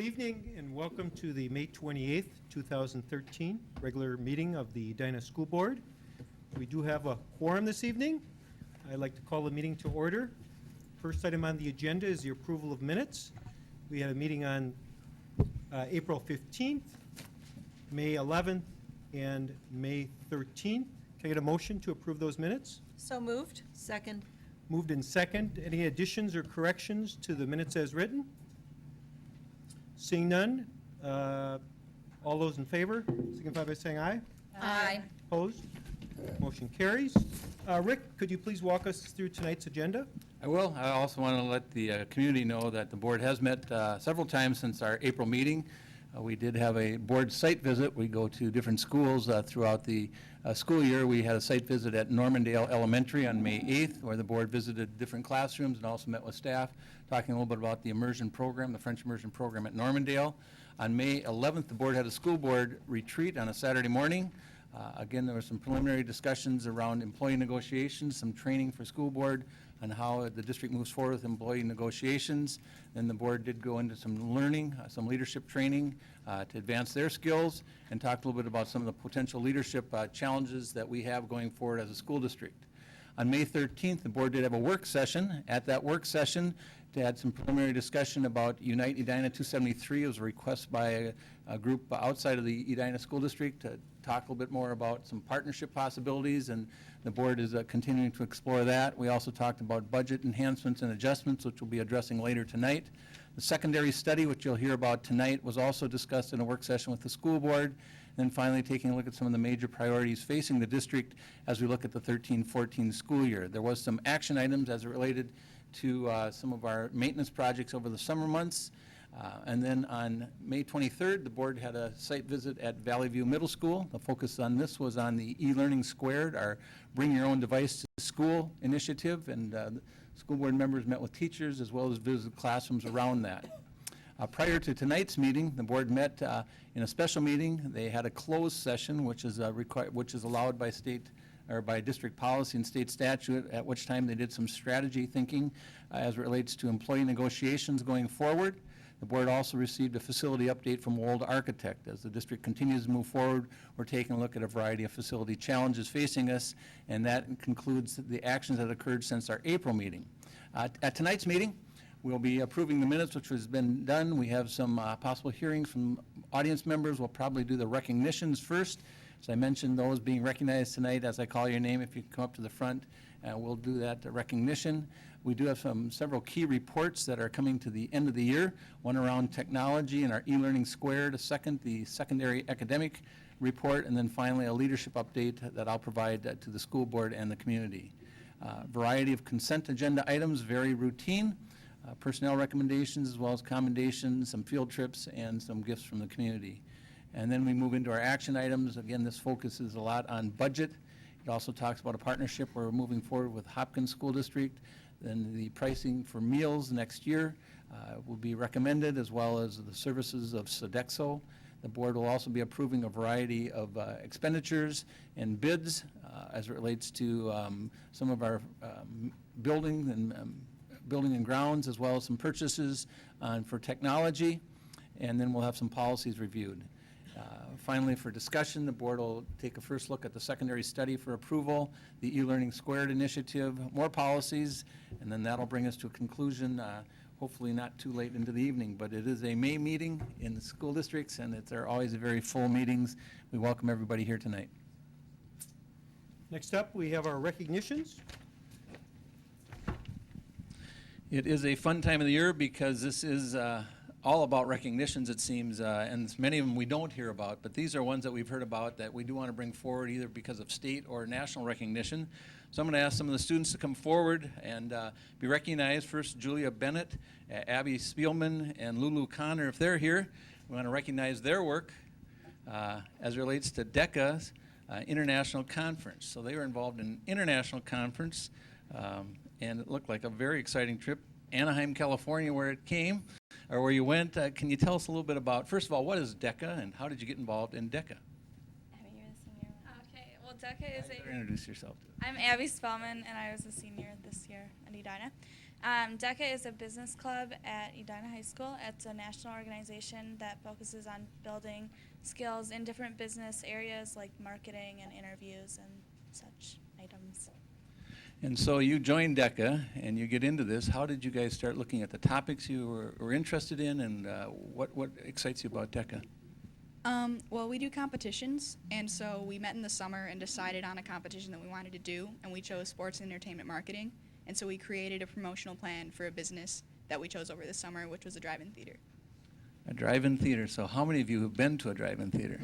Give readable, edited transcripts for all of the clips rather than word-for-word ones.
evening and welcome to the May 28th, 2013 regular meeting of the Edina School Board. We do have a quorum this evening. I'd like to call the meeting to order. First item on the agenda is the approval of minutes. We had a meeting on April 15th, May 11th, and May 13th. Can I get a motion to approve those minutes? So moved. Second. Moved in second. Any additions or corrections to the minutes as written? Seeing none, all those in favor, signify by saying aye. Aye. Opposed? Motion carries. Rick, could you please walk us through tonight's agenda? I will. I also want to let the community know that the board has met several times since our April meeting. We did have a board site visit. We go to different schools throughout the school year. We had a site visit at Normandale Elementary on May 8th, where the board visited different classrooms and also met with staff, talking a little bit about the immersion program, the French immersion program at Normandale. On May 11th, the board had a school board retreat on a Saturday morning. Again, there were some preliminary discussions around employee negotiations, some training for school board on how the district moves forward with employee negotiations. Then the board did go into some learning, some leadership training to advance their skills, and talked a little bit about some of the potential leadership challenges that we have going forward as a school district. On May 13th, the board did have a work session. At that work session, they had some preliminary discussion about Unite Edina 273. It was a request by a group outside of the Edina School District to talk a little bit more about some partnership possibilities, and the board is continuing to explore that. We also talked about budget enhancements and adjustments, which we'll be addressing later tonight. The secondary study, which you'll hear about tonight, was also discussed in a work session with the school board. And then finally taking a look at some of the major priorities facing the district as we look at the 13-14 school year. There was some action items as it related to some of our maintenance projects over the summer months. And then on May 23rd, the board had a site visit at Valley View Middle School. The focus on this was on the e-learning squared, our Bring Your Own Device to School initiative, and the school board members met with teachers as well as visited classrooms around that. Prior to tonight's meeting, the board met in a special meeting. They had a closed session, which is allowed by state or by district policy and state statute, at which time they did some strategy thinking as it relates to employee negotiations going forward. The board also received a facility update from World Architect. As the district continues to move forward, we're taking a look at a variety of facility challenges facing us, and that concludes the actions that occurred since our April meeting. At tonight's meeting, we'll be approving the minutes, which has been done. We have some possible hearings from audience members. We'll probably do the recognitions first. As I mentioned, those being recognized tonight, as I call your name, if you come up to the front, we'll do that recognition. We do have several key reports that are coming to the end of the year, one around technology and our e-learning squared, a second, the secondary academic report, and then finally a leadership update that I'll provide to the school board and the community. Variety of consent agenda items, very routine. Personnel recommendations as well as commendations, some field trips, and some gifts from the community. And then we move into our action items. Again, this focuses a lot on budget. It also talks about a partnership where we're moving forward with Hopkins School District. Then the pricing for meals next year will be recommended, as well as the services of Sodexo. The board will also be approving a variety of expenditures and bids as it relates to some of our building and grounds, as well as some purchases for technology, and then we'll have some policies reviewed. Finally, for discussion, the board will take a first look at the secondary study for approval, the e-learning squared initiative, more policies, and then that'll bring us to a conclusion, hopefully not too late into the evening. But it is a May meeting in the school districts, and they're always very full meetings. We welcome everybody here tonight. Next up, we have our recognitions. It is a fun time of the year because this is all about recognitions, it seems, and many of them we don't hear about, but these are ones that we've heard about that we do want to bring forward either because of state or national recognition. So I'm going to ask some of the students to come forward and be recognized. First, Julia Bennett, Abby Spielman, and Lulu Connor, if they're here. We want to recognize their work as it relates to DECA's international conference. So they were involved in an international conference, and it looked like a very exciting trip. Anaheim, California, where it came, or where you went. Can you tell us a little bit about, first of all, what is DECA, and how did you get involved in DECA? Abby, you're the senior. Okay, well, DECA is Introduce yourself. I'm Abby Spellman, and I was a senior this year at Edina. DECA is a business club at Edina High School. It's a national organization that focuses on building skills in different business areas like marketing and interviews and such items. And so you joined DECA and you get into this. How did you guys start looking at the topics you were interested in, and what excites you about DECA? Well, we do competitions, and so we met in the summer and decided on a competition that we wanted to do, and we chose sports and entertainment marketing. And so we created a promotional plan for a business that we chose over the summer, which was a drive-in theater. A drive-in theater. So how many of you have been to a drive-in theater?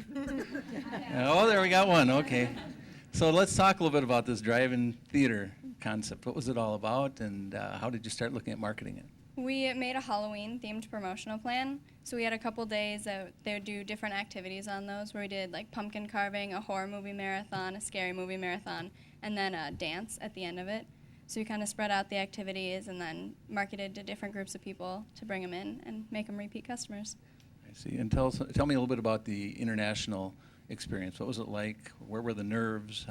Oh, there we got one. Okay. So let's talk a little bit about this drive-in theater concept. What was it all about, and how did you start looking at marketing it? We made a Halloween-themed promotional plan. So we had a couple days that they would do different activities on those, where we did like pumpkin carving, a horror movie marathon, a scary movie marathon, and then a dance at the end of it. So we kind of spread out the activities and then marketed to different groups of people to bring them in and make them repeat customers. I see. And tell me a little bit about the international experience. What was it like? Where were the nerves?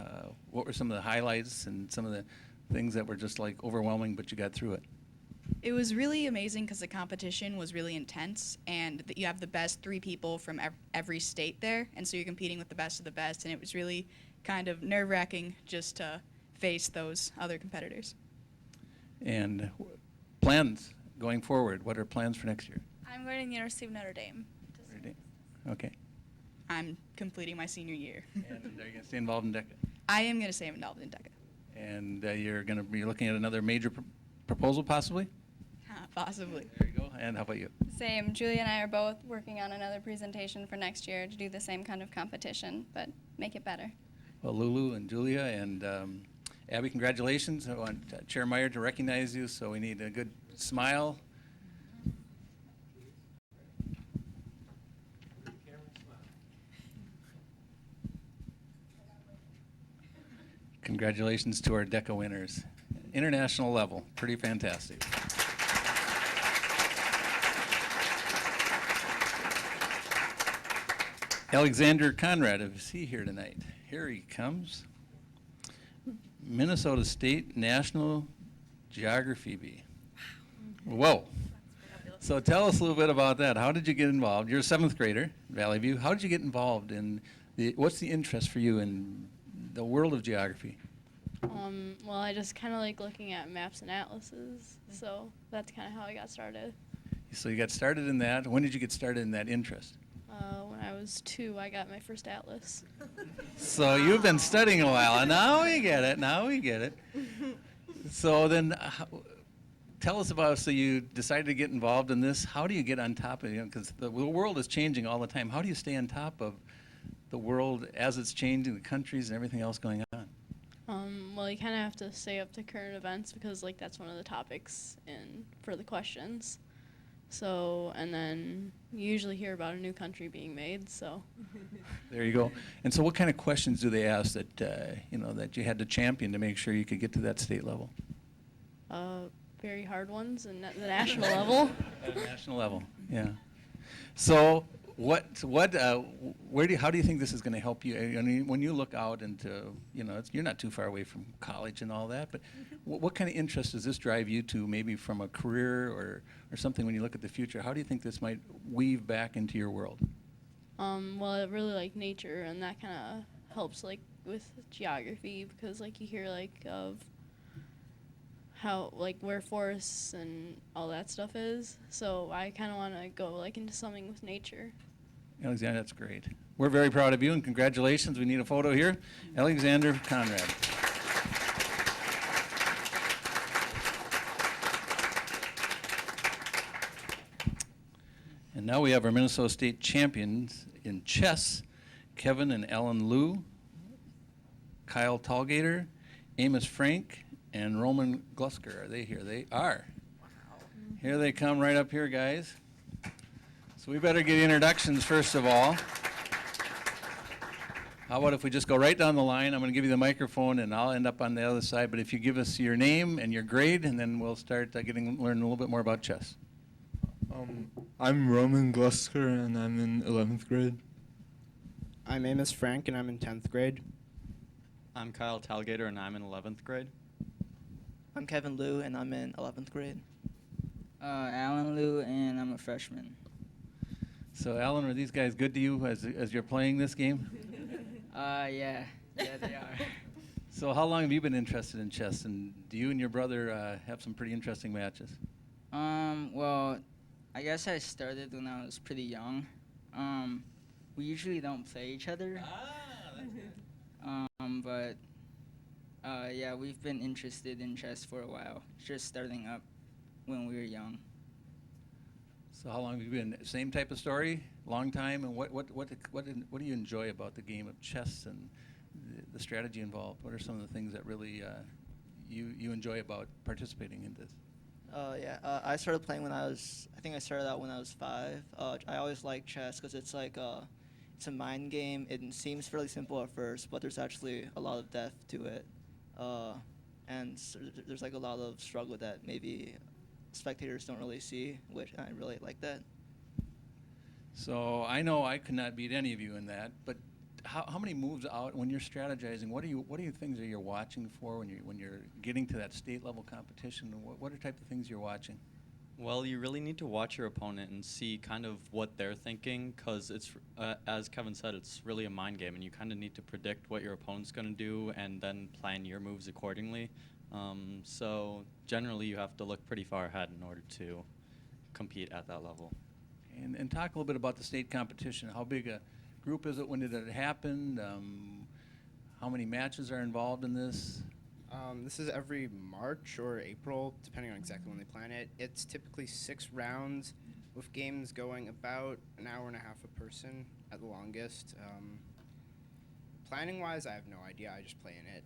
What were some of the highlights and some of the things that were just like overwhelming, but you got through it? It was really amazing because the competition was really intense, and you have the best 3 people from every state there, and so you're competing with the best of the best, and it was really kind of nerve-wracking just to face those other competitors. And plans going forward, what are plans for next year? I'm going to the University of Notre Dame. Okay. I'm completing my senior year. And are you going to stay involved in DECA? I am going to stay involved in DECA. And you're going to be looking at another major proposal possibly? Possibly. There you go. And how about you? Same. Julia and I are both working on another presentation for next year to do the same kind of competition, but make it better. Well, Lulu and Julia and Abby, congratulations. I want Chair Meyer to recognize you, so we need a good smile. Congratulations to our DECA winners. International level, pretty fantastic. Alexander Conrad, is he here tonight? Here he comes. Minnesota State National Geography Bee. Whoa. So tell us a little bit about that. How did you get involved? You're a 7th grader, Valley View. How did you get involved in what's the interest for you in the world of geography? Well, I just kind of like looking at maps and atlases, so that's kind of how I got started. So you got started in that. When did you get started in that interest? When I was 2, I got my first atlas. So you've been studying a while, and now we get it. Now we get it. So then, tell us about. So you decided to get involved in this. How do you get on top of it? Because the world is changing all the time. How do you stay on top of the world as it's changing, the countries and everything else going on? Well, you kind of have to stay up to current events because like that's one of the topics for the questions. So, and then you usually hear about a new country being made, so. There you go. And so what kind of questions do they ask that, that you had to champion to make sure you could get to that state level? Very hard ones and at the national level. At the national level, yeah. So how do you think this is going to help you? I mean, when you look out into, you're not too far away from college and all that, but what kind of interest does this drive you to, maybe from a career or something when you look at the future? How do you think this might weave back into your world? Well, I really like nature, and that kind of helps like with geography because like you hear like of how like where forests and all that stuff is. So I kind of want to go like into something with nature. Alexander, that's great. We're very proud of you, and congratulations. We need a photo here. Alexander Conrad. And now we have our Minnesota State champions in chess, Kevin and Ellen Liu, Kyle Tallgater, Amos Frank, and Roman Glusker. Are they here? They are. Wow. Here they come right up here, guys. So we better get introductions first of all. How about if we just go right down the line? I'm going to give you the microphone, and I'll end up on the other side. But if you give us your name and your grade, and then we'll start learning a little bit more about chess. I'm Roman Glusker, and I'm in 11th grade. I'm Amos Frank, and I'm in 10th grade. I'm Kyle Talgater, and I'm in 11th grade. I'm Kevin Liu, and I'm in 11th grade. Alan Liu, and I'm a freshman. So, Alan, are these guys good to you as you're playing this game? Yeah, they are. So how long have you been interested in chess, and do you and your brother have some pretty interesting matches? Well, I guess I started when I was pretty young. We usually don't play each other. But yeah, we've been interested in chess for a while, just starting up when we were young. So how long have you been? Same type of story, long time, and what do you enjoy about the game of chess and the strategy involved? What are some of the things that really you enjoy about participating in this? I started playing I think I started out when I was 5. I always liked chess because it's like it's a mind game. It seems fairly simple at first, but there's actually a lot of depth to it, and so there's like a lot of struggle that maybe spectators don't really see, which I really like that. So I know I could not beat any of you in that, but how many moves out when you're strategizing? What are you things that you're watching for when you're getting to that state level competition? What are type of things you're watching? Well, you really need to watch your opponent and see kind of what they're thinking, because it's as Kevin said, it's really a mind game, and you kind of need to predict what your opponent's going to do and then plan your moves accordingly. So generally, you have to look pretty far ahead in order to compete at that level. And talk a little bit about the state competition. How big a group is it? When did it happen? How many matches are involved in this? This is every March or April, depending on exactly when they plan it. It's typically 6 rounds, with games going about an hour and a half a person at the longest. Planning-wise, I have no idea. I just play in it.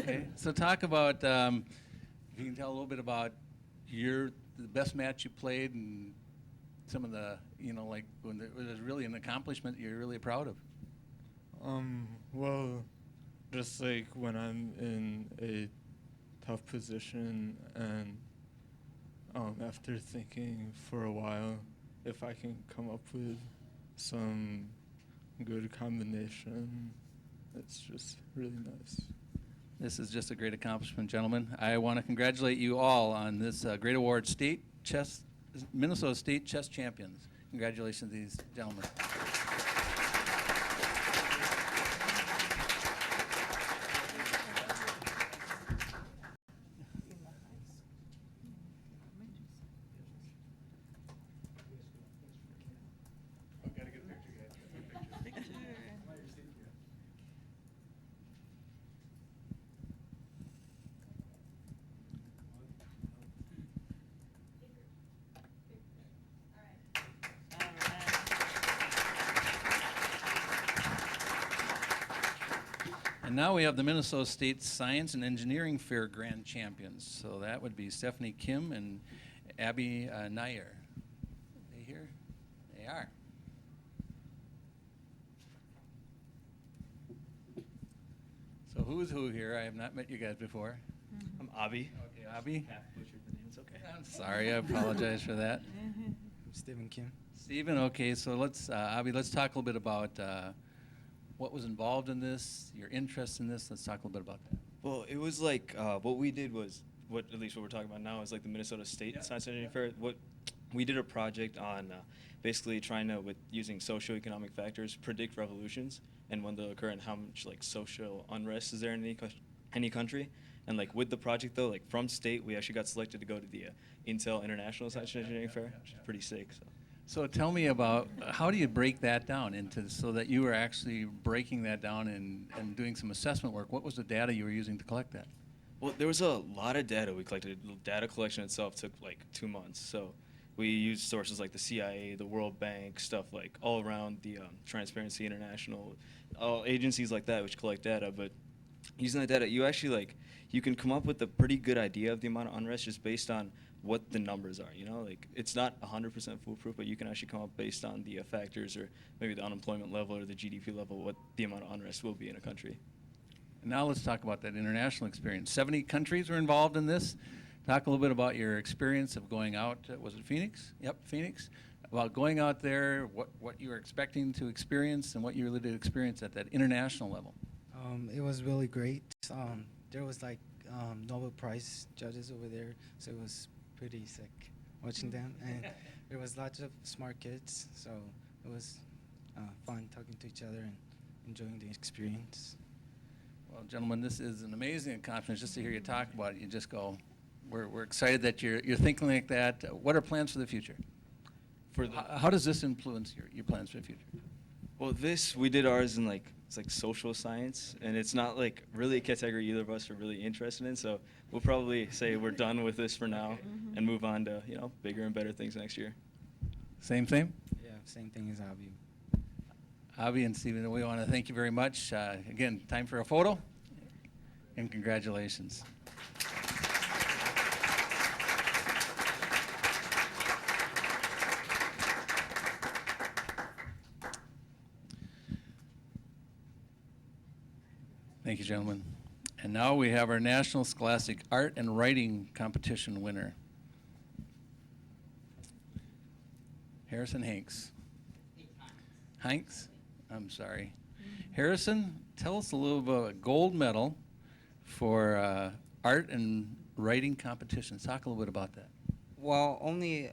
Okay. So talk about, if you can tell a little bit about the best match you played and some of the, like when it was really an accomplishment you're really proud of. Well, just like when I'm in a tough position and after thinking for a while, if I can come up with some good combination, it's just really nice. This is just a great accomplishment, gentlemen. I want to congratulate you all on this great award, Minnesota State Chess Champions. Congratulations to these gentlemen. And now we have the Minnesota State Science and Engineering Fair Grand Champions. So that would be Stephanie Kim and Abby Nair. Are they here? They are. So who's who here? I have not met you guys before. I'm Avi. Okay, Abby. Half butchered the name. It's okay. I'm sorry. I apologize for that. Stephen Kim. Stephen, okay. So let's, Abby, let's talk a little bit about what was involved in this, your interest in this. Let's talk a little bit about that. Well, it was like what we did was at least what we're talking about now is like the Minnesota State Science and Engineering Fair. What we did a project on basically trying to, with using socioeconomic factors, predict revolutions and when they'll occur and how much like social unrest is there in any country. And like with the project though, like from state, we actually got selected to go to the Intel International Science and Engineering Fair, which is pretty sick. So tell me about how do you break that down into so that you were actually breaking that down and doing some assessment work. What was the data you were using to collect that? Well, there was a lot of data we collected. The data collection itself took like 2 months. So we used sources like the CIA, the World Bank, stuff like all around the Transparency International, all agencies like that which collect data. But using that data, you actually you can come up with a pretty good idea of the amount of unrest just based on what the numbers are, like it's not 100% foolproof, but you can actually come up based on the factors or maybe the unemployment level or the GDP level, what the amount of unrest will be in a country. And now let's talk about that international experience. 70 countries were involved in this. Talk a little bit about your experience of going out, was it Phoenix? Yep, Phoenix. About going out there, what you were expecting to experience and what you really did experience at that international level. It was really great. There was like Nobel Prize judges over there, so it was pretty sick watching them. And there was lots of smart kids, so it was fun talking to each other and enjoying the experience. Well, gentlemen, this is an amazing accomplishment. Just to hear you talk about it, you just go, we're excited that you're thinking like that. What are plans for the future? How does this influence your plans for the future? Well, we did ours in it's like social science, and it's not like really a category either of us are really interested in. So we'll probably say we're done with this for now and move on to bigger and better things next year. Same? Yeah, same thing as Avi. Avi and Stephen, we want to thank you very much. Again, time for a photo, and congratulations. Thank you, gentlemen. And now we have our National Scholastic Art and Writing Competition winner, Harrison Hanks. Hanks? I'm sorry. Harrison, tell us a little about a gold medal for art and writing competitions. Talk a little bit about that. Well, only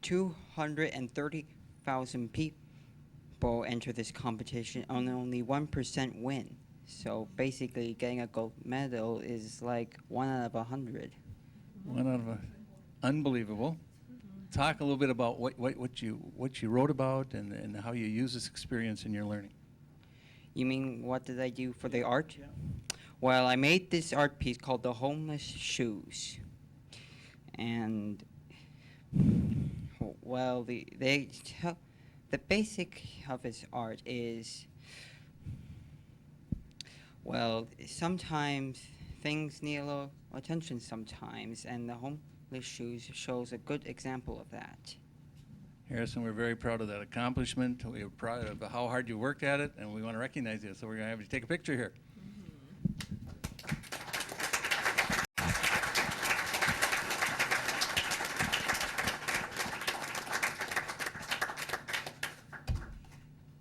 230,000 people enter this competition and only 1% win. So basically, getting a gold medal is like 1 out of 100. Unbelievable. Talk a little bit about what you wrote about and how you use this experience in your learning. You mean what did I do for the art? Yeah. Well, I made this art piece called The Homeless Shoes. And, well, the basic of his art is, well, sometimes things need a little attention sometimes, and the homeless shoes shows a good example of that. Harrison, we're very proud of that accomplishment. We're proud of how hard you worked at it, and we want to recognize you. So we're going to have you take a picture here.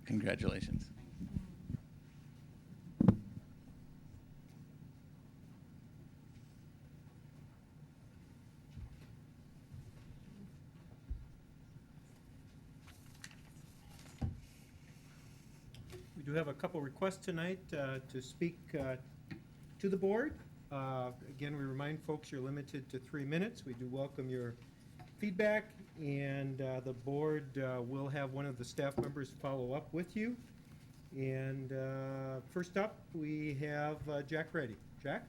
Congratulations. We do have a couple requests tonight to speak to the board. Again, we remind folks you're limited to 3 minutes. We do welcome your feedback, and the board will have one of the staff members follow up with you. And first up, we have Jack Reddy. Jack?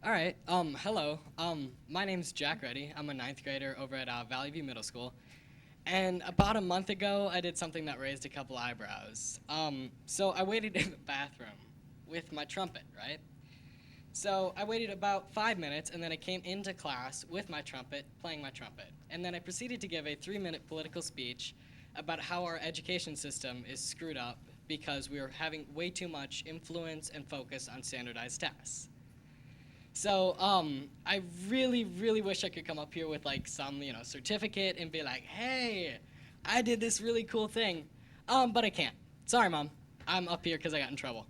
All right. Hello. My name's Jack Reddy. I'm a 9th grader over at Valley View Middle School. And about a month ago, I did something that raised a couple eyebrows. So I waited in the bathroom with my trumpet, right? So I waited about 5 minutes, and then I came into class with my trumpet, playing my trumpet. And then I proceeded to give a 3-minute political speech about how our education system is screwed up because we are having way too much influence and focus on standardized tests. So I really, really wish I could come up here with like some, certificate and be like, hey, I did this really cool thing. But I can't. Sorry, Mom. I'm up here because I got in trouble.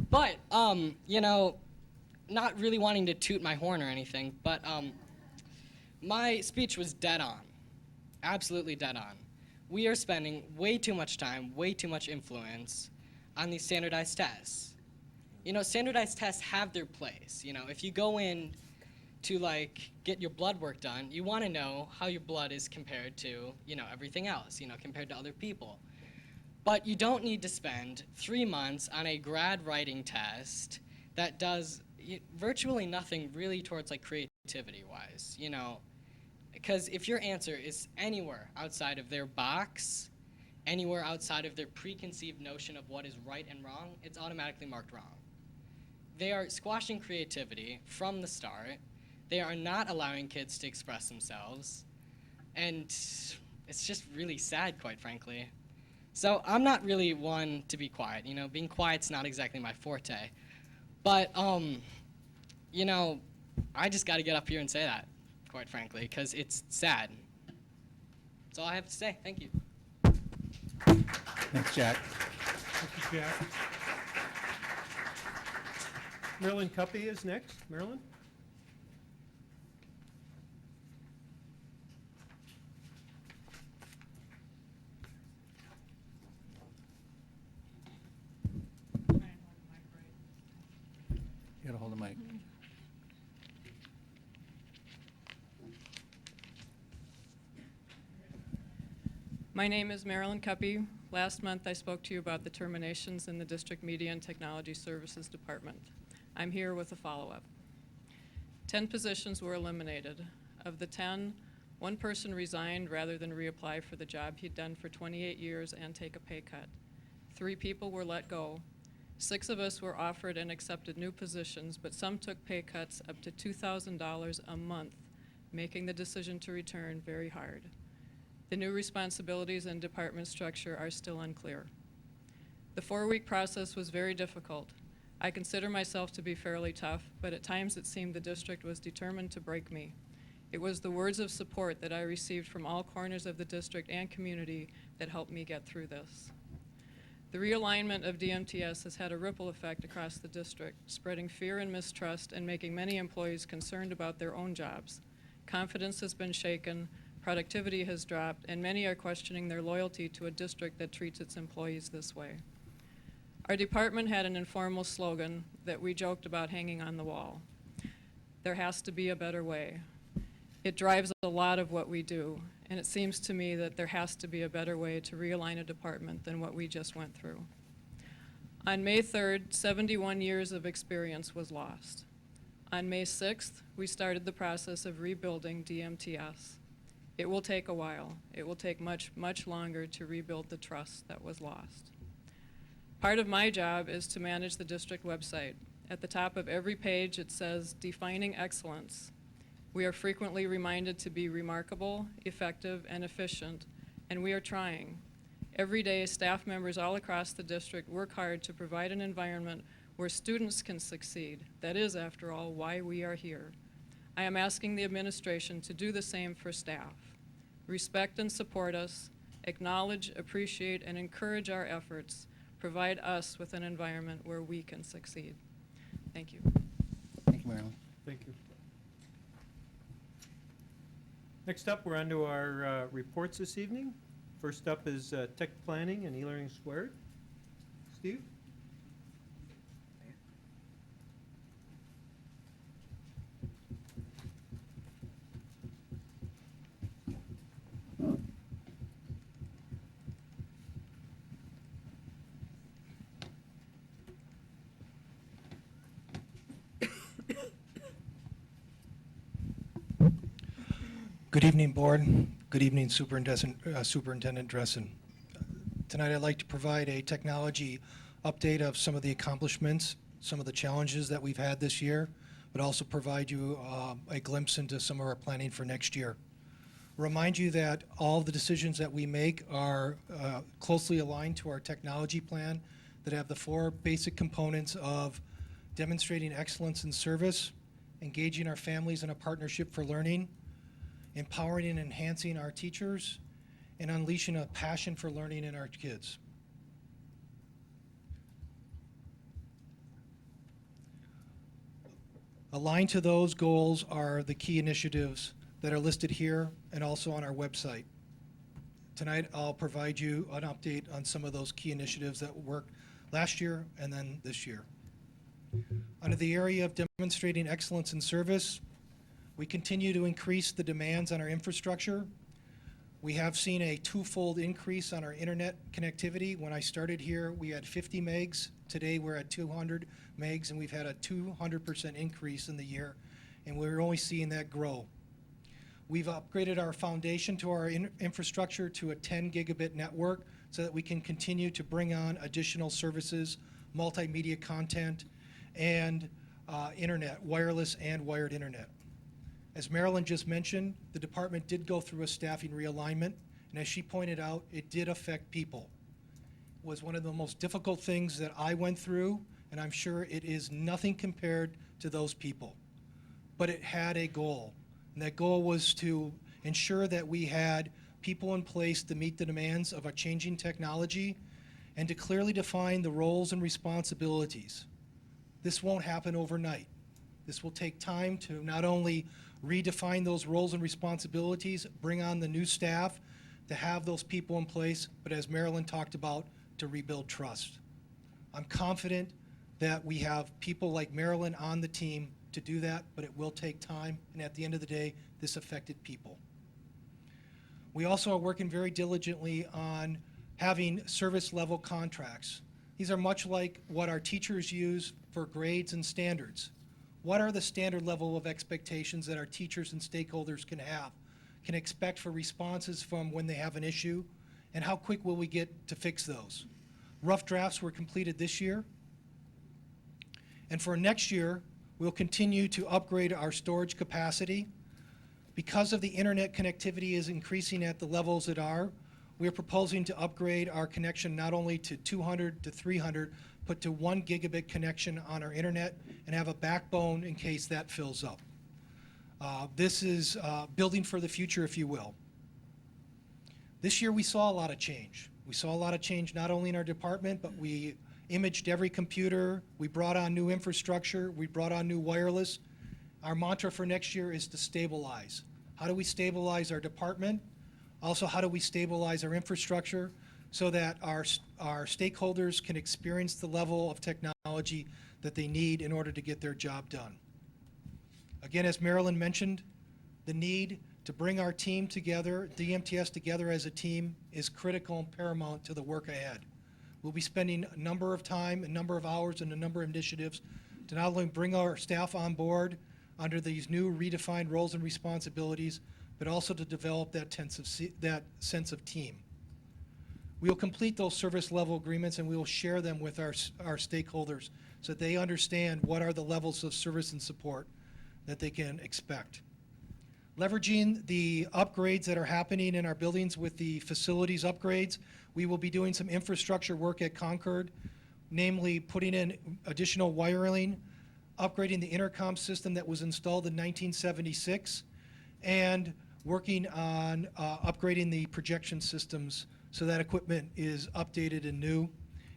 But, not really wanting to toot my horn or anything, but my speech was dead on. Absolutely dead on. We are spending way too much time, way too much influence on these standardized tests. Standardized tests have their place. If you go in to get your blood work done, you want to know how your blood is compared to, everything else, compared to other people. But you don't need to spend 3 months on a grad writing test that does virtually nothing really towards creativity-wise, because if your answer is anywhere outside of their box, anywhere outside of their preconceived notion of what is right and wrong, it's automatically marked wrong. They are squashing creativity from the start. They are not allowing kids to express themselves. And it's just really sad, quite frankly. So I'm not really one to be quiet. Being quiet's not exactly my forte. But, I just got to get up here and say that. quite frankly, because it's sad. That's all I have to say. Thank you. Thanks, Jack. Thank you, Jack. Marilyn Cuppy is next. Marilyn? You gotta hold the mic. My name is Marilyn Cuppy. Last month I spoke to you about the terminations in the District Media and Technology Services Department. I'm here with a follow-up. 10 positions were eliminated. Of the 10, one person resigned rather than reapply for the job he'd done for 28 years and take a pay cut. 3 people were let go. 6 of us were offered and accepted new positions, but some took pay cuts up to $2,000 a month, making the decision to return very hard. The new responsibilities and department structure are still unclear. The 4-week process was very difficult. I consider myself to be fairly tough, but at times it seemed the district was determined to break me. It was the words of support that I received from all corners of the district and community that helped me get through this. The realignment of DMTS has had a ripple effect across the district, spreading fear and mistrust and making many employees concerned about their own jobs. Confidence has been shaken, productivity has dropped, and many are questioning their loyalty to a district that treats its employees this way. Our department had an informal slogan that we joked about hanging on the wall. There has to be a better way. It drives a lot of what we do, and it seems to me that there has to be a better way to realign a department than what we just went through. On May 3rd, 71 years of experience was lost. On May 6th, we started the process of rebuilding DMTS. It will take a while. It will take much, much longer to rebuild the trust that was lost. Part of my job is to manage the district website. At the top of every page, it says, "Defining Excellence." We are frequently reminded to be remarkable, effective, and efficient, and we are trying. Every day, staff members all across the district work hard to provide an environment where students can succeed. That is, after all, why we are here. I am asking the administration to do the same for staff. Respect and support us, acknowledge, appreciate, and encourage our efforts. Provide us with an environment where we can succeed. Thank you. Thank you, Marilyn. Thank you. Next up, we're on to our reports this evening. First up is Tech Planning and E-Learning Squared. Steve? Good evening, Board. Good evening, Superintendent Dressen. Tonight, I'd like to provide a technology update of some of the accomplishments, some of the challenges that we've had this year, but also provide you a glimpse into some of our planning for next year. Remind you that all the decisions that we make are closely aligned to our technology plan that have the 4 basic components of demonstrating excellence in service, engaging our families in a partnership for learning, empowering and enhancing our teachers, and unleashing a passion for learning in our kids. Aligned to those goals are the key initiatives that are listed here and also on our website. Tonight, I'll provide you an update on some of those key initiatives that worked last year and then this year. Under the area of demonstrating excellence in service, we continue to increase the demands on our infrastructure. We have seen a 2-fold increase on our internet connectivity. When I started here, we had 50 megs. Today, we're at 200 megs, and we've had a 200% increase in the year, and we're only seeing that grow. We've upgraded our foundation to our infrastructure to a 10 gigabit network so that we can continue to bring on additional services, multimedia content, and internet, wireless and wired internet. As Marilyn just mentioned, the department did go through a staffing realignment, and as she pointed out, it did affect people. It was one of the most difficult things that I went through, and I'm sure it is nothing compared to those people. But it had a goal, And that goal was to ensure that we had people in place to meet the demands of a changing technology and to clearly define the roles and responsibilities. This won't happen overnight. This will take time to not only redefine those roles and responsibilities, bring on the new staff, to have those people in place, but as Marilyn talked about, to rebuild trust. I'm confident that we have people like Marilyn on the team to do that, but it will take time, and at the end of the day, this affected people. We also are working very diligently on having service level contracts. These are much like what our teachers use for grades and standards. What are the standard level of expectations that our teachers and stakeholders can expect for responses from when they have an issue, and how quick will we get to fix those? Rough drafts were completed this year, and for next year, we'll continue to upgrade our storage capacity. Because of the internet connectivity is increasing at the levels it are, we are proposing to upgrade our connection not only to 200 to 300, but to 1 gigabit connection on our internet and have a backbone in case that fills up. This is building for the future, if you will. This year we saw a lot of change. We saw a lot of change not only in our department, but we imaged every computer, we brought on new infrastructure, we brought on new wireless. Our mantra for next year is to stabilize. How do we stabilize our department? Also, how do we stabilize our infrastructure so that our stakeholders can experience the level of technology that they need in order to get their job done? Again, as Marilyn mentioned, the need to bring our team together, DMTS together as a team, is critical and paramount to the work ahead. We'll be spending a number of time, a number of hours, and a number of initiatives to not only bring our staff on board under these new redefined roles and responsibilities, but also to develop that sense of team. We will complete those service level agreements and we will share them with our stakeholders so that they understand what are the levels of service and support that they can expect. Leveraging the upgrades that are happening in our buildings with the facilities upgrades, we will be doing some infrastructure work at Concord, namely putting in additional wiring, upgrading the intercom system that was installed in 1976, and working on upgrading the projection systems so that equipment is updated and new.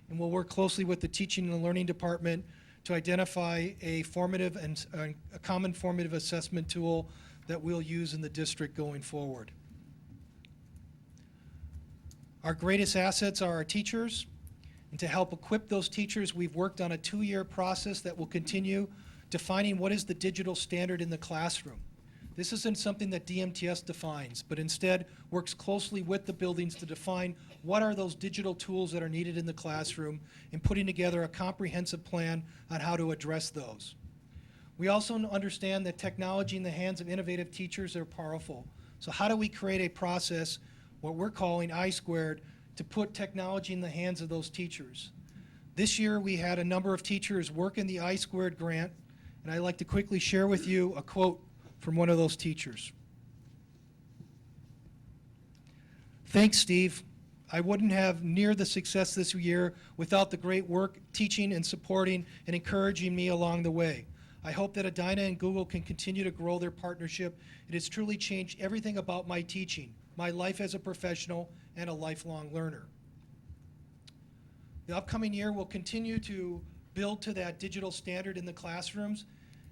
And we'll work closely with the teaching and learning department to identify a formative and a common formative assessment tool that we'll use in the district going forward. Our greatest assets are our teachers, and to help equip those teachers, we've worked on a 2-year process that will continue defining what is the digital standard in the classroom. This isn't something that DMTS defines, but instead works closely with the buildings to define what are those digital tools that are needed in the classroom and putting together a comprehensive plan on how to address those. We also understand that technology in the hands of innovative teachers are powerful. So how do we create a process, what we're calling I-squared, to put technology in the hands of those teachers? This year we had a number of teachers work in the I-squared grant, and I'd like to quickly share with you a quote from one of those teachers. "Thanks, Steve. I wouldn't have near the success this year without the great work teaching and supporting and encouraging me along the way. I hope that Edina and Google can continue to grow their partnership. It has truly changed everything about my teaching, my life as a professional, and a lifelong learner." The upcoming year will continue to build to that digital standard in the classrooms.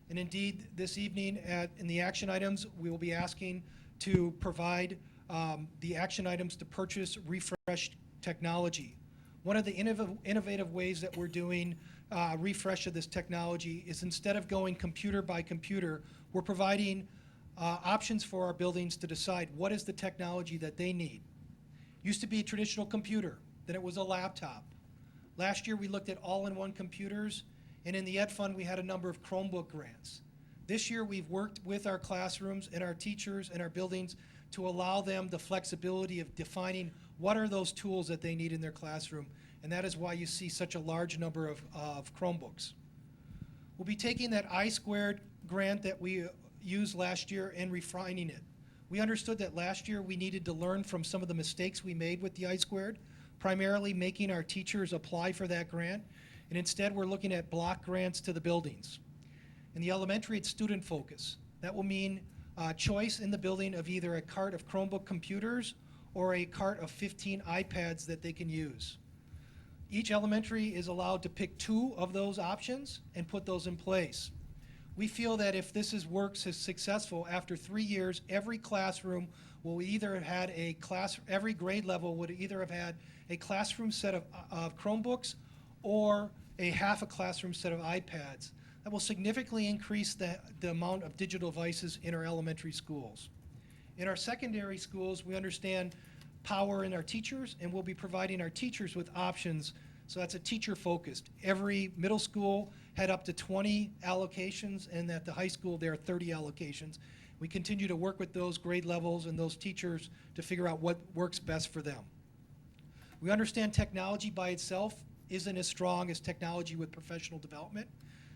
And indeed, this evening in the action items, we will be asking to provide the action items to purchase refreshed technology. One of the innovative ways that we're doing refresh of this technology is instead of going computer by computer, we're providing options for our buildings to decide what is the technology that they need. Used to be a traditional computer, then it was a laptop. Last year we looked at all-in-one computers, and in the Ed Fund we had a number of Chromebook grants. This year we've worked with our classrooms and our teachers and our buildings to allow them the flexibility of defining what are those tools that they need in their classroom, and that is why you see such a large number of Chromebooks. We'll be taking that I-squared grant that we used last year and refining it. We understood that last year we needed to learn from some of the mistakes we made with the I-squared, primarily making our teachers apply for that grant, and instead we're looking at block grants to the buildings. In the elementary, it's student focus. That will mean choice in the building of either a cart of Chromebook computers or a cart of 15 iPads that they can use. Each elementary is allowed to pick 2 of those options and put those in place. We feel that if works as successful, after 3 years, every classroom will either have had every grade level would either have had a classroom set of Chromebooks or a half a classroom set of iPads. That will significantly increase the amount of digital devices in our elementary schools. In our secondary schools, we understand power in our teachers, and we'll be providing our teachers with options. So that's a teacher-focused. Every middle school had up to 20 allocations, and at the high school, there are 30 allocations. We continue to work with those grade levels and those teachers to figure out what works best for them. We understand technology by itself isn't as strong as technology with professional development,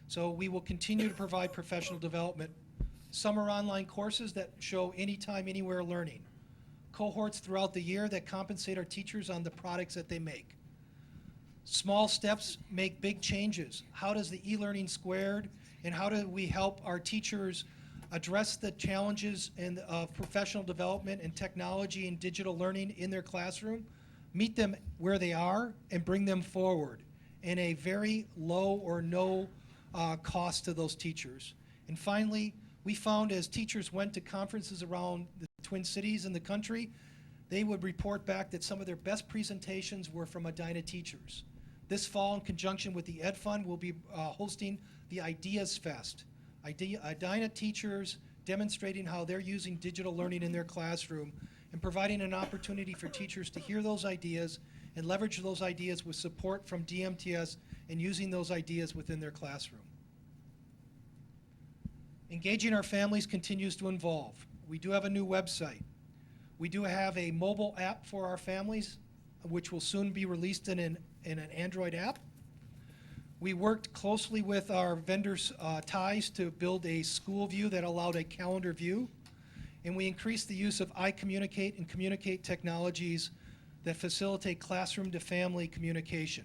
so we will continue to provide professional development. Summer online courses that show anytime, anywhere learning. Cohorts throughout the year that compensate our teachers on the products that they make. Small steps make big changes. How does the e-learning squared and how do we help our teachers address the challenges of professional development and technology and digital learning in their classroom, meet them where they are, and bring them forward in a very low or no cost to those teachers. And finally, we found as teachers went to conferences around the Twin Cities and the country, they would report back that some of their best presentations were from Edina teachers. This fall, in conjunction with the Ed Fund, we'll be hosting the Ideas Fest. Edina teachers demonstrating how they're using digital learning in their classroom and providing an opportunity for teachers to hear those ideas and leverage those ideas with support from DMTS and using those ideas within their classroom. Engaging our families continues to evolve. We do have a new website. We do have a mobile app for our families, which will soon be released in an Android app. We worked closely with our vendors' ties to build a school view that allowed a calendar view. And we increased the use of iCommunicate and Communicate technologies that facilitate classroom to family communication.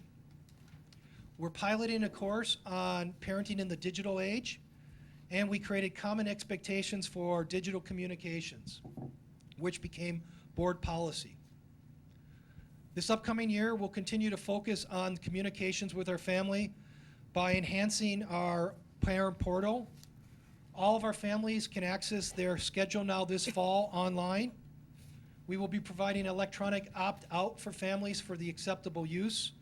We're piloting a course on parenting in the digital age, and we created common expectations for digital communications, which became board policy. This upcoming year, we'll continue to focus on communications with our family by enhancing our parent portal. All of our families can access their schedule now this fall online. We will be providing electronic opt-out for families for the acceptable use,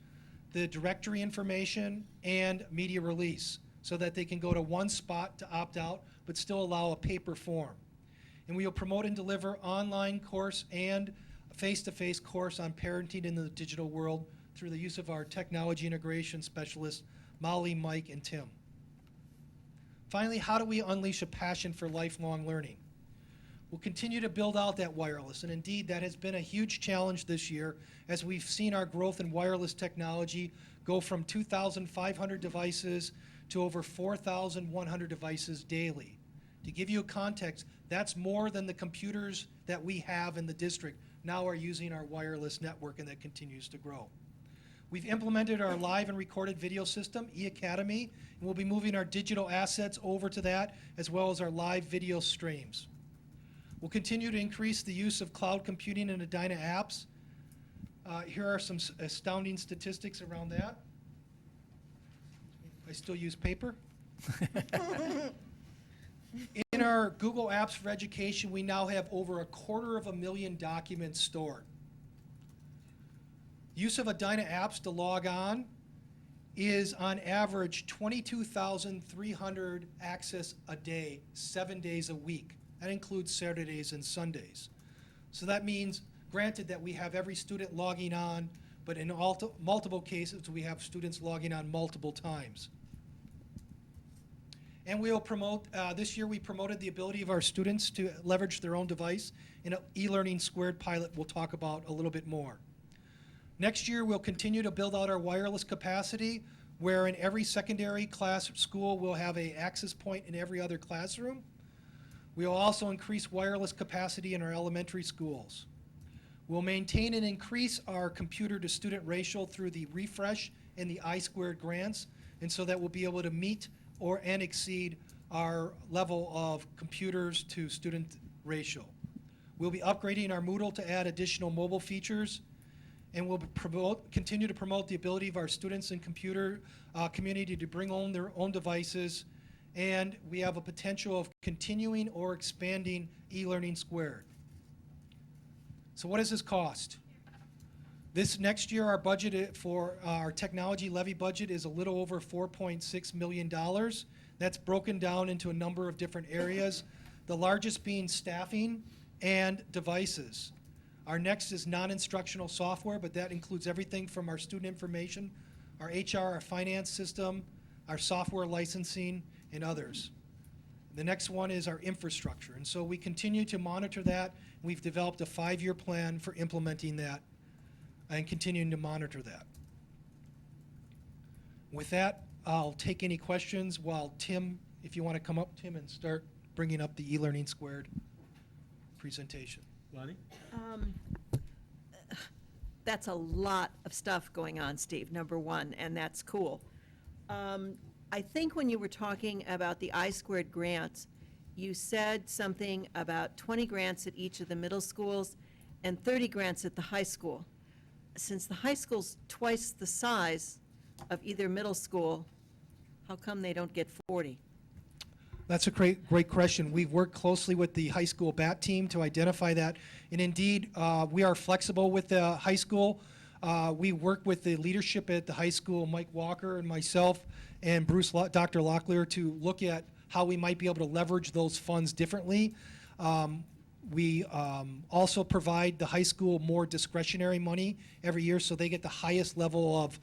the directory information, and media release, so that they can go to one spot to opt out, but still allow a paper form. And we will promote and deliver online course and face-to-face course on parenting in the digital world through the use of our technology integration specialists, Molly, Mike, and Tim. Finally, how do we unleash a passion for lifelong learning? We'll continue to build out that wireless, and indeed that has been a huge challenge this year as we've seen our growth in wireless technology go from 2,500 devices to over 4,100 devices daily. To give you a context, that's more than the computers that we have in the district now are using our wireless network, and that continues to grow. We've implemented our live and recorded video system, eAcademy, and we'll be moving our digital assets over to that, as well as our live video streams. We'll continue to increase the use of cloud computing and Edina apps. Here are some astounding statistics around that. I still use paper. In our Google Apps for Education, we now have over 250,000 documents stored. Use of Edina apps to log on is on average 22,300 access a day, 7 days a week. That includes Saturdays and Sundays. So that means, granted that we have every student logging on, but in multiple cases we have students logging on multiple times. And we'll promote, this year we promoted the ability of our students to leverage their own device in an e-learning squared pilot we'll talk about a little bit more. Next year we'll continue to build out our wireless capacity, where in every secondary class school we'll have an access point in every other classroom. We will also increase wireless capacity in our elementary schools. We'll maintain and increase our computer to student ratio through the refresh and the I-squared grants, and so that we'll be able to meet and exceed our level of computers to student ratio. We'll be upgrading our Moodle to add additional mobile features, and we'll continue to promote the ability of our students and computer community to bring on their own devices, and we have a potential of continuing or expanding e-learning squared. So what does this cost? This next year, our budget for our technology levy budget is a little over $4.6 million. That's broken down into a number of different areas, the largest being staffing and devices. Our next is non-instructional software, but that includes everything from our student information, our HR, our finance system, our software licensing, and others. The next one is our infrastructure, and so we continue to monitor that. We've developed a 5-year plan for implementing that and continuing to monitor that. With that, I'll take any questions while Tim, if you want to come up, Tim, and start bringing up the e-learning squared presentation. Lonnie? That's a lot of stuff going on, Steve, number one, and that's cool. I think when you were talking about the I-squared grants, you said something about 20 grants at each of the middle schools and 30 grants at the high school. Since the high school's twice the size of either middle school, how come they don't get 40? That's a great question. We've worked closely with the high school BAT team to identify that. And indeed, we are flexible with the high school. We work with the leadership at the high school, Mike Walker and myself and Dr. Locklear, to look at how we might be able to leverage those funds differently. We also provide the high school more discretionary money every year, so they get the highest level of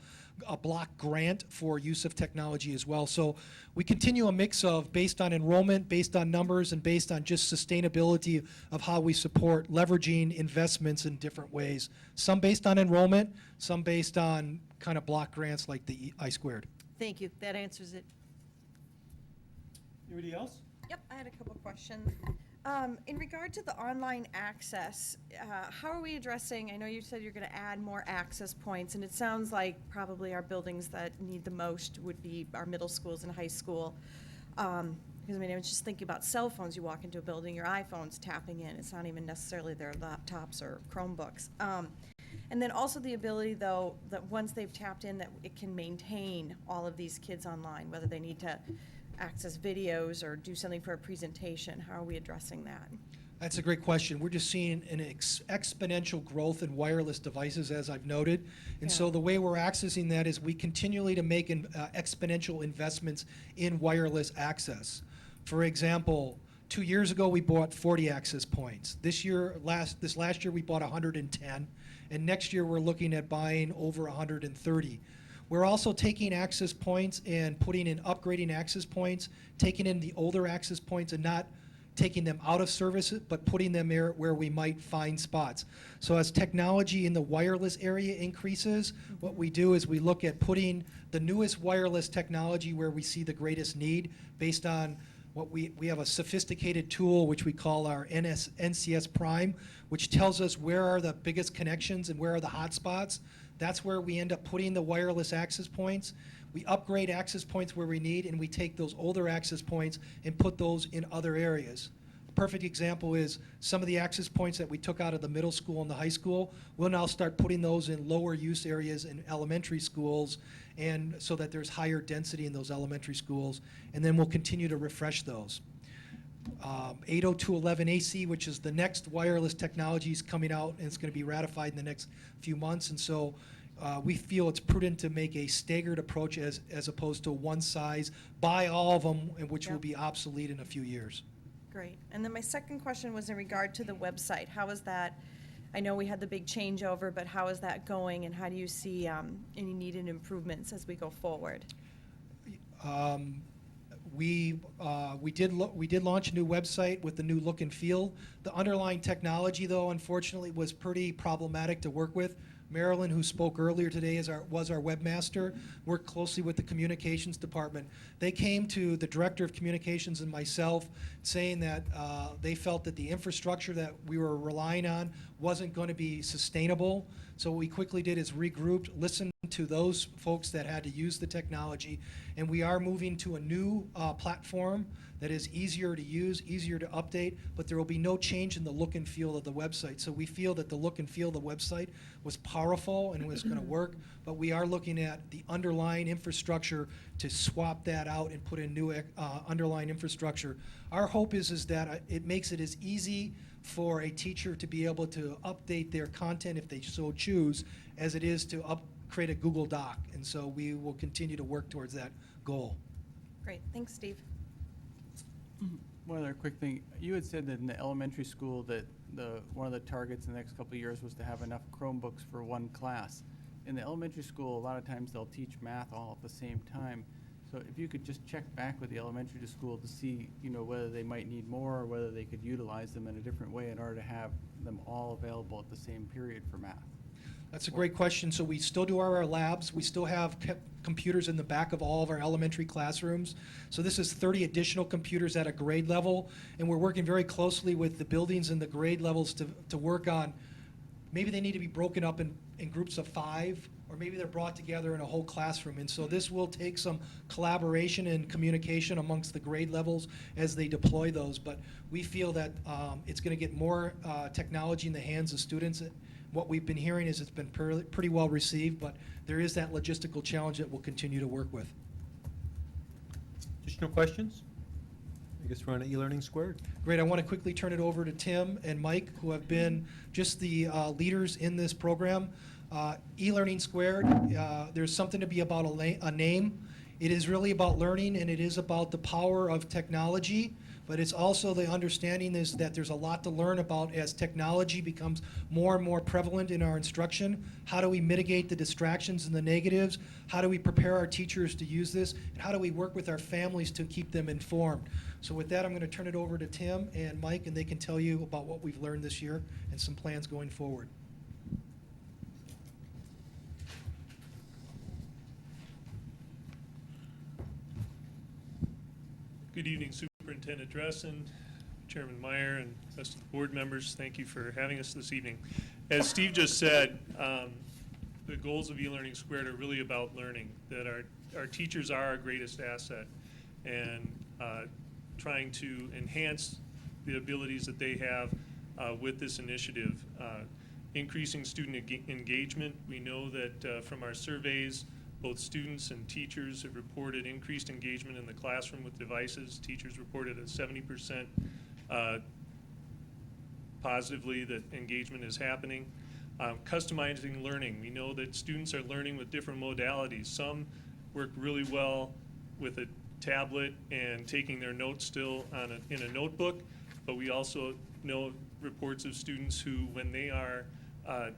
a block grant for use of technology as well. So we continue a mix of based on enrollment, based on numbers, and based on just sustainability of how we support leveraging investments in different ways. Some based on enrollment, some based on kind of block grants like the I-squared. Thank you, that answers it. Anybody else? Yep, I had a couple questions. In regard to the online access, how are we addressing, I know you said you're going to add more access points, and it sounds like probably our buildings that need the most would be our middle schools and high school. Because I mean, I was just thinking about cell phones. You walk into a building, your iPhone's tapping in. It's not even necessarily their laptops or Chromebooks. And then also the ability, though, that once they've tapped in, that it can maintain all of these kids online, whether they need to access videos or do something for a presentation. How are we addressing that? That's a great question. We're just seeing an exponential growth in wireless devices, as I've noted. And so the way we're accessing that is we continually to make exponential investments in wireless access. For example, 2 years ago, we bought 40 access points. This last year, we bought 110. And next year, we're looking at buying over 130. We're also taking access points and putting in upgrading access points, taking in the older access points and not taking them out of service, but putting them there where we might find spots. So as technology in the wireless area increases, what we do is we look at putting the newest wireless technology where we see the greatest need based on what we have a sophisticated tool which we call our NCS Prime, which tells us where are the biggest connections and where are the hot spots. That's where we end up putting the wireless access points. We upgrade access points where we need, and we take those older access points and put those in other areas. A perfect example is some of the access points that we took out of the middle school and the high school. We'll now start putting those in lower use areas in elementary schools, and so that there's higher density in those elementary schools, and then we'll continue to refresh those. 802.11ac, which is the next wireless technology, is coming out, and it's going to be ratified in the next few months. And so we feel it's prudent to make a staggered approach as opposed to one size, buy all of them, which will be obsolete in a few years. Great. And then my second question was in regard to the website. How is that? I know we had the big changeover, but how is that going, and how do you see any needed improvements as we go forward? We did launch a new website with the new look and feel. The underlying technology, though, unfortunately, was pretty problematic to work with. Marilyn, who spoke earlier today, was our webmaster, worked closely with the communications department. They came to the director of communications and myself saying that they felt that the infrastructure that we were relying on wasn't going to be sustainable. So what we quickly did is regrouped, listened to those folks that had to use the technology, and we are moving to a new platform that is easier to use, easier to update, but there will be no change in the look and feel of the website. So we feel that the look and feel of the website was powerful and was going to work, but we are looking at the underlying infrastructure to swap that out and put in new underlying infrastructure. Our hope is that it makes it as easy for a teacher to be able to update their content if they so choose, as it is to create a Google Doc. And so we will continue to work towards that goal. Great, thanks, Steve. One other quick thing. You had said that in the elementary school that one of the targets in the next couple of years was to have enough Chromebooks for one class. In the elementary school, a lot of times they'll teach math all at the same time. So if you could just check back with the elementary school to see, whether they might need more or whether they could utilize them in a different way in order to have them all available at the same period for math. That's a great question. So we still do our labs. We still have computers in the back of all of our elementary classrooms. So this is 30 additional computers at a grade level, and we're working very closely with the buildings and the grade levels to work on, maybe they need to be broken up in groups of 5, or maybe they're brought together in a whole classroom. And so this will take some collaboration and communication amongst the grade levels as they deploy those. But we feel that it's going to get more technology in the hands of students. What we've been hearing is it's been pretty well received, but there is that logistical challenge that we'll continue to work with. Additional questions? I guess we're on e-learning squared. Great. I want to quickly turn it over to Tim and Mike, who have been just the leaders in this program. E-learning squared, there's something to be about a name. It is really about learning, and it is about the power of technology, but it's also the understanding is that there's a lot to learn about as technology becomes more and more prevalent in our instruction. How do we mitigate the distractions and the negatives? How do we prepare our teachers to use this? And how do we work with our families to keep them informed? So with that, I'm going to turn it over to Tim and Mike, and they can tell you about what we've learned this year and some plans going forward. Good evening, Superintendent Dressen, Chairman Meyer, and rest of the board members. Thank you for having us this evening. As Steve just said, the goals of e-learning squared are really about learning, that our teachers are our greatest asset, and trying to enhance the abilities that they have with this initiative. Increasing student engagement. We know that from our surveys, both students and teachers have reported increased engagement in the classroom with devices. Teachers reported a 70% positively that engagement is happening. Customizing learning. We know that students are learning with different modalities. Some work really well with a tablet and taking their notes still in a notebook, but we also know reports of students who, when they are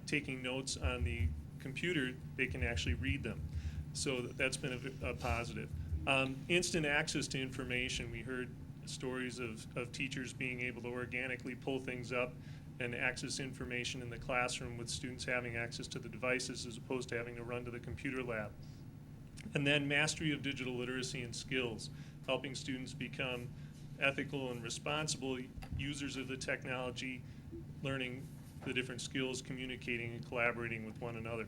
taking notes on the computer, they can actually read them. So that's been a positive. Instant access to information. We heard stories of teachers being able to organically pull things up and access information in the classroom, with students having access to the devices as opposed to having to run to the computer lab. And then mastery of digital literacy and skills, helping students become ethical and responsible users of the technology, learning the different skills, communicating and collaborating with one another.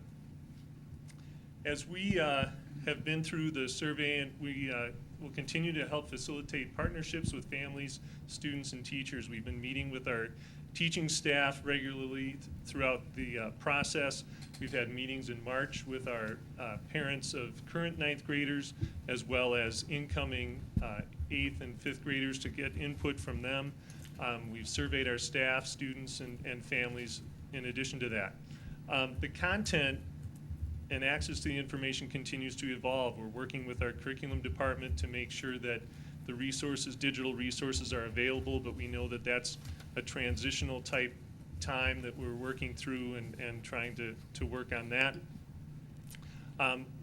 As we have been through the survey, and we will continue to help facilitate partnerships with families, students, and teachers. We've been meeting with our teaching staff regularly throughout the process. We've had meetings in March with our parents of current 9th graders, as well as incoming 8th and 5th graders, to get input from them. We've surveyed our staff, students, and families in addition to that. The content and access to the information continues to evolve. We're working with our curriculum department to make sure that the resources, digital resources, are available, but we know that that's a transitional type time that we're working through and trying to work on that.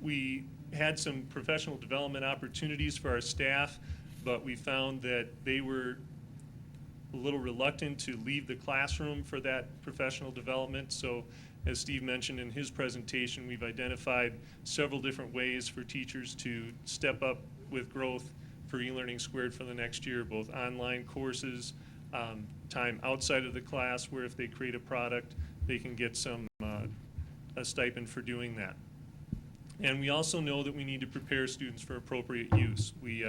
We had some professional development opportunities for our staff, but we found that they were a little reluctant to leave the classroom for that professional development. So as Steve mentioned in his presentation, we've identified several different ways for teachers to step up with growth for e-learning squared for the next year, both online courses, time outside of the class where if they create a product, they can get a stipend for doing that. And we also know that we need to prepare students for appropriate use. We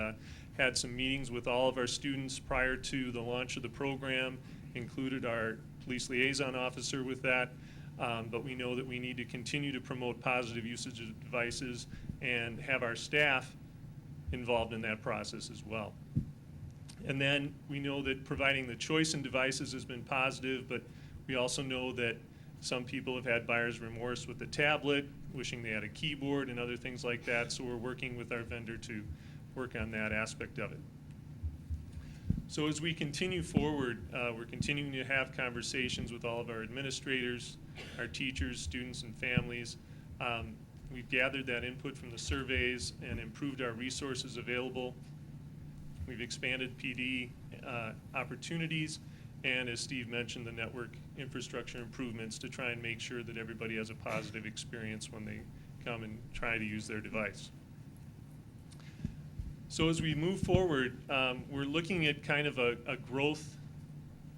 had some meetings with all of our students prior to the launch of the program, included our police liaison officer with that, but we know that we need to continue to promote positive usage of devices and have our staff involved in that process as well. And then we know that providing the choice in devices has been positive, but we also know that some people have had buyer's remorse with the tablet, wishing they had a keyboard and other things like that, so we're working with our vendor to work on that aspect of it. So as we continue forward, we're continuing to have conversations with all of our administrators, our teachers, students, and families. We've gathered that input from the surveys and improved our resources available. We've expanded PD opportunities, and as Steve mentioned, the network infrastructure improvements to try and make sure that everybody has a positive experience when they come and try to use their device. So as we move forward, we're looking at kind of a growth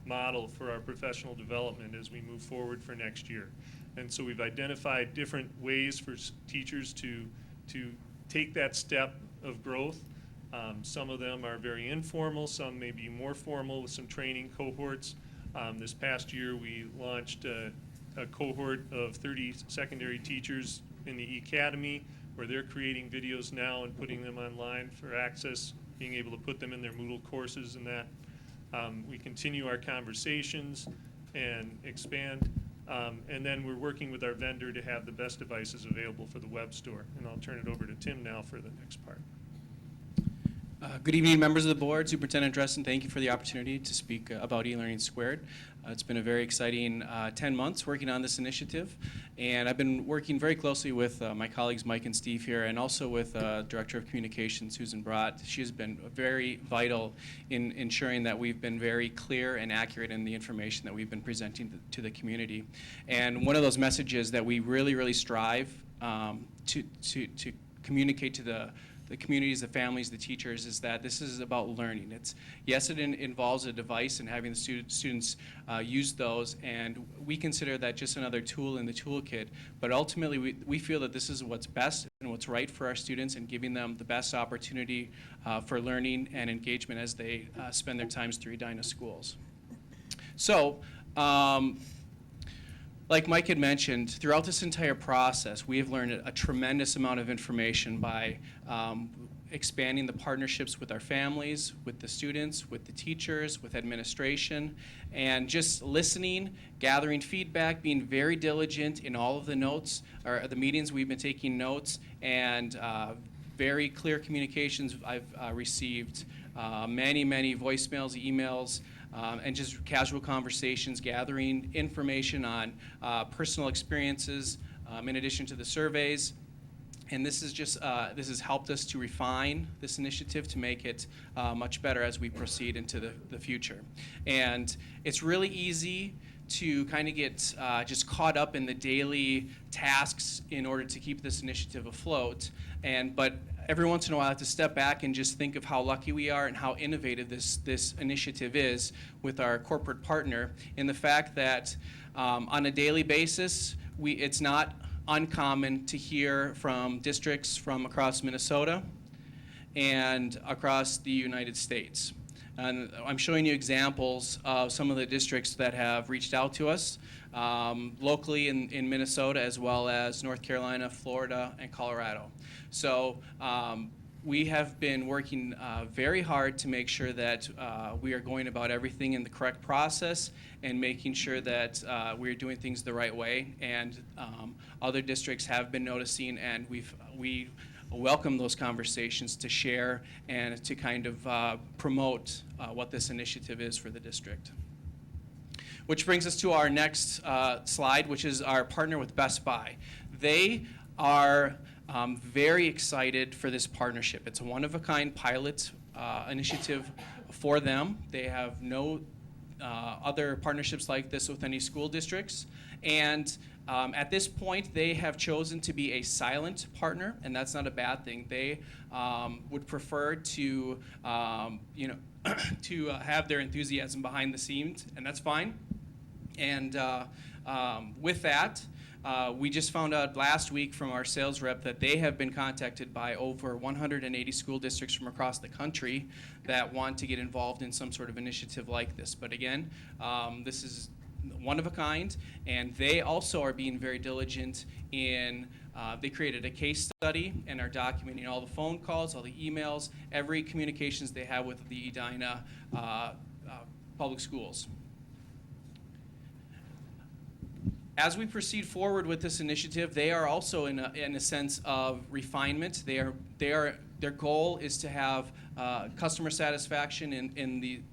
model for our professional development as we move forward for next year. And so we've identified different ways for teachers to take that step of growth. Some of them are very informal, some may be more formal with some training cohorts. This past year we launched a cohort of 30 secondary teachers in the Academy, where they're creating videos now and putting them online for access, being able to put them in their Moodle courses and that. We continue our conversations and expand, and then we're working with our vendor to have the best devices available for the web store. And I'll turn it over to Tim now for the next part. Good evening, members of the board. Superintendent Dresden, thank you for the opportunity to speak about eLearning Squared. It's been a very exciting 10 months working on this initiative, and I've been working very closely with my colleagues Mike and Steve here, and also with Director of Communications Susan Brott. She has been very vital in ensuring that we've been very clear and accurate in the information that we've been presenting to the community. And one of those messages that we really strive to communicate to the communities, the families, the teachers, is that this is about learning. Yes, it involves a device and having the students use those, and we consider that just another tool in the toolkit, but ultimately we feel that this is what's best and what's right for our students and giving them the best opportunity for learning and engagement as they spend their times through Edina schools. So, like Mike had mentioned, throughout this entire process, we have learned a tremendous amount of information by expanding the partnerships with our families, with the students, with the teachers, with administration, and just listening, gathering feedback, being very diligent in all of the notes, or the meetings we've been taking notes, and very clear communications. I've received many voicemails, emails, and just casual conversations, gathering information on personal experiences in addition to the surveys. And this is just, this has helped us to refine this initiative to make it much better as we proceed into the future. And it's really easy to kind of get just caught up in the daily tasks in order to keep this initiative afloat. But every once in a while, I have to step back and just think of how lucky we are and how innovative this initiative is with our corporate partner, in the fact that on a daily basis, it's not uncommon to hear from districts from across Minnesota and across the United States. And I'm showing you examples of some of the districts that have reached out to us locally in Minnesota, as well as North Carolina, Florida, and Colorado. So we have been working very hard to make sure that we are going about everything in the correct process and making sure that we're doing things the right way. And other districts have been noticing, and we welcome those conversations to share and to kind of promote what this initiative is for the district. Which brings us to our next slide, which is our partner with Best Buy. They are very excited for this partnership. It's a one-of-a-kind pilot initiative for them. They have no other partnerships like this with any school districts. And At this point, they have chosen to be a silent partner, and that's not a bad thing. They would prefer to, to have their enthusiasm behind the scenes, and that's fine. And with that, we just found out last week from our sales rep that they have been contacted by over 180 school districts from across the country that want to get involved in some sort of initiative like this. But again, this is one of a kind, and they also are being very diligent in, they created a case study and are documenting all the phone calls, all the emails, every communications they have with the Edina public schools. As we proceed forward with this initiative, they are also in a sense of refinement. Their goal is to have customer satisfaction in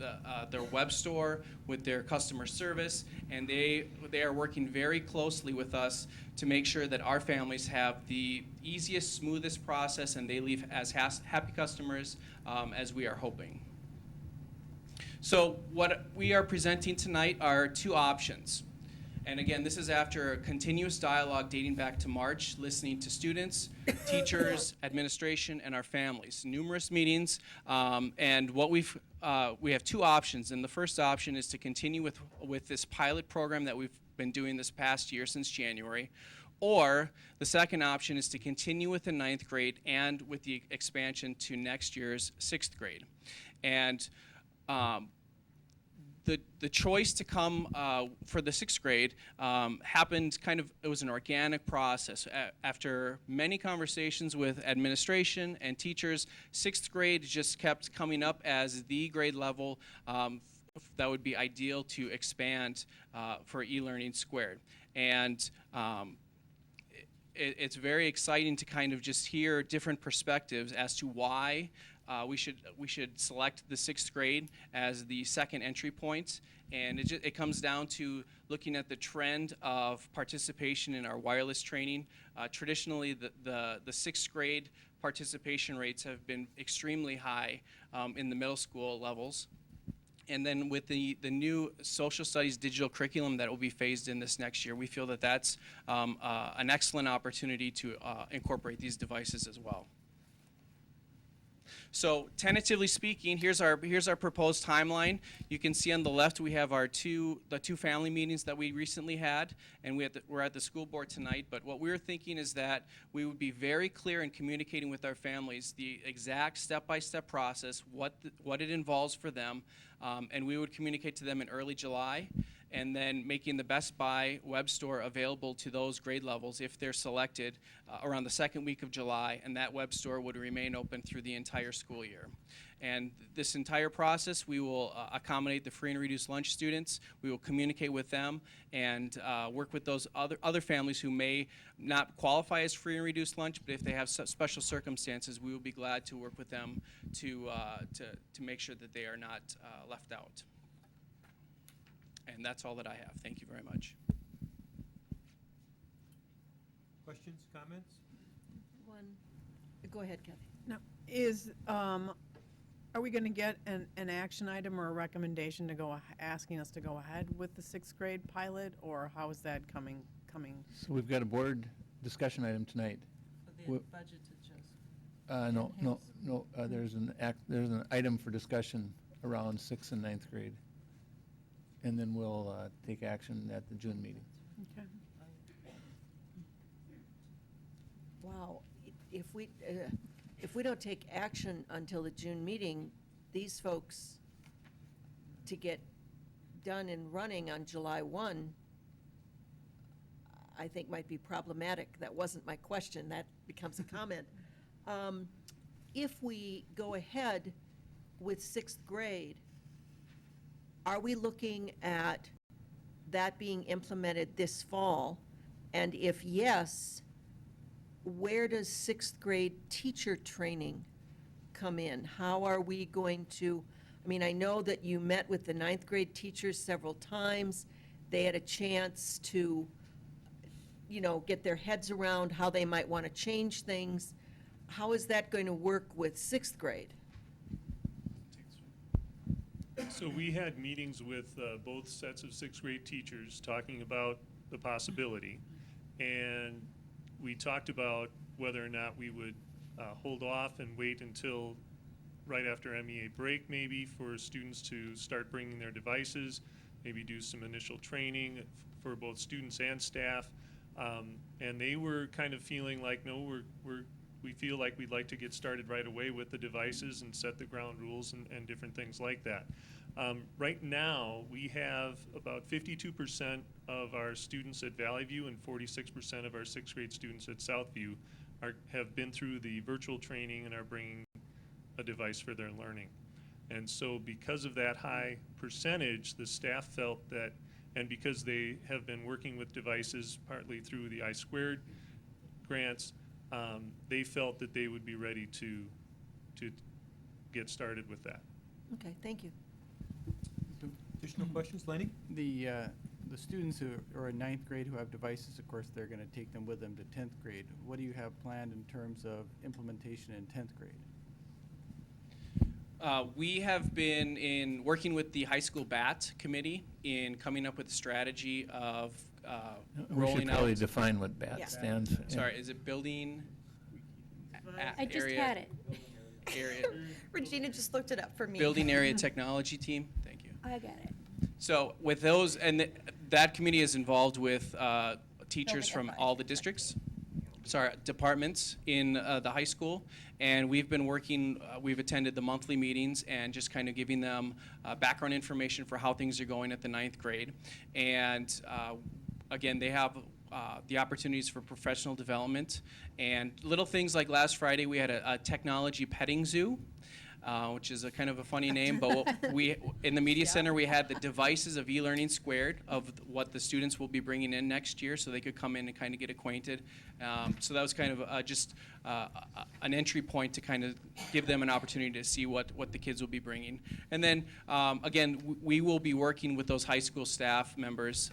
their web store with their customer service, and they are working very closely with us to make sure that our families have the easiest, smoothest process, and they leave as happy customers as we are hoping. So what we are presenting tonight are two options. And again, this is after a continuous dialogue dating back to March, listening to students, teachers, administration, and our families. Numerous meetings, and what we have two options. And the first option is to continue with this pilot program that we've been doing this past year since January. Or the second option is to continue with the 9th grade and with the expansion to next year's 6th grade. And the choice to come for the 6th grade happened it was an organic process. After many conversations with administration and teachers, 6th grade just kept coming up as the grade level that would be ideal to expand for e-learning squared. And it's very exciting to kind of just hear different perspectives as to why we should select the 6th grade as the second entry point. And it comes down to looking at the trend of participation in our wireless training. Traditionally, the 6th grade participation rates have been extremely high in the middle school levels. And then with the new social studies digital curriculum that will be phased in this next year, we feel that that's an excellent opportunity to incorporate these devices as well. So tentatively speaking, here's our proposed timeline. You can see on the left we have the two family meetings that we recently had, and we're at the school board tonight. But what we're thinking is that we would be very clear in communicating with our families the exact step-by-step process, what it involves for them, and we would communicate to them in early July, and then making the Best Buy web store available to those grade levels if they're selected around the second week of July, and that web store would remain open through the entire school year. And this entire process, we will accommodate the free and reduced lunch students. We will communicate with them and work with those other families who may not qualify as free and reduced lunch, but if they have special circumstances, we will be glad to work with them to make sure that they are not left out. And that's all that I have. Thank you very much. Questions, comments? Go ahead, Kathy. No, are we going to get an action item or a recommendation to go asking us to go ahead with the 6th grade pilot, or how is that coming? So we've got a board discussion item tonight. For the budget to just. No. There's an item for discussion around 6th and 9th grade. And then we'll take action at the June meeting. Okay. Wow, if we don't take action until the June meeting, these folks to get done and running on July 1, I think might be problematic. That wasn't my question, that becomes a comment. If we go ahead with 6th grade, are we looking at that being implemented this fall? And if yes, where does 6th grade teacher training come in? How are we going to, I know that you met with the 9th grade teachers several times. They had a chance to, get their heads around how they might want to change things. How is that going to work with 6th grade? So we had meetings with both sets of 6th grade teachers talking about the possibility. and we talked about whether or not we would hold off and wait until right after MEA break maybe for students to start bringing their devices, maybe do some initial training for both students and staff. And they were kind of feeling like, no, we feel like we'd like to get started right away with the devices and set the ground rules and different things like that. Right now, we have about 52% of our students at Valley View and 46% of our 6th grade students at Southview have been through the virtual training and are bringing a device for their learning. And so because of that high percentage, the staff felt that, and because they have been working with devices partly through the I² grants, they felt that they would be ready to get started with that. Okay, thank you. Additional questions, Lenny? The students who are in 9th grade who have devices, of course, they're going to take them with them to 10th grade. What do you have planned in terms of implementation in 10th grade? We have been working with the high school BAT committee in coming up with a strategy of We should rolling probably out. define what BAT stands for. Sorry, is it building? I just area- had it. Area. Regina just looked it up for me. Building area technology team. Thank you. I got it. So with those, and that committee is involved with teachers Building from all the districts, departments in the high school, and we've been working, we've attended the monthly meetings and just kind of giving them background information for how things are going at the 9th grade. And again, they have the opportunities for professional development and little things like last Friday we had a technology petting zoo. Which is a kind of a funny name, but we in the media center we had the devices of e-learning squared of what the students will be bringing in next year, so they could come in and kind of get acquainted. So that was kind of just an entry point to kind of give them an opportunity to see what the kids will be bringing. And then again, we will be working with those high school staff members.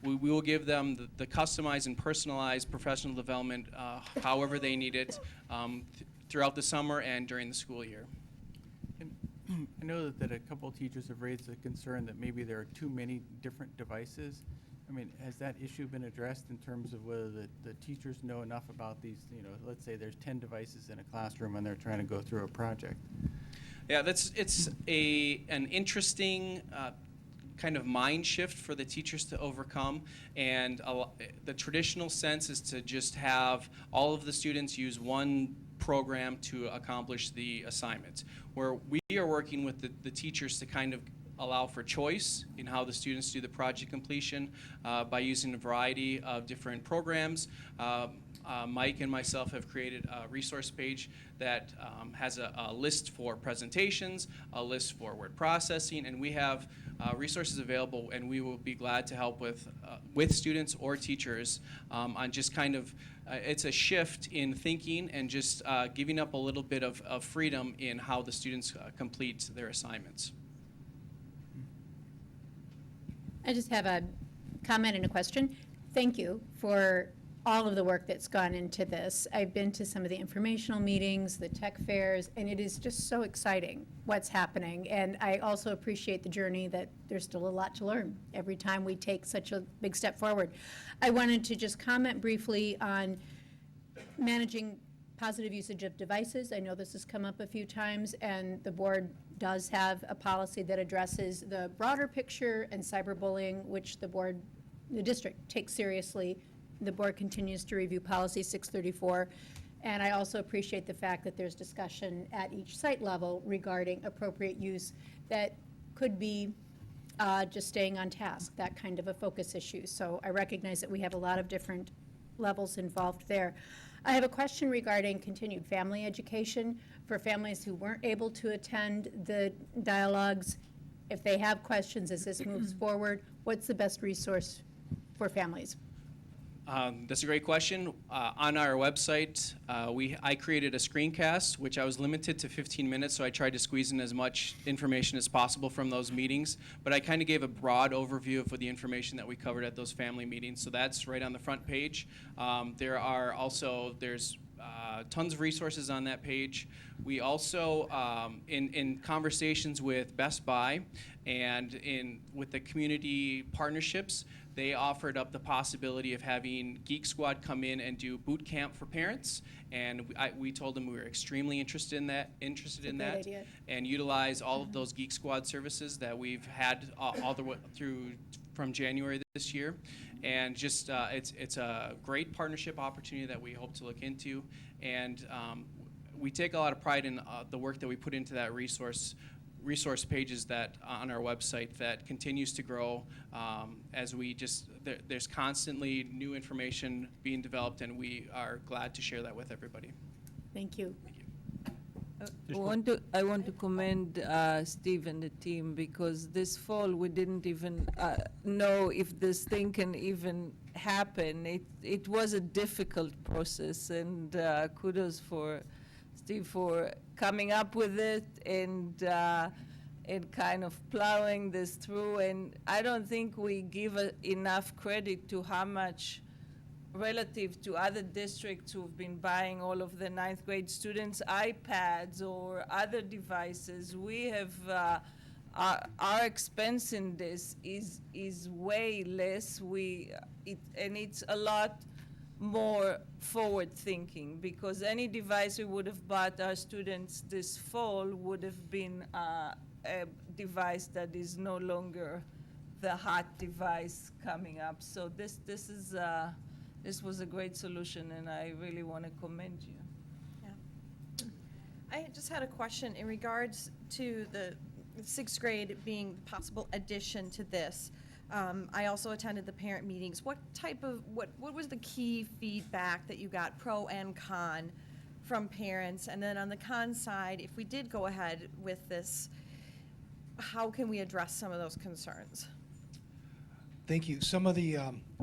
We will give them the customized and personalized professional development however they need it throughout the summer and during the school year. I know that a couple of teachers have raised the concern that maybe there are too many different devices. I mean, has that issue been addressed in terms of whether the teachers know enough about these, let's say there's 10 devices in a classroom and they're trying to go through a project? Yeah, it's an interesting kind of mind shift for the teachers to overcome, and the traditional sense is to just have all of the students use one program to accomplish the assignments, where we are working with the teachers to kind of allow for choice in how the students do the project completion by using a variety of different programs. Mike and myself have created a resource page that has a list for presentations, a list for word processing, and we have resources available, and we will be glad to help with students or teachers on just kind of it's a shift in thinking and just giving up a little bit of freedom in how the students complete their assignments. I just have a comment and a question. Thank you for all of the work that's gone into this. I've been to some of the informational meetings, the tech fairs, and it is just so exciting what's happening. And I also appreciate the journey that there's still a lot to learn every time we take such a big step forward. I wanted to just comment briefly on managing positive usage of devices. I know this has come up a few times, and the board does have a policy that addresses the broader picture and cyberbullying, which the district takes seriously. The board continues to review policy 634, and I also appreciate the fact that there's discussion at each site level regarding appropriate use that could be just staying on task, that kind of a focus issue. So I recognize that we have a lot of different levels involved there. I have a question regarding continued family education for families who weren't able to attend the dialogues. If they have questions as this moves forward, what's the best resource for families? That's a great question. On our website, I created a screencast, which I was limited to 15 minutes, so I tried to squeeze in as much information as possible from those meetings. But I kind of gave a broad overview of the information that we covered at those family meetings. So that's right on the front page. There's tons of resources on that page. We also, in conversations with Best Buy And with the community partnerships, they offered up the possibility of having Geek Squad come in and do boot camp for parents. And we told them we were extremely interested in that, great idea. and utilize all of those Geek Squad services that we've had all the way through from January this year. And just it's a great partnership opportunity that we hope to look into. And we take a lot of pride in the work that we put into that resource pages that on our website that continues to grow as we just there's constantly new information being developed, and we are glad to share that with everybody. Thank you. I want to commend Steve and the team, because this fall we didn't even know if this thing can even happen. It was a difficult process, and kudos for Steve for coming up with it and kind of plowing this through. And I don't think we give enough credit to how much, relative to other districts who've been buying all of the ninth grade students iPads or other devices. We have our expense in this is way less. And it's a lot more forward thinking, because any device we would have bought our students this fall would have been a device that is no longer the hot device coming up. So this was a great solution, and I really want to commend you. Yeah. I just had a question in regards to the sixth grade being a possible addition to this. I also attended the parent meetings. What was the key feedback that you got, pro and con, from parents? And then on the con side, if we did go ahead with this, how can we address some of those concerns? Thank you. Some of the,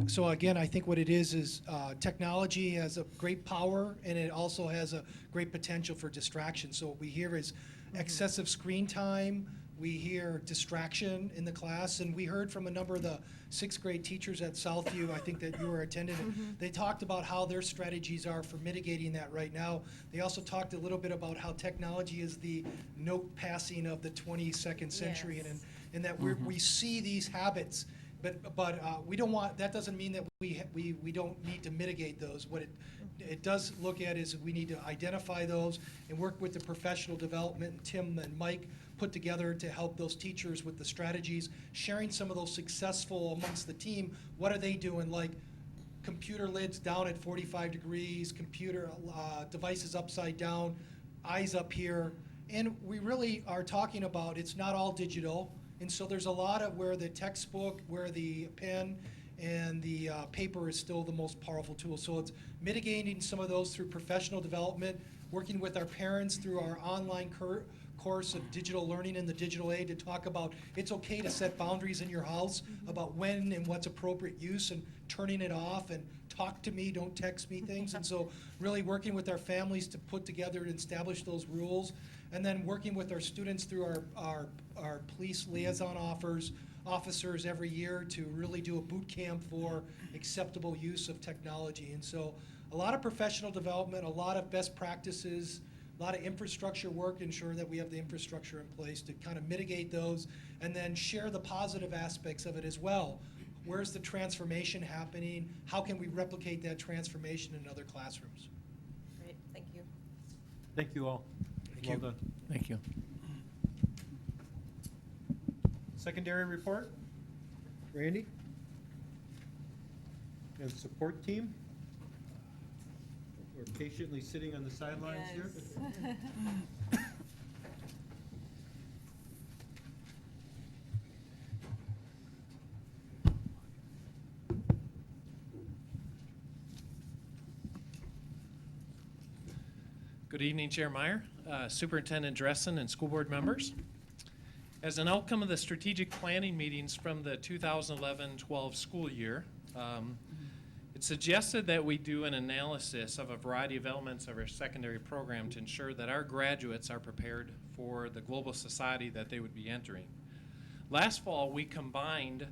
so again, I think what it is technology has a great power, and it also has a great potential for distraction. So what we hear is excessive screen time. We hear distraction in the class, and we heard from a number of the sixth grade teachers at Southview, I think that you were attending, they talked about how their strategies are for mitigating that right now. They also talked a little bit about how technology is the note passing of the 22nd century, Yes. and that we see these habits. But we don't want, that doesn't mean that we don't need to mitigate those. What it does look at is we need to identify those and work with the professional development Tim and Mike put together to help those teachers with the strategies, sharing some of those successful amongst the team. What are they doing? Like computer lids down at 45 degrees, computer devices upside down, eyes up here. And we really are talking about, it's not all digital. And so there's a lot of where the textbook, where the pen and the paper is still the most powerful tool. So it's mitigating some of those through professional development, working with our parents through our online course of digital learning in the digital age to talk about it's okay to set boundaries in your house about when and what's appropriate use, and turning it off, and talk to me, don't text me things. And so really working with our families to put together and establish those rules. And then working with our students through our police liaison officers every year to really do a boot camp for acceptable use of technology. And so a lot of professional development, a lot of best practices, a lot of infrastructure work to ensure that we have the infrastructure in place to kind of mitigate those, and then share the positive aspects of it as well. Where's the transformation happening? How can we replicate that transformation in other classrooms? Great, thank you. Thank you all. Well done. Thank you. Secondary report, Randy? And support team? We're patiently sitting on the sidelines here. Good evening, Chair Meyer, Superintendent Dressen, and school board members. As an outcome of the strategic planning meetings from the 2011-12 school year, it suggested that we do an analysis of a variety of elements of our secondary program to ensure that our graduates are prepared for the global society that they would be entering. Last fall, we combined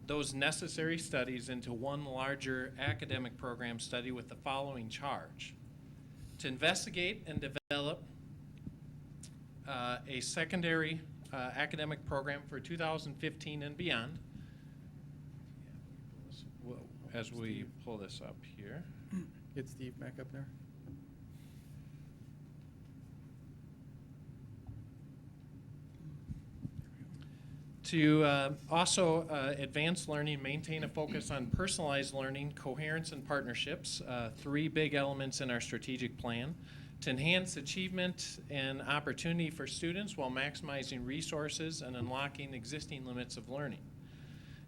those necessary studies into one larger academic program study with the following charge: to investigate and develop a secondary academic program for 2015 and beyond. As we pull this up here. Get Steve back up there. To also advance learning, maintain a focus on personalized learning, coherence, and partnerships, three big elements in our strategic plan. To enhance achievement and opportunity for students while maximizing resources and unlocking existing limits of learning.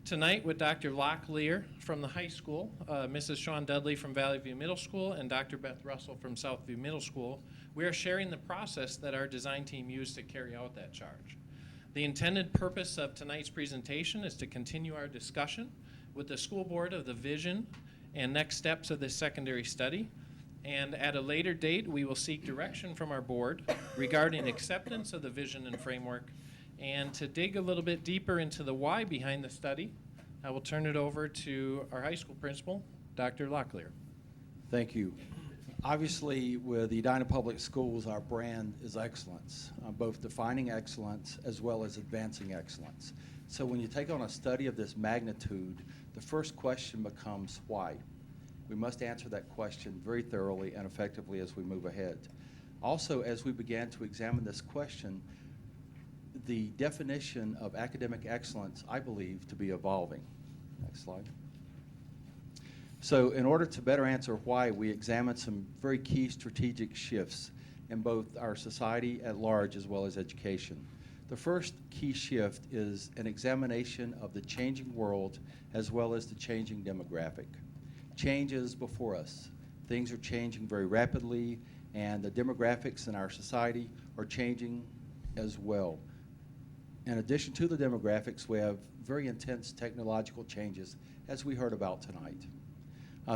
Tonight with Dr. Locklear from the high school, Mrs. Sean Dudley from Valley View Middle School, and Dr. Beth Russell from Southview Middle School, we are sharing the process that our design team used to carry out that charge. The intended purpose of tonight's presentation is to continue our discussion with the school board of the vision and next steps of this secondary study. And at a later date, we will seek direction from our board regarding acceptance of the vision and framework. And to dig a little bit deeper into the why behind the study, I will turn it over to our high school principal, Dr. Locklear. Thank you. Obviously, with the Edina Public Schools, our brand is excellence, both defining excellence as well as advancing excellence. So when you take on a study of this magnitude, the first question becomes why? We must answer that question very thoroughly and effectively as we move ahead. Also, as we began to examine this question, the definition of academic excellence, I believe, to be evolving. Next slide. So in order to better answer why, we examined some very key strategic shifts in both our society at large as well as education. The first key shift is an examination of the changing world as well as the changing demographic. Change is before us. Things are changing very rapidly, and the demographics in our society are changing as well. In addition to the demographics, we have very intense technological changes, as we heard about tonight.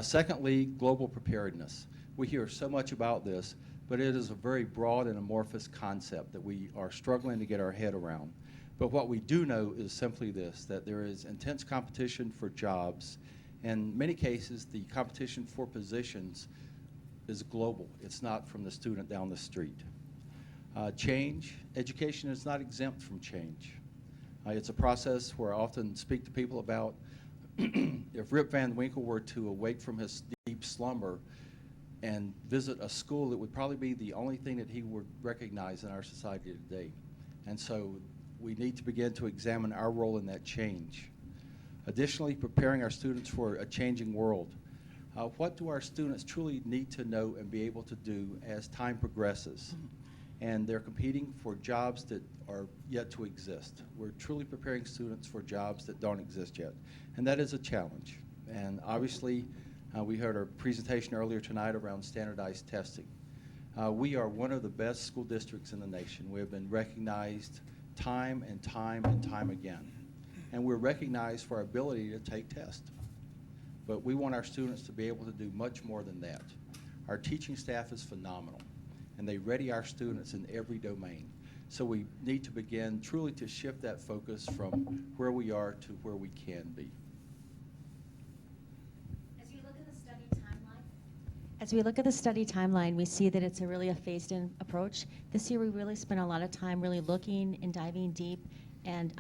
Secondly, global preparedness. We hear so much about this, but it is a very broad and amorphous concept that we are struggling to get our head around. But what we do know is simply this, that there is intense competition for jobs. In many cases, the competition for positions is global. It's not from the student down the street. Change, education is not exempt from change. It's a process where I often speak to people about if Rip Van Winkle were to awake from his deep slumber and visit a school, it would probably be the only thing that he would recognize in our society today. And so we need to begin to examine our role in that change. Additionally, preparing our students for a changing world. What do our students truly need to know and be able to do as time progresses? And they're competing for jobs that are yet to exist. We're truly preparing students for jobs that don't exist yet. And that is a challenge. And obviously, we heard our presentation earlier tonight around standardized testing. We are one of the best school districts in the nation. We have been recognized time and time and time again. And we're recognized for our ability to take tests. But we want our students to be able to do much more than that. Our teaching staff is phenomenal, and they ready our students in every domain. So we need to begin truly to shift that focus from where we are to where we can be. As we look at the study timeline, we see that it's really a phased-in approach. This year, we really spent a lot of time really looking and diving deep, and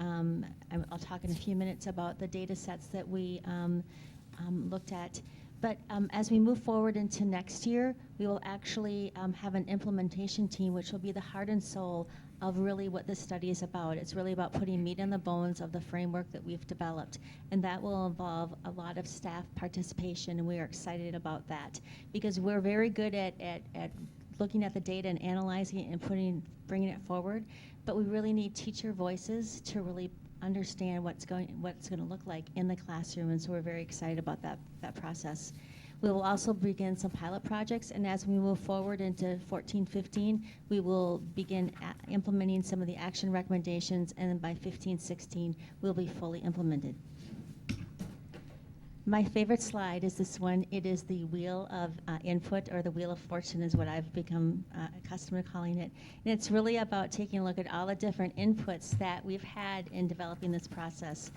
I'll talk in a few minutes about the data sets that we looked at. But as we move forward into next year, we will actually have an implementation team, which will be the heart and soul of really what this study is about. It's really about putting meat in the bones of the framework that we've developed. And that will involve a lot of staff participation, and we are excited about that. Because we're very good at looking at the data and analyzing it and bringing it forward. But we really need teacher voices to really understand what's going to look like in the classroom, and so we're very excited about that process. We will also begin some pilot projects, and as we move forward into 14-15, we will begin implementing some of the action recommendations, and then by 15-16, we'll be fully implemented. My favorite slide is this one. It is the wheel of input, or the wheel of fortune is what I've become accustomed to calling it. And it's really about taking a look at all the different inputs that we've had in developing this process.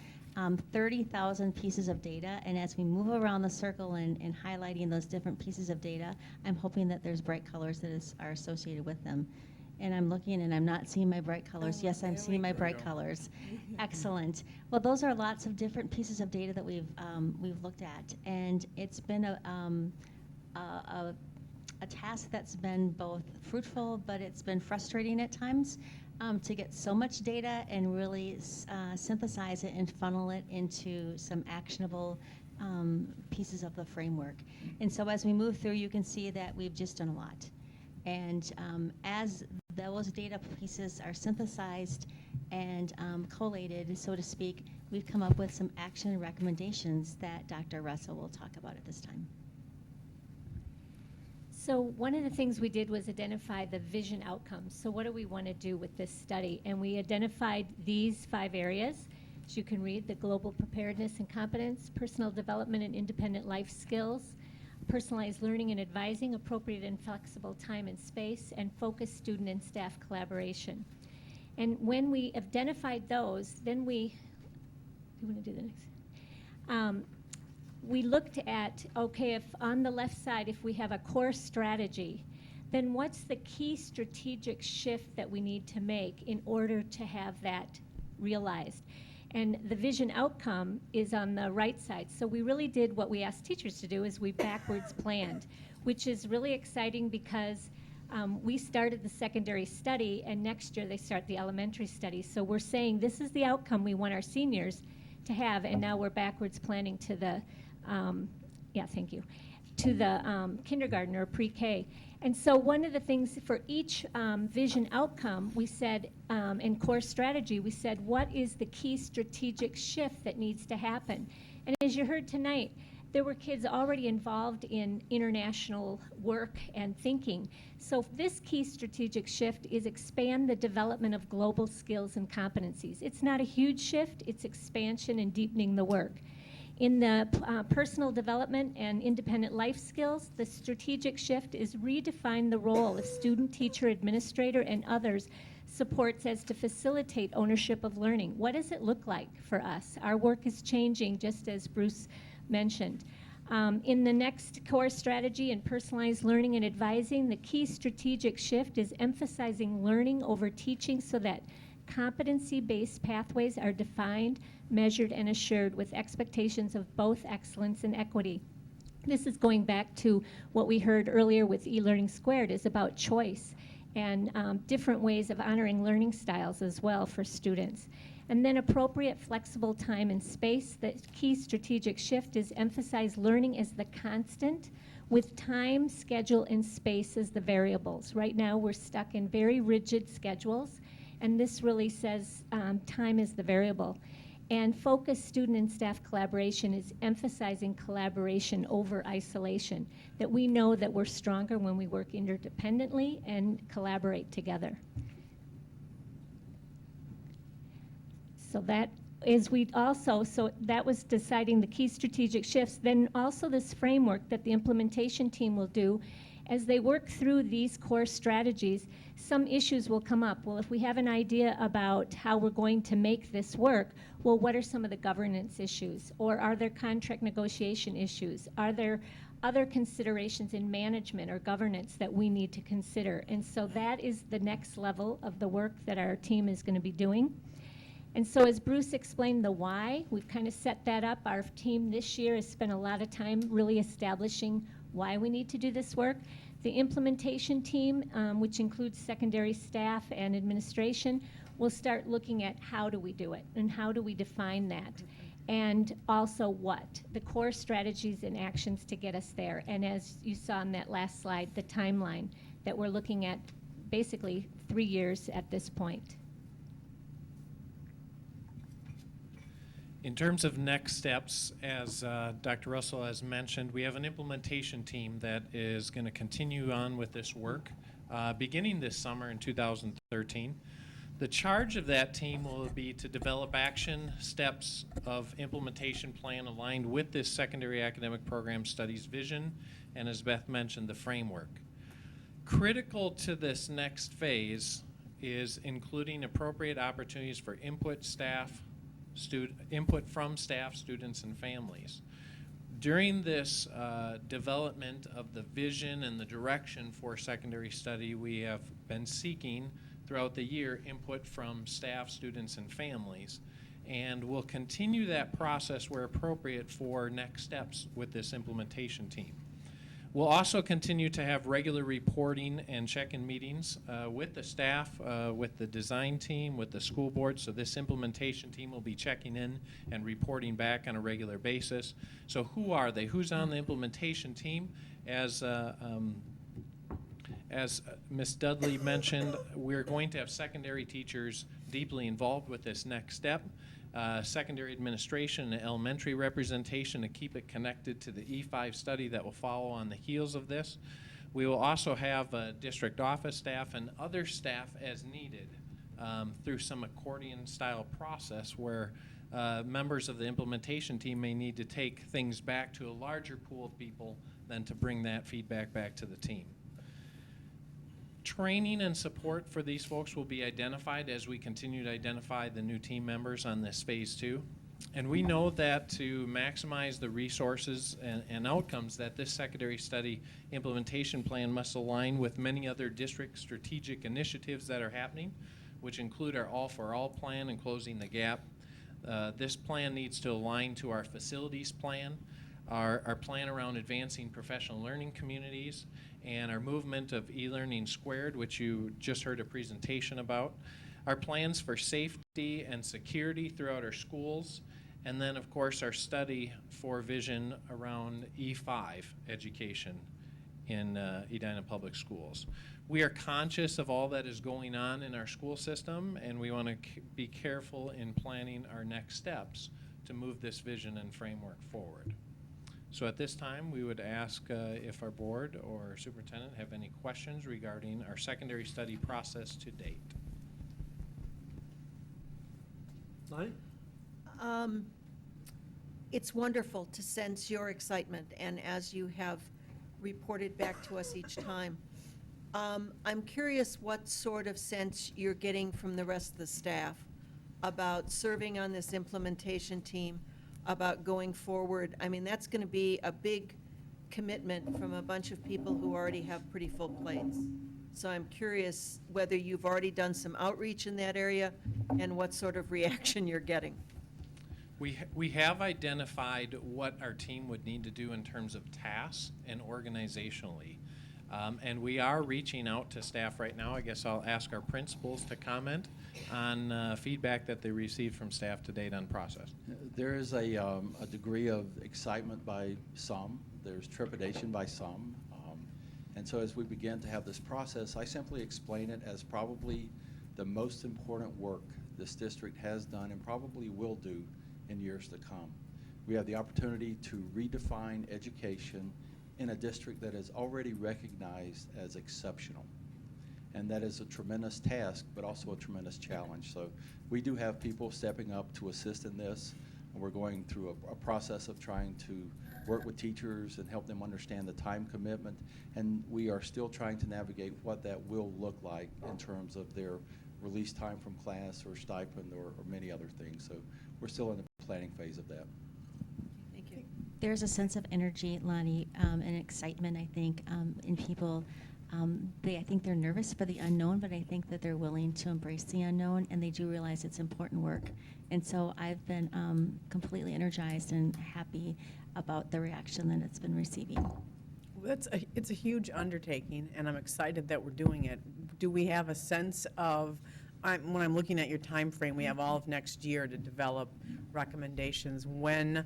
30,000 pieces of data, and as we move around the circle and highlighting those different pieces of data, I'm hoping that there's bright colors that are associated with them. And I'm looking and I'm not seeing my bright colors. Yes, I'm seeing my bright colors. Excellent. Well, those are lots of different pieces of data that we've looked at, and it's been a task that's been both fruitful, but it's been frustrating at times to get so much data and really synthesize it and funnel it into some actionable pieces of the framework. And so as we move through, you can see that we've just done a lot. And as those data pieces are synthesized and collated, so to speak, we've come up with some action recommendations that Dr. Russell will talk about at this time. So one of the things we did was identify the vision outcomes. So what do we want to do with this study? And we identified these 5 areas. As you can read, the global preparedness and competence, personal development and independent life skills, personalized learning and advising, appropriate and flexible time and space, and focused student and staff collaboration. And when we identified those, then we want to do the next? We looked at, okay, if on the left side, if we have a core strategy, then what's the key strategic shift that we need to make in order to have that realized? And the vision outcome is on the right side. So we really did what we asked teachers to do, is we backwards planned, which is really exciting because we started the secondary study, and next year they start the elementary study. So we're saying this is the outcome we want our seniors to have, and now we're backwards planning to the, to the kindergarten or pre-K. And so one of the things for each vision outcome, we said, in core strategy, we said, what is the key strategic shift that needs to happen? And as you heard tonight, there were kids already involved in international work and thinking. So this key strategic shift is expand the development of global skills and competencies. It's not a huge shift, it's expansion and deepening the work. In the personal development and independent life skills, the strategic shift is redefine the role of student, teacher, administrator, and others supports as to facilitate ownership of learning. What does it look like for us? Our work is changing, just as Bruce mentioned. In the next core strategy in personalized learning and advising, the key strategic shift is emphasizing learning over teaching so that competency-based pathways are defined, measured, and assured with expectations of both excellence and equity. This is going back to what we heard earlier with eLearning Squared, is about choice and different ways of honoring learning styles as well for students. And then appropriate flexible time and space. The key strategic shift is emphasize learning as the constant with time, schedule, and space as the variables. Right now we're stuck in very rigid schedules, and this really says time is the variable. And focused student and staff collaboration is emphasizing collaboration over isolation, that we know that we're stronger when we work interdependently and collaborate together. So that is so that was deciding the key strategic shifts. Then also this framework that the implementation team will do, as they work through these core strategies, some issues will come up. Well, if we have an idea about how we're going to make this work, well, what are some of the governance issues? Or are there contract negotiation issues? Are there other considerations in management or governance that we need to consider? And so that is the next level of the work that our team is going to be doing. And so as Bruce explained the why, we've kind of set that up. Our team this year has spent a lot of time really establishing why we need to do this work. The implementation team, which includes secondary staff and administration, will start looking at how do we do it and how do we define that, and also what, the core strategies and actions to get us there. And as you saw in that last slide, the timeline that we're looking at, basically 3 years at this point. In terms of next steps, as Dr. Russell has mentioned, we have an implementation team that is going to continue on with this work beginning this summer in 2013. The charge of that team will be to develop action steps of implementation plan aligned with this secondary academic program studies vision, and as Beth mentioned, the framework. Critical to this next phase is including appropriate opportunities for input from staff, students, and families. During this development of the vision and the direction for secondary study, we have been seeking throughout the year input from staff, students, and families. And we'll continue that process where appropriate for next steps with this implementation team. We'll also continue to have regular reporting and check-in meetings with the staff, with the design team, with the school board. So this implementation team will be checking in and reporting back on a regular basis. So who are they? Who's on the implementation team? As Ms. Dudley mentioned, we're going to have secondary teachers deeply involved with this next step. Secondary administration and elementary representation to keep it connected to the E5 study that will follow on the heels of this. We will also have district office staff and other staff as needed through some accordion style process where members of the implementation team may need to take things back to a larger pool of people than to bring that feedback back to the team. Training and support for these folks will be identified as we continue to identify the new team members on this phase 2. And we know that to maximize the resources and outcomes that this secondary study implementation plan must align with many other district strategic initiatives that are happening, which include our All for All plan and Closing the Gap. This plan needs to align to our facilities plan, our plan around advancing professional learning communities, and our movement of e-learning squared, which you just heard a presentation about, our plans for safety and security throughout our schools, and then of course our study for vision around E5 education in Edina Public Schools. We are conscious of all that is going on in our school system, and we want to be careful in planning our next steps to move this vision and framework forward. So at this time, we would ask if our board or superintendent have any questions regarding our secondary study process to date. Lonnie? It's wonderful to sense your excitement, and as you have reported back to us each time. I'm curious what sort of sense you're getting from the rest of the staff about serving on this implementation team, about going forward. I mean, that's going to be a big commitment from a bunch of people who already have pretty full plates. So I'm curious whether you've already done some outreach in that area and what sort of reaction you're getting. We have identified what our team would need to do in terms of tasks and organizationally. And we are reaching out to staff right now. I guess I'll ask our principals to comment on feedback that they received from staff to date on process. There is a degree of excitement by some. There's trepidation by some. And so as we begin to have this process, I simply explain it as probably the most important work this district has done and probably will do in years to come. We have the opportunity to redefine education in a district that is already recognized as exceptional. And that is a tremendous task, but also a tremendous challenge. So we do have people stepping up to assist in this. And we're going through a process of trying to work with teachers and help them understand the time commitment. And we are still trying to navigate what that will look like in terms of their release time from class or stipend or many other things. So we're still in the planning phase of that. Thank you. There's a sense of energy, Lonnie, and excitement, I think, in people. I think they're nervous for the unknown, but I think that they're willing to embrace the unknown, and they do realize it's important work. And so I've been completely energized and happy about the reaction that it's been receiving. It's a huge undertaking, and I'm excited that we're doing it. Do we have a sense of, when I'm looking at your time frame, we have all of next year to develop recommendations. When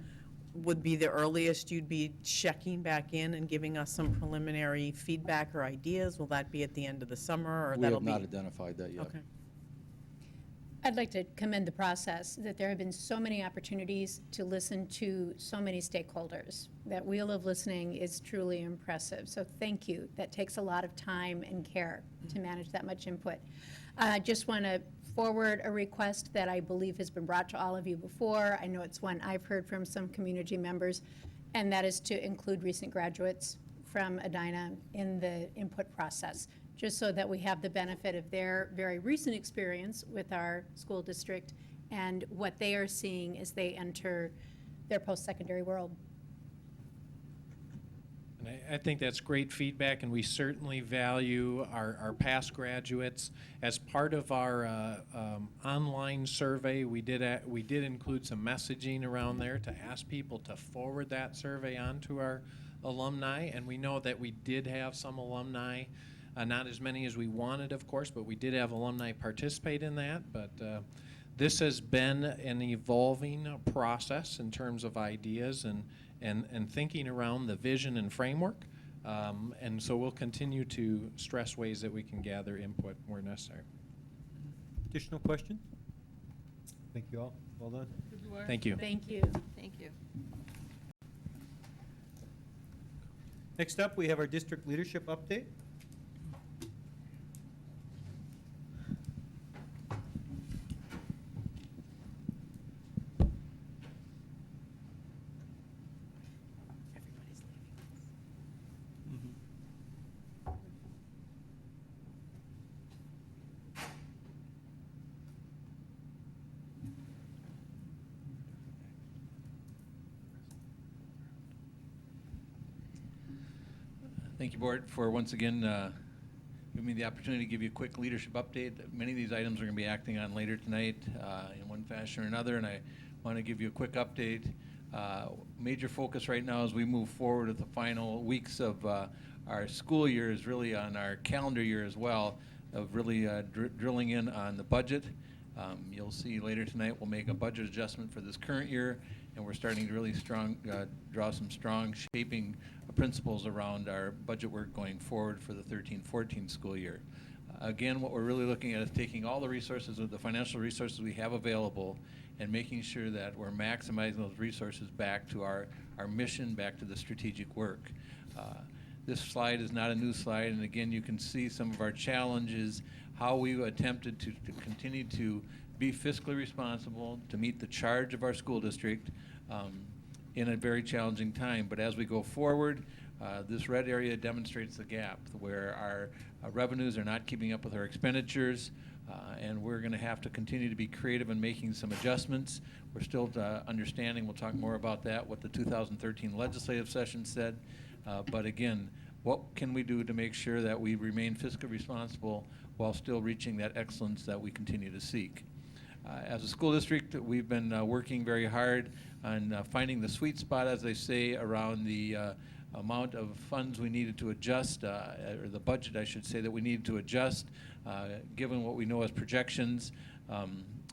would be the earliest you'd be checking back in and giving us some preliminary feedback or ideas? Will that be at the end of the summer, or We that'll have be? not identified that yet. Okay. I'd like to commend the process, that there have been so many opportunities to listen to so many stakeholders. That wheel of listening is truly impressive. So thank you. That takes a lot of time and care to manage that much input. I just want to forward a request that I believe has been brought to all of you before. I know it's one I've heard from some community members, and that is to include recent graduates from Edina in the input process, just so that we have the benefit of their very recent experience with our school district and what they are seeing as they enter their post-secondary world. And I think that's great feedback, and we certainly value our past graduates. As part of our online survey, we did include some messaging around there to ask people to forward that survey on to our alumni, and we know that we did have some alumni, not as many as we wanted, of course, but we did have alumni participate in that. But this has been an evolving process in terms of ideas and thinking around the vision and framework. And so we'll continue to stress ways that we can gather input where necessary. Additional questions? Thank you all. Well done. Thank you. Thank you. Thank you. Next up, we have our district leadership update. Thank you, Board, for once again giving me the opportunity to give you a quick leadership update. Many of these items we're going to be acting on later tonight in one fashion or another, and I want to give you a quick update. Major focus right now as we move forward with the final weeks of our school year is really on our calendar year as well, of really drilling in on the budget. You'll see later tonight we'll make a budget adjustment for this current year, and we're starting to really draw some strong shaping principles around our budget work going forward for the 13-14 school year. Again, what we're really looking at is taking all the resources, the financial resources we have available, and making sure that we're maximizing those resources back to our mission, back to the strategic work. This slide is not a new slide, and again, you can see some of our challenges, how we've attempted to continue to be fiscally responsible, to meet the charge of our school district in a very challenging time. But as we go forward, this red area demonstrates the gap where our revenues are not keeping up with our expenditures, and we're going to have to continue to be creative in making some adjustments. We're still understanding, we'll talk more about that, what the 2013 legislative session said. But again, what can we do to make sure that we remain fiscally responsible while still reaching that excellence that we continue to seek? As a school district, we've been working very hard on finding the sweet spot, as they say, around the amount of funds we needed to adjust, or the budget, I should say, that we needed to adjust, given what we know as projections.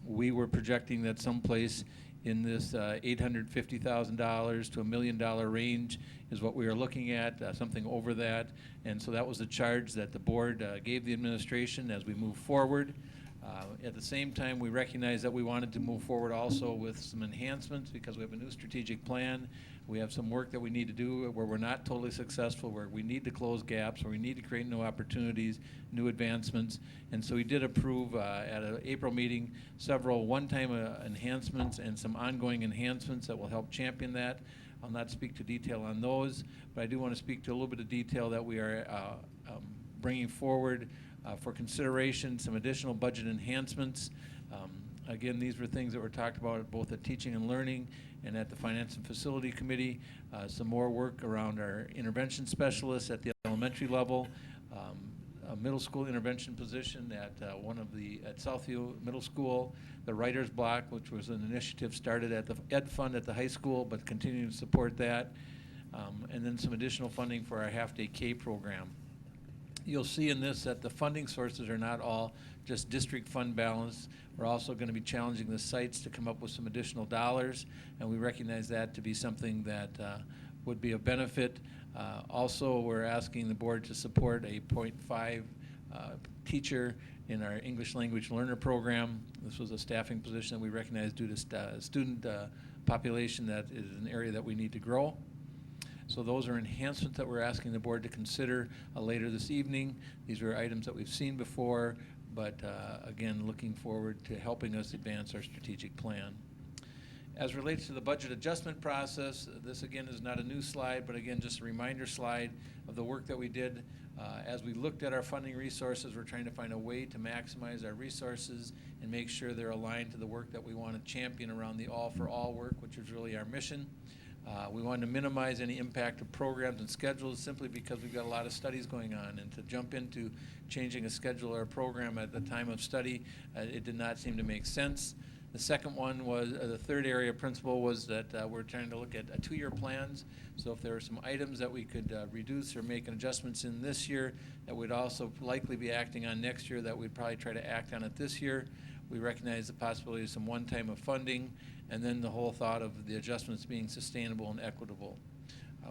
We were projecting that someplace in this $850,000 to $1 million range is what we are looking at, something over that. And so that was the charge that the board gave the administration as we move forward. At the same time, we recognize that we wanted to move forward also with some enhancements because we have a new strategic plan. We have some work that we need to do where we're not totally successful, where we need to close gaps, where we need to create new opportunities, new advancements. And so we did approve at an April meeting several one-time enhancements and some ongoing enhancements that will help champion that. I'll not speak to detail on those, but I do want to speak to a little bit of detail that we are bringing forward for consideration, some additional budget enhancements. Again, these were things that were talked about both at Teaching and Learning and at the Finance and Facility Committee. Some more work around our intervention specialists at the elementary level, a middle school intervention position at at Southview Middle School, the Writer's Block, which was an initiative started at the Ed Fund at the high school, but continuing to support that, and then some additional funding for our half-day K program. You'll see in this that the funding sources are not all just district fund balance. We're also going to be challenging the sites to come up with some additional dollars, and we recognize that to be something that would be a benefit. Also, we're asking the board to support a 0.5 teacher in our English language learner program. This was a staffing position that we recognize due to student population that is an area that we need to grow. So those are enhancements that we're asking the board to consider later this evening. These are items that we've seen before, but again, looking forward to helping us advance our strategic plan. As relates to the budget adjustment process, this again is not a new slide, but again, just a reminder slide of the work that we did. As we looked at our funding resources, we're trying to find a way to maximize our resources and make sure they're aligned to the work that we want to champion around the All for All work, which is really our mission. We wanted to minimize any impact of programs and schedules simply because we've got a lot of studies going on, and to jump into changing a schedule or a program at the time of study, it did not seem to make sense. The second one was, the third area principle was that we're trying to look at 2-year plans. So if there are some items that we could reduce or make adjustments in this year that we'd also likely be acting on next year, that we'd probably try to act on it this year. We recognize the possibility of some one-time of funding, and then the whole thought of the adjustments being sustainable and equitable.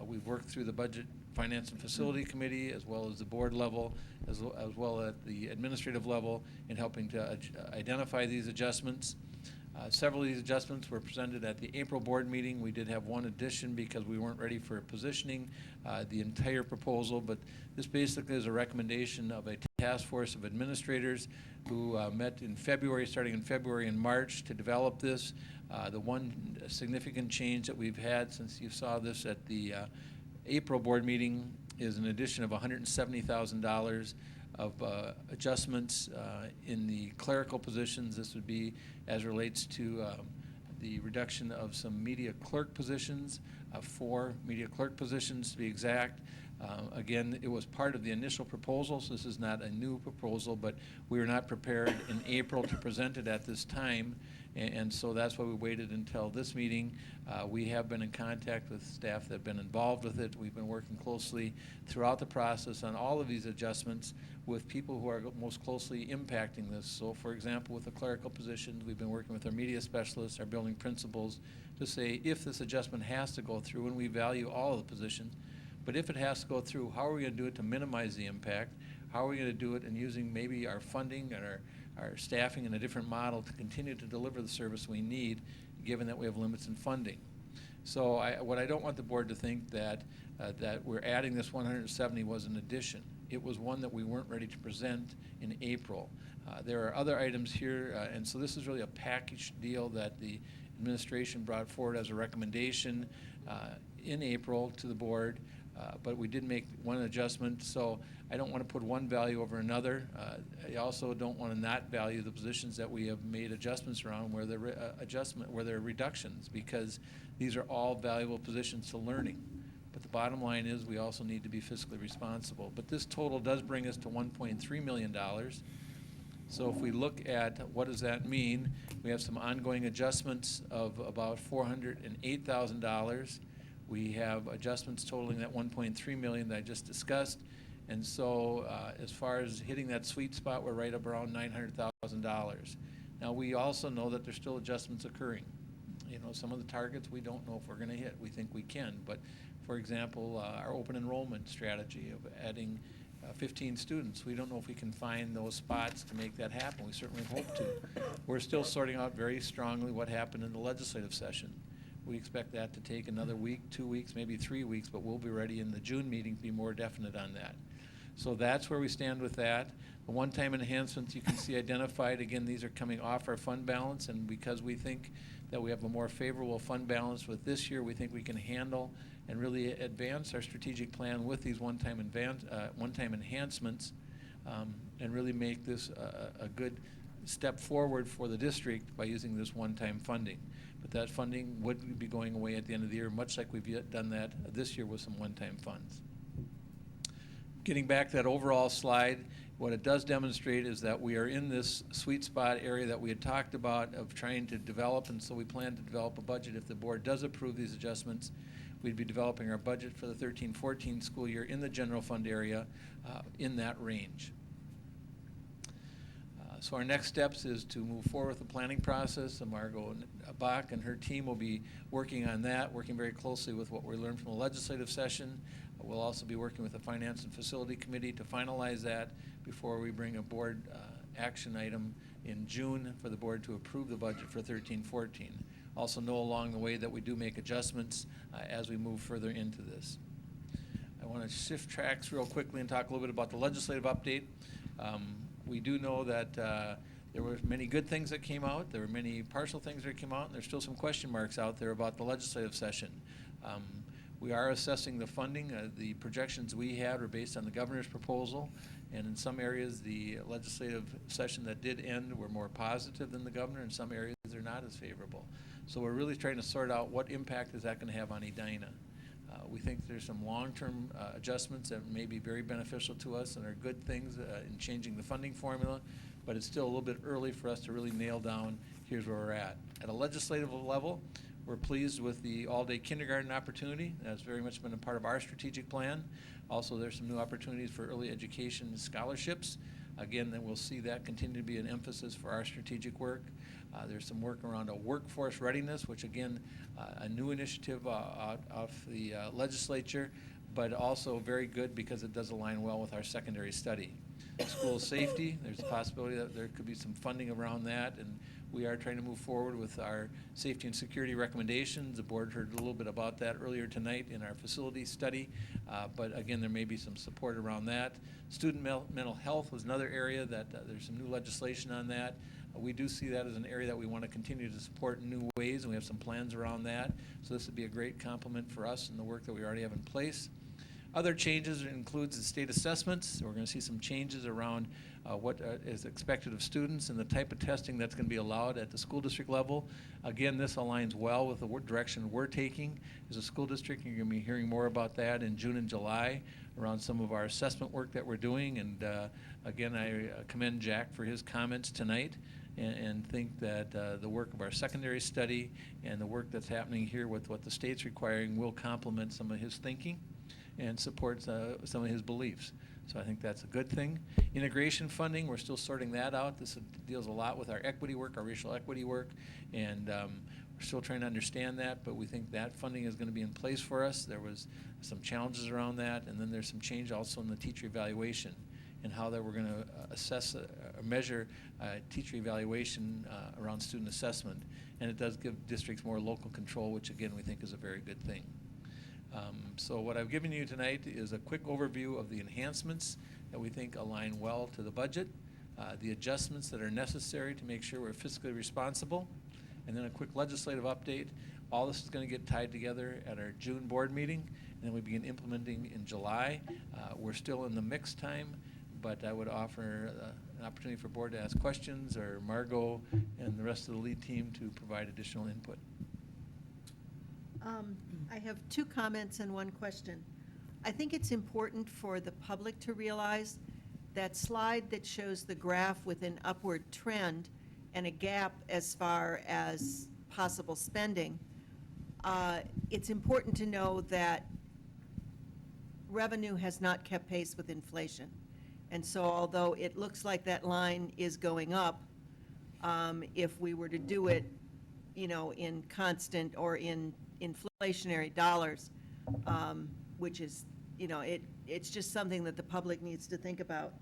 We've worked through the Budget, Finance, and Facility Committee, as well as the board level, as well at the administrative level, in helping to identify these adjustments. Several of these adjustments were presented at the April board meeting. We did have one addition because we weren't ready for positioning the entire proposal, but this basically is a recommendation of a task force of administrators who met in February, starting in February and March, to develop this. The one significant change that we've had since you saw this at the April board meeting is an addition of $170,000 of adjustments in the clerical positions. This would be as relates to the reduction of some media clerk positions, 4 media clerk positions to be exact. Again, it was part of the initial proposal, so this is not a new proposal, but we were not prepared in April to present it at this time, and so that's why we waited until this meeting. We have been in contact with staff that have been involved with it. We've been working closely throughout the process on all of these adjustments with people who are most closely impacting this. So, for example, with the clerical positions, we've been working with our media specialists, our building principals, to say if this adjustment has to go through, and we value all of the positions, but if it has to go through, how are we going to do it to minimize the impact? How are we going to do it in using maybe our funding and our staffing in a different model to continue to deliver the service we need, given that we have limits in funding? So what I don't want the board to think that we're adding this 170 was an addition. It was one that we weren't ready to present in April. There are other items here, and so this is really a package deal that the administration brought forward as a recommendation in April to the board. But we did make one adjustment, so I don't want to put one value over another. I also don't want to not value the positions that we have made adjustments around where there are reductions, because these are all valuable positions to learning. But the bottom line is we also need to be fiscally responsible. But this total does bring us to $1.3 million. So if we look at what does that mean, we have some ongoing adjustments of about $408,000. We have adjustments totaling that $1.3 million that I just discussed. And so as far as hitting that sweet spot, we're right up around $900,000. Now, we also know that there's still adjustments occurring. You know, some of the targets we don't know if we're going to hit. We think we can. But, for example, our open enrollment strategy of adding 15 students, we don't know if we can find those spots to make that happen. We certainly hope to. We're still sorting out very strongly what happened in the legislative session. We expect that to take another week, 2 weeks, maybe 3 weeks, but we'll be ready in the June meeting to be more definite on that. So that's where we stand with that. The one-time enhancements you can see identified, again, these are coming off our fund balance, and because we think that we have a more favorable fund balance with this year, we think we can handle and really advance our strategic plan with these one-time enhancements, and really make this a good step forward for the district by using this one-time funding. But that funding would be going away at the end of the year, much like we've done that this year with some one-time funds. Getting back to that overall slide, what it does demonstrate is that we are in this sweet spot area that we had talked about of trying to develop, and so we plan to develop a budget. If the board does approve these adjustments, we'd be developing our budget for the 13-14 school year in the general fund area in that range. So our next steps is to move forward with the planning process. Margot Bach and her team will be working on that, working very closely with what we learned from the legislative session. We'll also be working with the Finance and Facility Committee to finalize that before we bring a board action item in June for the board to approve the budget for 13-14. Also know along the way that we do make adjustments as we move further into this. I want to shift tracks real quickly and talk a little bit about the legislative update. We do know that there were many good things that came out. There were many partial things that came out, and there's still some question marks out there about the legislative session. We are assessing the funding. The projections we had were based on the governor's proposal, and in some areas the legislative session that did end were more positive than the governor. In some areas they're are not as favorable. So we're really trying to sort out what impact is that going to have on Edina. We think there's some long-term adjustments that may be very beneficial to us and are good things in changing the funding formula, but it's still a little bit early for us to really nail down here's where we're at. At a legislative level, we're pleased with the all-day kindergarten opportunity. That's very much been a part of our strategic plan. Also, there's some new opportunities for early education scholarships. Again, then we'll see that continue to be an emphasis for our strategic work. There's some work around a workforce readiness, which again, a new initiative out of the legislature, but also very good because it does align well with our secondary study. School safety, there's a possibility that there could be some funding around that, and we are trying to move forward with our safety and security recommendations. The board heard a little bit about that earlier tonight in our facility study, but again, there may be some support around that. Student mental health was another area that there's some new legislation on that. We do see that as an area that we want to continue to support in new ways, and we have some plans around that. So this would be a great complement for us in the work that we already have in place. Other changes includes the state assessments. We're going to see some changes around what is expected of students and the type of testing that's going to be allowed at the school district level. Again, this aligns well with the direction we're taking as a school district. You're going to be hearing more about that in June and July around some of our assessment work that we're doing. And again, I commend Jack for his comments tonight and think that the work of our secondary study and the work that's happening here with what the state's requiring will complement some of his thinking and supports some of his beliefs. So I think that's a good thing. Integration funding, we're still sorting that out. This deals a lot with our equity work, our racial equity work, and we're still trying to understand that, but we think that funding is going to be in place for us. There was some challenges around that, and then there's some change also in the teacher evaluation and how that we're going to assess or measure teacher evaluation around student assessment. And it does give districts more local control, which again we think is a very good thing. So what I've given you tonight is a quick overview of the enhancements that we think align well to the budget, the adjustments that are necessary to make sure we're fiscally responsible, and then a quick legislative update. All this is going to get tied together at our June board meeting, and then we begin implementing in July. We're still in the mix time, but I would offer an opportunity for board to ask questions, or Margot and the rest of the lead team to provide additional input. I have two comments and one question. I think it's important for the public to realize that slide that shows the graph with an upward trend and a gap as far as possible spending, it's important to know that revenue has not kept pace with inflation. And so although it looks like that line is going up, if we were to do it, in constant or in inflationary dollars, which is, it's just something that the public needs to think about.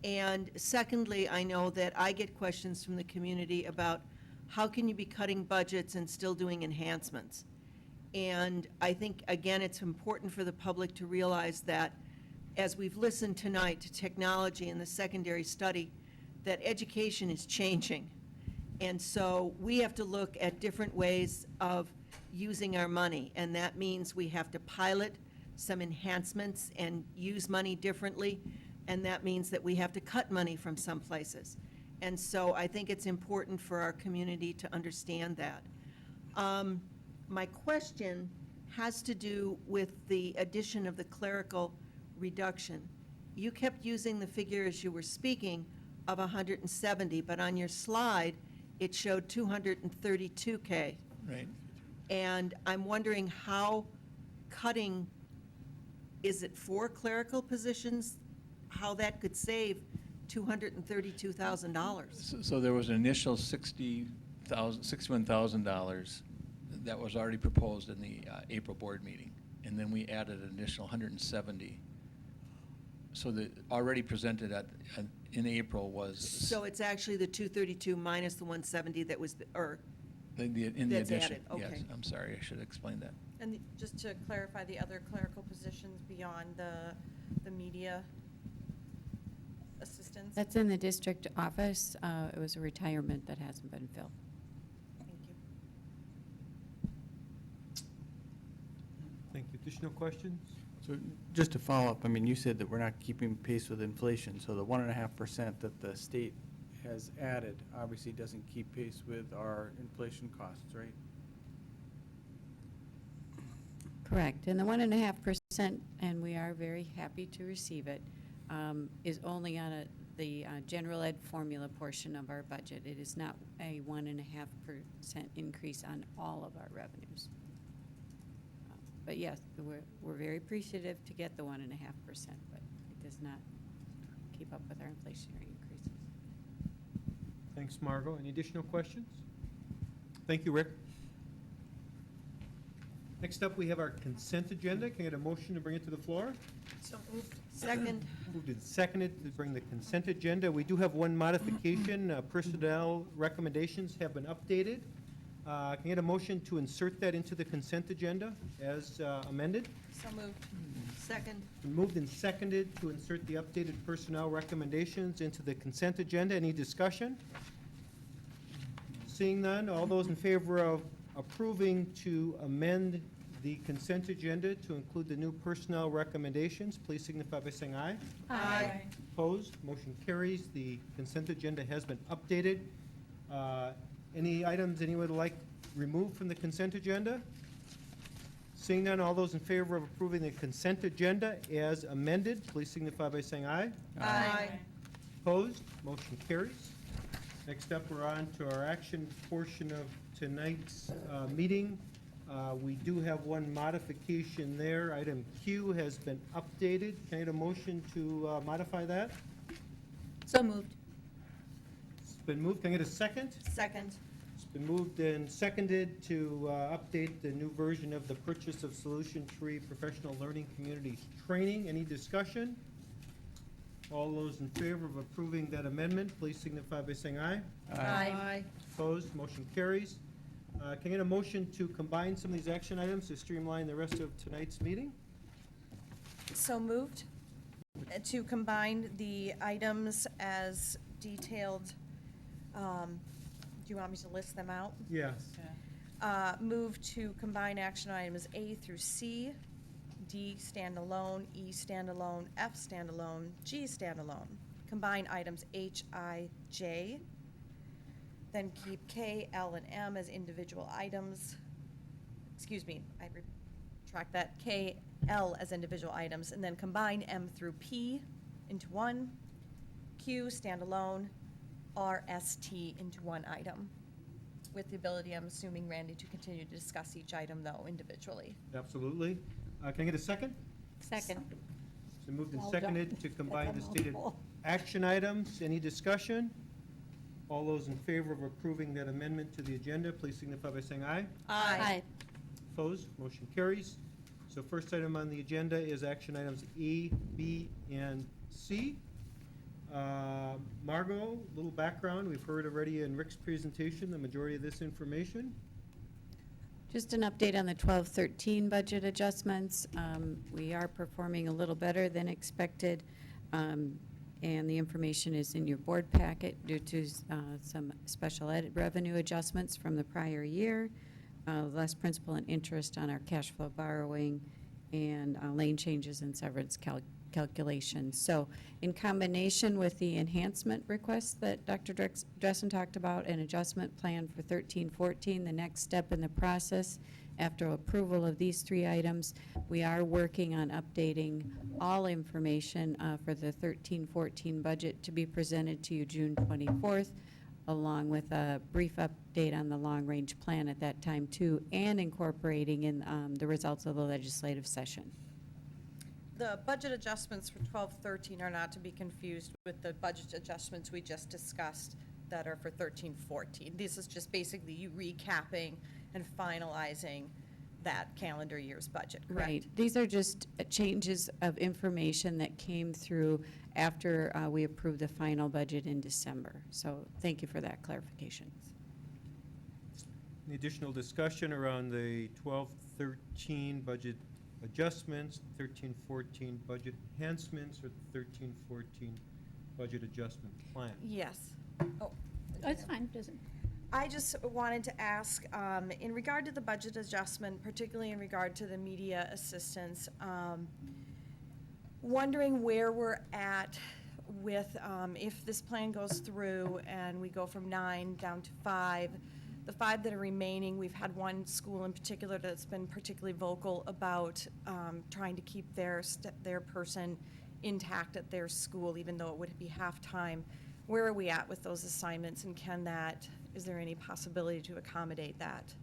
And secondly, I know that I get questions from the community about how can you be cutting budgets and still doing enhancements? And I think, again, it's important for the public to realize that as we've listened tonight to technology and the secondary study, that education is changing. And so we have to look at different ways of using our money, and that means we have to pilot some enhancements and use money differently, and that means that we have to cut money from some places. And so I think it's important for our community to understand that. My question has to do with the addition of the clerical reduction. You kept using the figure as you were speaking of 170, but on your slide, it showed 232K. Right. And I'm wondering how cutting, is it 4 clerical positions, how that could save $232,000? So there was an initial $61,000 that was already proposed in the April board meeting, and then we added an additional 170. So the already presented in April was. So it's actually the 232 minus the 170 that was, in the that's addition. added, okay. Yes, I'm sorry, I should explain that. And just to clarify, the other clerical positions beyond the media assistants? That's in the district office. It was a retirement that hasn't been filled. Thank you. Thank you. Additional questions? So just to follow up, I mean, you said that we're not keeping pace with inflation, so the 1.5% that the state has added obviously doesn't keep pace with our inflation costs, right? Correct. And the 1.5%, and we are very happy to receive it, is only on the general ed formula portion of our budget. It is not a 1.5% increase on all of our revenues. But yes, we're very appreciative to get the 1.5%, but it does not keep up with our inflationary increases. Thanks, Margot. Any additional questions? Thank you, Rick. Next up, we have our consent agenda. Can I get a motion to bring it to the floor? So moved. Second. Moved and seconded to bring the consent agenda. We do have one modification. Personnel recommendations have been updated. Can I get a motion to insert that into the consent agenda as amended? So moved. Second. Been moved and seconded to insert the updated personnel recommendations into the consent agenda. Any discussion? Seeing none, all those in favor of approving to amend the consent agenda to include the new personnel recommendations, please signify by saying aye. Aye. Opposed? Motion carries. The consent agenda has been updated. Any items anyone would like removed from the consent agenda? Seeing none, all those in favor of approving the consent agenda as amended, please signify by saying aye. Aye. Opposed? Motion carries. Next up, we're on to our action portion of tonight's meeting. We do have one modification there. Item Q has been updated. Can I get a motion to modify that? So moved. It's been moved. Can I get a second? Second. It's been moved and seconded to update the new version of the purchase of Solution Tree Professional Learning Communities Training. Any discussion? All those in favor of approving that amendment, please signify by saying aye. Aye. Opposed? Motion carries. Can I get a motion to combine some of these action items to streamline the rest of tonight's meeting? So moved. To combine the items as detailed, do you want me to list them out? Yes. Move to combine action items A through C, D standalone, E standalone, F standalone, G standalone. Combine items H, I, J. Then keep K, L, and M as individual items. Excuse me, I retract that. K, L as individual items, and then combine M through P into one, Q standalone, R, S, T into one item. With the ability, I'm assuming, Randy, to continue to discuss each item, though, individually. Absolutely. Can I get a second? Second. So moved and Well seconded done. to combine the That's a stated mouthful. action items. Any discussion? All those in favor of approving that amendment to the agenda, please signify by saying aye. Aye. Opposed? Motion carries. So first item on the agenda is action items E, B, and C. Margot, little background. We've heard already in Rick's presentation the majority of this information. Just an update on the 12-13 budget adjustments. We are performing a little better than expected, and the information is in your board packet due to some special ed revenue adjustments from the prior year, less principal and interest on our cash flow borrowing, and lane changes and severance calculations. So in combination with the enhancement requests that Dr. Dressen talked about, an adjustment plan for 13-14, the next step in the process after approval of these three items, we are working on updating all information for the 13-14 budget to be presented to you June 24th, along with a brief update on the long-range plan at that time too, and incorporating in the results of the legislative session. The budget adjustments for 12-13 are not to be confused with the budget adjustments we just discussed that are for 13-14. This is just basically you recapping and finalizing that calendar year's budget, correct? Right. These are just changes of information that came through after we approved the final budget in December. So thank you for that clarification. Any additional discussion around the 12-13 budget adjustments, 13-14 budget enhancements, or the 13-14 budget adjustment plan? Yes. Oh, That's fine, doesn't. I just wanted to ask, in regard to the budget adjustment, particularly in regard to the media assistance, wondering where we're at with, if this plan goes through and we go from 9 down to 5, the 5 that are remaining, we've had one school in particular that's been particularly vocal about trying to keep their person intact at their school, even though it would be half-time. Where are we at with those assignments, and is there any possibility to accommodate that?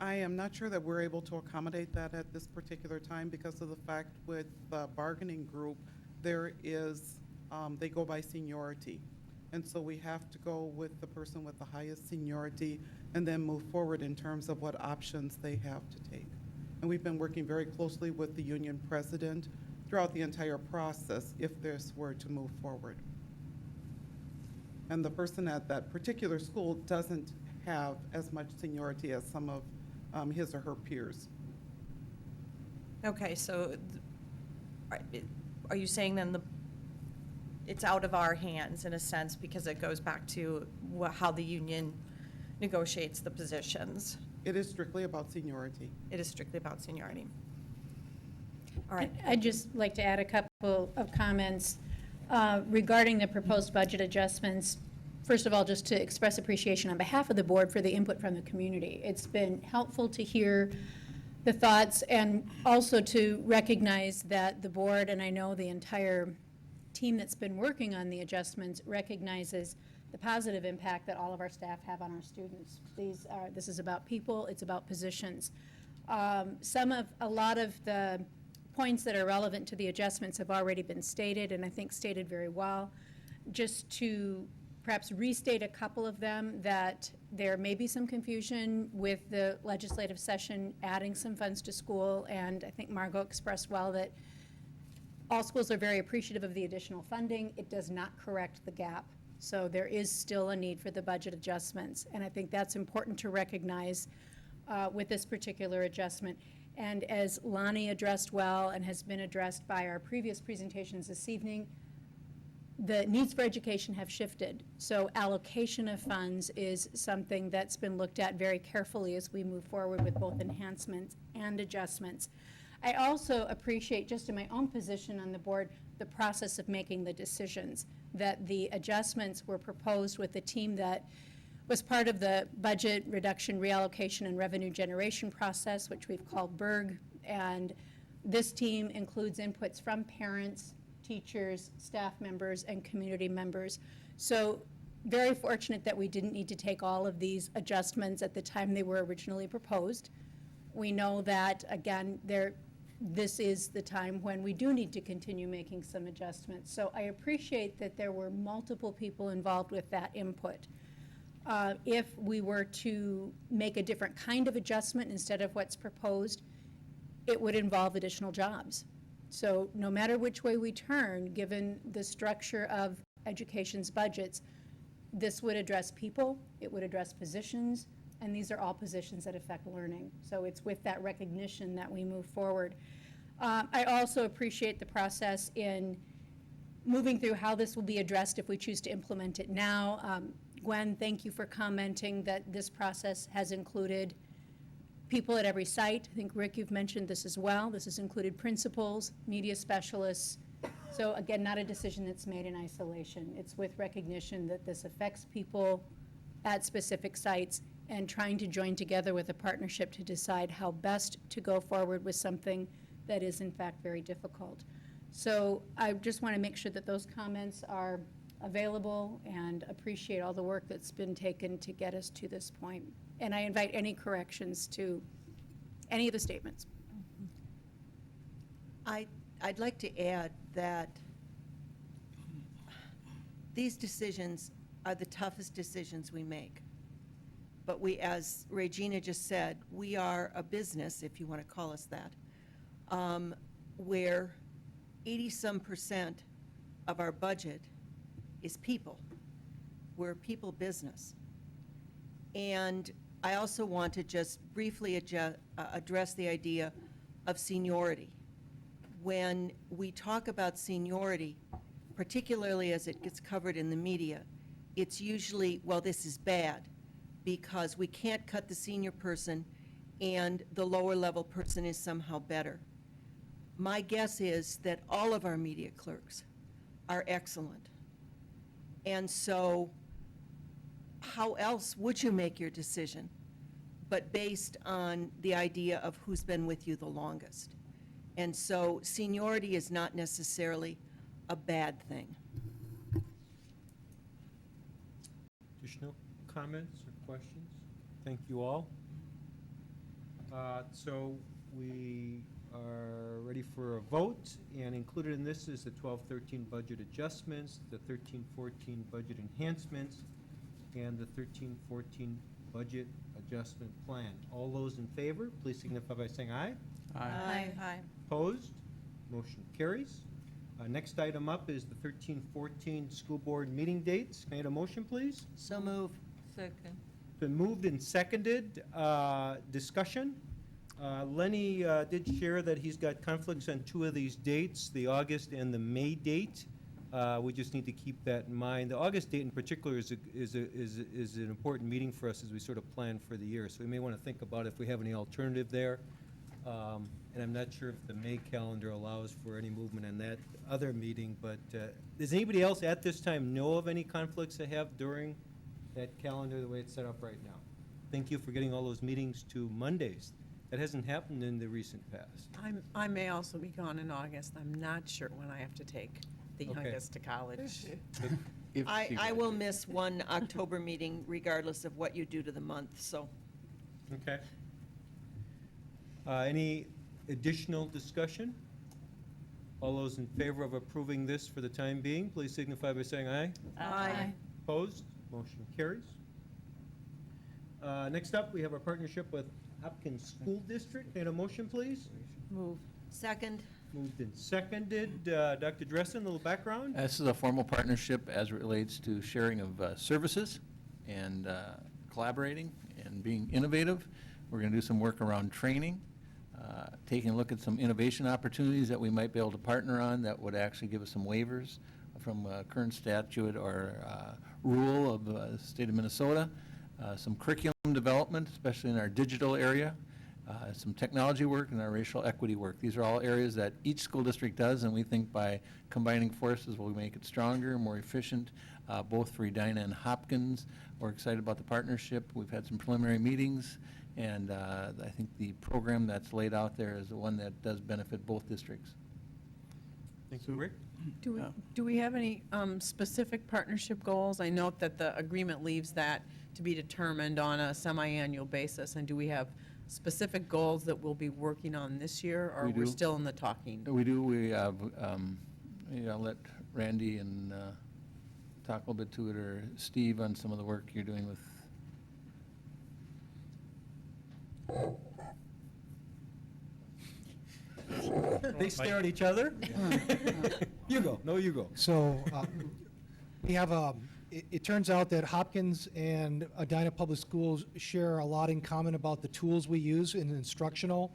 I am not sure that we're able to accommodate that at this particular time because of the fact with the bargaining group, there is, they go by seniority. And so we have to go with the person with the highest seniority and then move forward in terms of what options they have to take. And we've been working very closely with the union president throughout the entire process if this were to move forward. And the person at that particular school doesn't have as much seniority as some of his or her peers. Okay, so are you saying then it's out of our hands in a sense because it goes back to how the union negotiates the positions? It is strictly about seniority. It is strictly about seniority. All right. I'd just like to add a couple of comments regarding the proposed budget adjustments. First of all, just to express appreciation on behalf of the board for the input from the community. It's been helpful to hear the thoughts and also to recognize that the board, and I know the entire team that's been working on the adjustments, recognizes the positive impact that all of our staff have on our students. This is about people, it's about positions. A lot of the points that are relevant to the adjustments have already been stated, and I think stated very well. Just to perhaps restate a couple of them, that there may be some confusion with the legislative session adding some funds to school, and I think Margot expressed well that all schools are very appreciative of the additional funding. It does not correct the gap. So there is still a need for the budget adjustments, and I think that's important to recognize with this particular adjustment. And as Lonnie addressed well and has been addressed by our previous presentations this evening, the needs for education have shifted. So allocation of funds is something that's been looked at very carefully as we move forward with both enhancements and adjustments. I also appreciate, just in my own position on the board, the process of making the decisions, that the adjustments were proposed with the team that was part of the budget reduction, reallocation, and revenue generation process, which we've called BERG. And this team includes inputs from parents, teachers, staff members, and community members. So very fortunate that we didn't need to take all of these adjustments at the time they were originally proposed. We know that, again, this is the time when we do need to continue making some adjustments. So I appreciate that there were multiple people involved with that input. If we were to make a different kind of adjustment instead of what's proposed, it would involve additional jobs. So no matter which way we turn, given the structure of education's budgets, this would address people, it would address positions, and these are all positions that affect learning. So it's with that recognition that we move forward. I also appreciate the process in moving through how this will be addressed if we choose to implement it now. Gwen, thank you for commenting that this process has included people at every site. I think, Rick, you've mentioned this as well. This has included principals, media specialists. So again, not a decision that's made in isolation. It's with recognition that this affects people at specific sites and trying to join together with a partnership to decide how best to go forward with something that is in fact very difficult. So I just want to make sure that those comments are available and appreciate all the work that's been taken to get us to this point. And I invite any corrections to any of the statements. I'd like to add that these decisions are the toughest decisions we make. But we, as Regina just said, we are a business, if you want to call us that, where 80% of our budget is people. We're a people business. And I also want to just briefly address the idea of seniority. When we talk about seniority, particularly as it gets covered in the media, it's usually, well, this is bad because we can't cut the senior person and the lower level person is somehow better. My guess is that all of our media clerks are excellent. And so how else would you make your decision but based on the idea of who's been with you the longest? And so seniority is not necessarily a bad thing. Additional comments or questions? Thank you all. So we are ready for a vote, and included in this is the 12-13 budget adjustments, the 13-14 budget enhancements, and the 13-14 budget adjustment plan. All those in favor, please signify by saying aye. Aye. Opposed? Motion carries. Next item up is the 13-14 school board meeting dates. Can I get a motion, please? So move. Second. Been moved and seconded. Discussion. Lenny did share that he's got conflicts on two of these dates, the August and the May date. We just need to keep that in mind. The August date in particular is an important meeting for us as we sort of plan for the year. So we may want to think about if we have any alternative there. And I'm not sure if the May calendar allows for any movement on that other meeting, but does anybody else at this time know of any conflicts they have during that calendar the way it's set up right now? Thank you for getting all those meetings to Mondays. That hasn't happened in the recent past. I may also be gone in August. I'm not sure when I have to take the Okay. youngest to college. I will miss one October meeting regardless of what you do to the month, so. Okay. Any additional discussion? All those in favor of approving this for the time being, please signify by saying aye. Aye. Opposed? Motion carries. Next up, we have our partnership with Hopkins School District. Need a motion, please? Move. Second. Moved and seconded. Dr. Dressen, a little background? This is a formal partnership as it relates to sharing of services and collaborating and being innovative. We're going to do some work around training, taking a look at some innovation opportunities that we might be able to partner on that would actually give us some waivers from current statute or rule of the state of Minnesota, some curriculum development, especially in our digital area, some technology work, and our racial equity work. These are all areas that each school district does, and we think by combining forces we'll make it stronger, more efficient, both for Edina and Hopkins. We're excited about the partnership. We've had some preliminary meetings, and I think the program that's laid out there is the one that does benefit both districts. Thank you, Rick. Do we have any specific partnership goals? I note that the agreement leaves that to be determined on a semi-annual basis, and do we have specific goals that we'll be working on this year, or We we're do. still in the talking? We do. We have, I'll let Randy and talk a little bit to it, or Steve on some of the work you're doing with. They stare at each other? You go. No, you go. So we have, it turns out that Hopkins and Edina Public Schools share a lot in common about the tools we use in instructional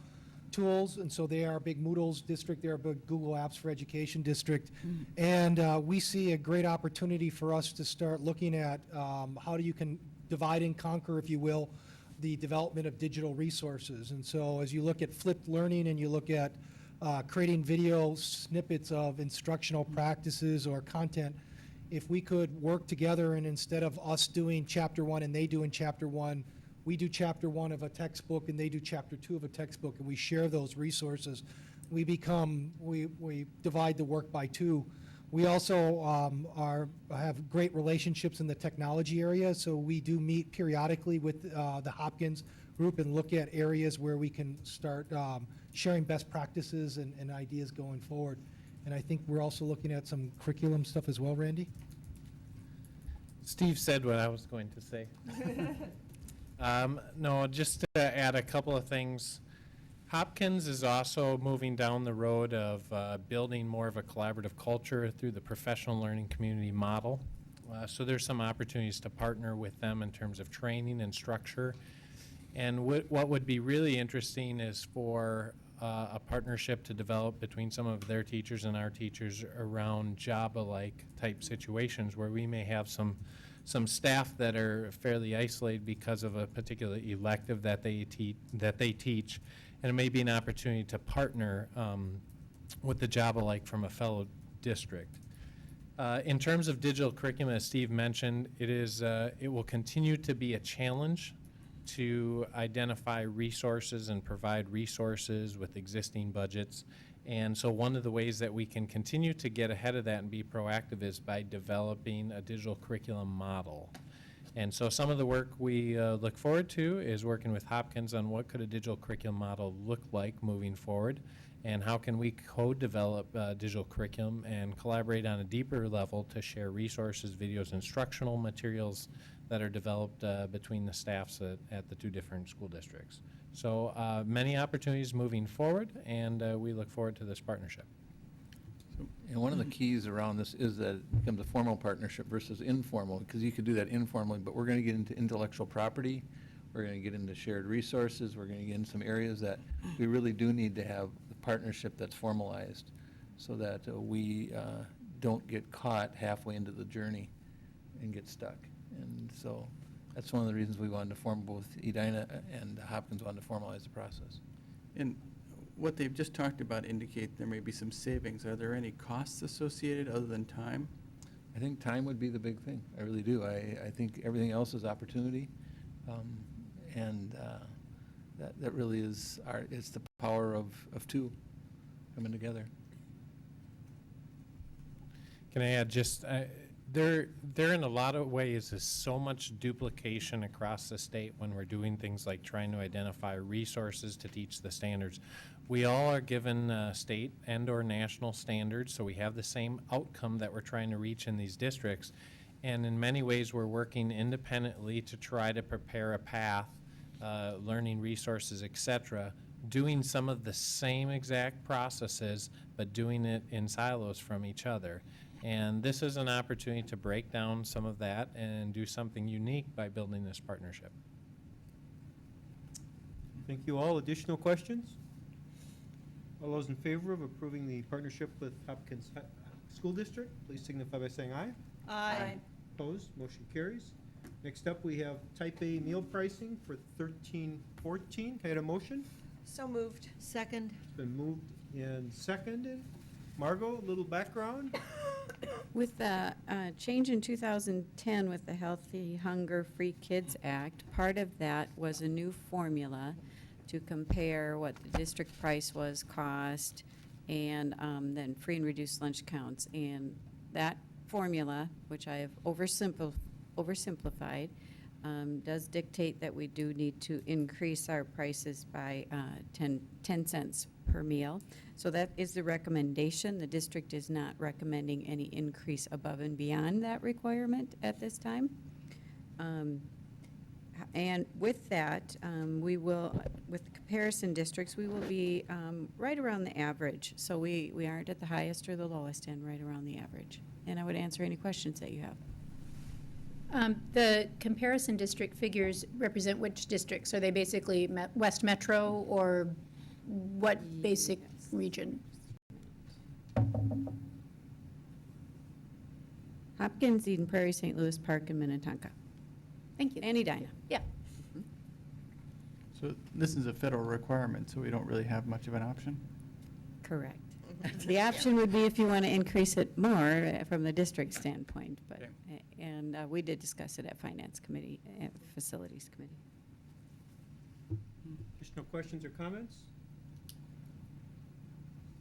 tools. And so they are a big Moodles district, they're a big Google Apps for Education district. And we see a great opportunity for us to start looking at how you can divide and conquer, if you will, the development of digital resources. And so as you look at flipped learning and you look at creating video snippets of instructional practices or content, if we could work together and instead of us doing chapter 1 and they doing chapter 1, we do chapter 1 of a textbook and they do chapter 2 of a textbook, and we share those resources, we divide the work by 2. We also have great relationships in the technology area, so we do meet periodically with the Hopkins group and look at areas where we can start sharing best practices and ideas going forward. And I think we're also looking at some curriculum stuff as well, Randy? Steve said what I was going to say. No, just to add a couple of things. Hopkins is also moving down the road of building more of a collaborative culture through the professional learning community model. So there's some opportunities to partner with them in terms of training and structure. And what would be really interesting is for a partnership to develop between some of their teachers and our teachers around Java-like type situations where we may have some staff that are fairly isolated because of a particular elective that they teach, and it may be an opportunity to partner what the job will like from a fellow district. In terms of digital curriculum, as Steve mentioned, it will continue to be a challenge to identify resources and provide resources with existing budgets. And so one of the ways that we can continue to get ahead of that and be proactive is by developing a digital curriculum model. And so some of the work we look forward to is working with Hopkins on what could a digital curriculum model look like moving forward, and how can we co-develop digital curriculum and collaborate on a deeper level to share resources, videos, instructional materials that are developed between the staffs at the two different school districts. So many opportunities moving forward, and we look forward to this partnership. And one of the keys around this is that it becomes a formal partnership versus informal, because you could do that informally, but we're going to get into intellectual property, we're going to get into shared resources, we're going to get into some areas that we really do need to have the partnership that's formalized so that we don't get caught halfway into the journey and get stuck. And so that's one of the reasons we wanted to form, both Edina and Hopkins wanted to formalize the process. And what they've just talked about indicate there may be some savings. Are there any costs associated other than time? I think time would be the big thing. I really do. I think everything else is opportunity. That really is it's the power of two coming together. Can I add just, there in a lot of ways is so much duplication across the state when we're doing things like trying to identify resources to teach the standards. We all are given state and or national standards, so we have the same outcome that we're trying to reach in these districts. And in many ways, we're working independently to try to prepare a path, learning resources, et cetera, doing some of the same exact processes, but doing it in silos from each other. And this is an opportunity to break down some of that and do something unique by building this partnership. Thank you all. Additional questions? All those in favor of approving the partnership with Hopkins School District, please signify by saying aye. Aye. Opposed? Motion carries. Next up, we have type A meal pricing for 13-14. Can I get a motion? So moved. Second. It's been moved and seconded. Margot, a little background? With the change in 2010 with the Healthy Hunger Free Kids Act, part of that was a new formula to compare what the district price was, cost, and then free and reduced lunch counts. And that formula, which I have oversimplified, does dictate that we do need to increase our prices by 10 cents per meal. So that is the recommendation. The district is not recommending any increase above and beyond that requirement at this time. And with that, we will, with the comparison districts, we will be right around the average. So we aren't at the highest or the lowest end, right around the average. And I would answer any questions that you have. The comparison district figures represent which districts? Are they basically West Metro, or what basic region? Hopkins, Eden Prairie, St. Louis Park, and Minnetonka. Thank you. And Edina. Yeah. So this is a federal requirement, so we don't really have much of an option? Correct. The option would be if you want to increase it more from the district standpoint, but, and we did discuss it at Finance Committee, Facilities Committee. Additional questions or comments?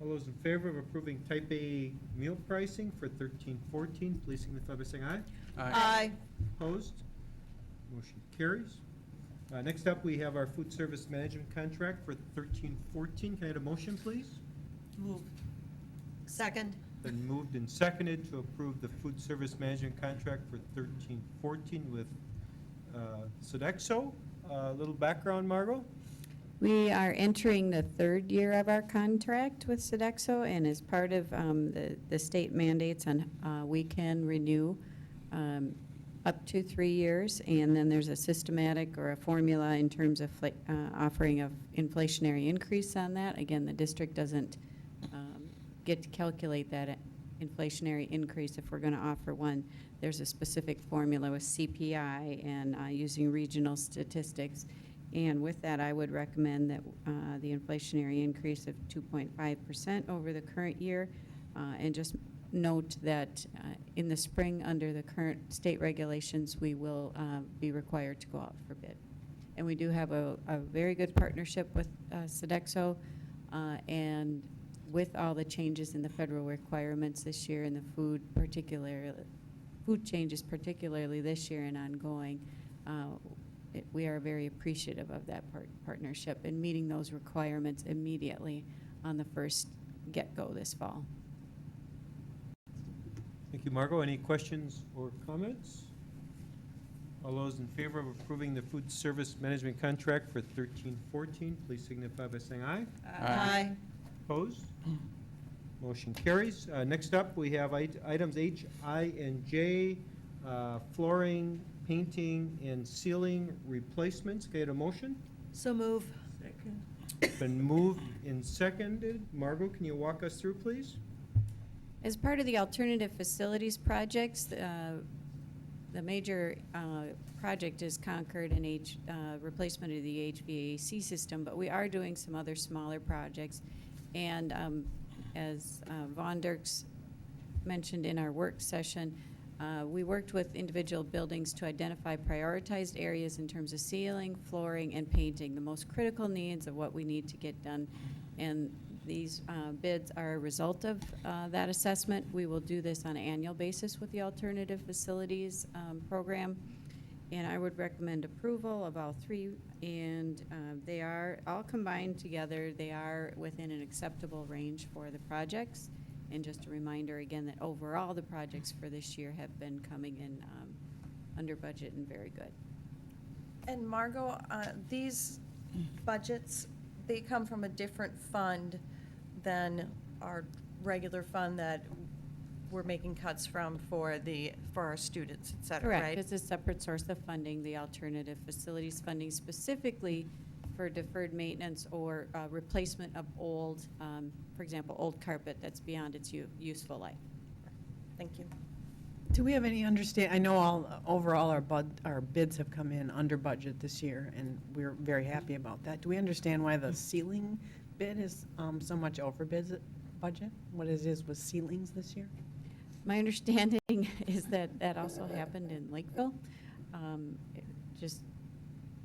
All those in favor of approving type A meal pricing for 13-14, please signify by saying aye. Aye. Opposed? Motion carries. Next up, we have our food service management contract for 13-14. Can I get a motion, please? Moved. Second. Been moved and seconded to approve the food service management contract for 13-14 with Sodexo. A little background, Margot? We are entering the third year of our contract with Sodexo, and as part of the state mandates on we can renew up to 3 years, and then there's a systematic or a formula in terms of offering of inflationary increase on that. Again, the district doesn't get to calculate that inflationary increase if we're going to offer one. There's a specific formula with CPI and using regional statistics. And with that, I would recommend that the inflationary increase of 2.5% over the current year, and just note that in the spring, under the current state regulations, we will be required to go out for bid. And we do have a very good partnership with Sodexo, and with all the changes in the federal requirements this year and the food changes particularly this year and ongoing, we are very appreciative of that partnership and meeting those requirements immediately on the first get-go this fall. Thank you, Margot. Any questions or comments? All those in favor of approving the food service management contract for 13-14, please signify by saying aye. Aye. Opposed? Motion carries. Next up, we have items H, I, and J, flooring, painting, and ceiling replacements. Can I get a motion? So move. Been moved and seconded. Margot, can you walk us through, please? As part of the alternative facilities projects, the major project is Concord and replacement of the HVAC system, but we are doing some other smaller projects. And as Von Dirks mentioned in our work session, we worked with individual buildings to identify prioritized areas in terms of ceiling, flooring, and painting, the most critical needs of what we need to get done. And these bids are a result of that assessment. We will do this on an annual basis with the alternative facilities program. And I would recommend approval of all three, and they are all combined together. They are within an acceptable range for the projects. And just a reminder again that overall the projects for this year have been coming in under budget and very good. And Margot, these budgets, they come from a different fund than our regular fund that we're making cuts from for our students, et cetera, right? Correct. It's a separate source of funding, the alternative facilities funding specifically for deferred maintenance or replacement of old, for example, old carpet that's beyond its useful life. Thank you. Do we have any I know overall our bids have come in under budget this year, and we're very happy about that. Do we understand why the ceiling bid is so much over budget? What it is with ceilings this year? My understanding is that that also happened in Lakeville.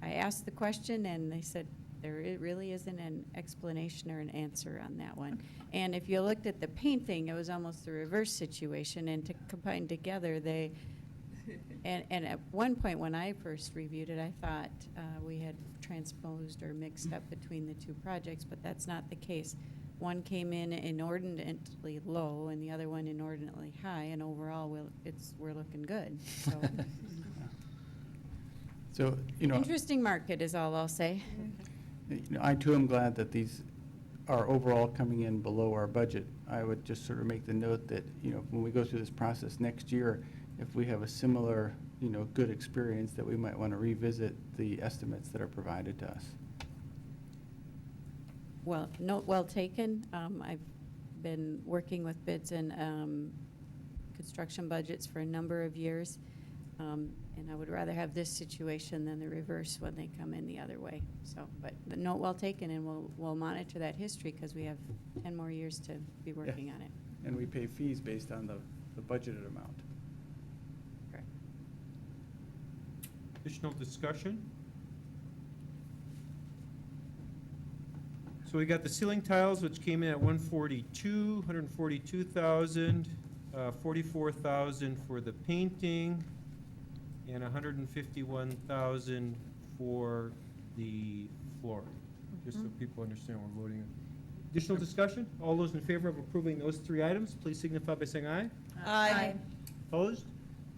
I asked the question, and they said there really isn't an explanation or an answer on that one. And if you looked at the painting, it was almost the reverse situation, and to combine together, and at one point when I first reviewed it, I thought we had transposed or mixed up between the two projects, but that's not the case. One came in inordinately low, and the other one inordinately high, and overall, we're looking good. So. So, Interesting market is all I'll say. I too am glad that these are overall coming in below our budget. I would just sort of make the note that, when we go through this process next year, if we have a similar, good experience, that we might want to revisit the estimates that are provided to us. Well, note well taken. I've been working with bids and construction budgets for a number of years. And I would rather have this situation than the reverse when they come in the other way. So, but the note well taken, and we'll monitor that history because we have 10 more years to be working on it. And we pay fees based on the budgeted amount. Correct. Additional discussion? So we got the ceiling tiles, which came in at 142,000, 44,000 for the painting, and 151,000 for the flooring. Just so people understand what we're voting on. Additional discussion? All those in favor of approving those three items, please signify by saying aye. Aye. Opposed?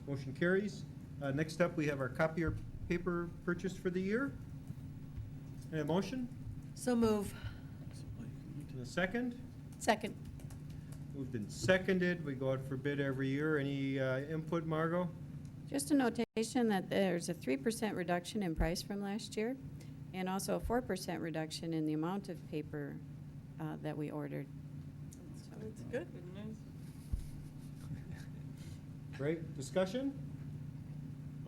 Motion carries. Next up, we have our copier paper purchase for the year. Any motion? So move. And a second? Second. Moved and seconded. We go out for bid every year. Any input, Margot? Just a notation that there's a 3% reduction in price from last year, and also a 4% reduction in the amount of paper that we ordered. So That's good. Great. Discussion?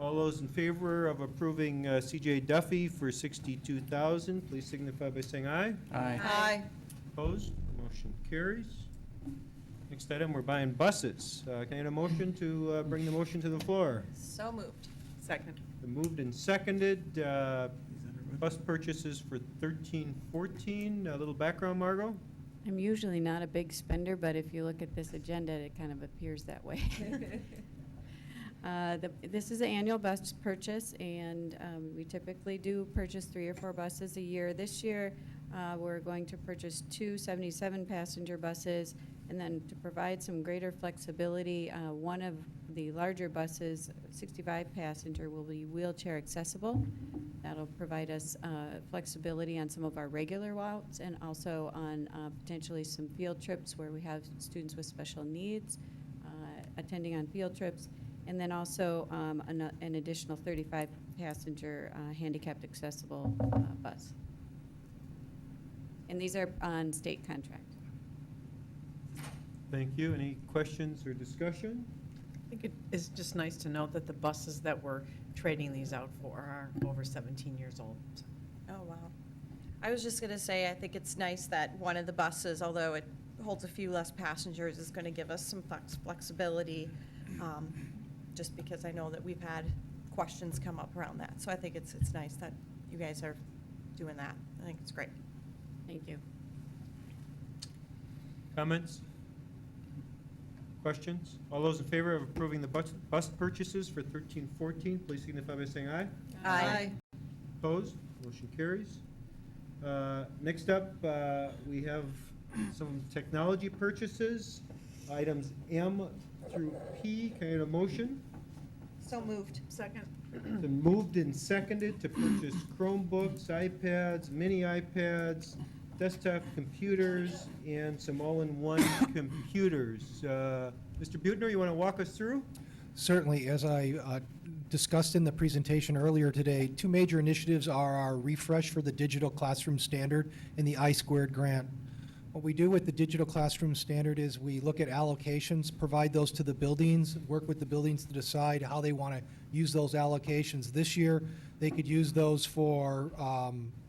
All those in favor of approving C.J. Duffy for $62,000, please signify by saying aye. Aye. Aye. Opposed? Motion carries. Next item, we're buying buses. Can I get a motion to bring the motion to the floor? So moved. Second. Been moved and seconded. Bus purchases for 13-14. A little background, Margot? I'm usually not a big spender, but if you look at this agenda, it kind of appears that way. This is an annual bus purchase, and we typically do purchase 3 or 4 buses a year. This year, we're going to purchase 2 77-passenger buses, and then to provide some greater flexibility, one of the larger buses, 65-passenger, will be wheelchair accessible. That'll provide us flexibility on some of our regular routes and also on potentially some field trips where we have students with special needs attending on field trips. And then also an additional 35-passenger handicapped accessible bus. And these are on state contract. Thank you. Any questions or discussion? I think it is just nice to note that the buses that we're trading these out for are over 17 years old. Oh, wow. I was just going to say, I think it's nice that one of the buses, although it holds a few less passengers, is going to give us some flexibility, just because I know that we've had questions come up around that. So I think it's nice that you guys are doing that. I think it's great. Thank you. Comments? Questions? All those in favor of approving the bus purchases for 13-14, please signify by saying aye. Aye. Opposed? Motion carries. Next up, we have some technology purchases, items M through P. Can I get a motion? So moved. Second. Been moved and seconded to purchase Chromebooks, iPads, mini iPads, desktop computers, and some all-in-one computers. Mr. Butner, you want to walk us through? Certainly. As I discussed in the presentation earlier today, 2 major initiatives are our refresh for the digital classroom standard and the I-squared grant. What we do with the digital classroom standard is we look at allocations, provide those to the buildings, work with the buildings to decide how they want to use those allocations. This year, they could use those for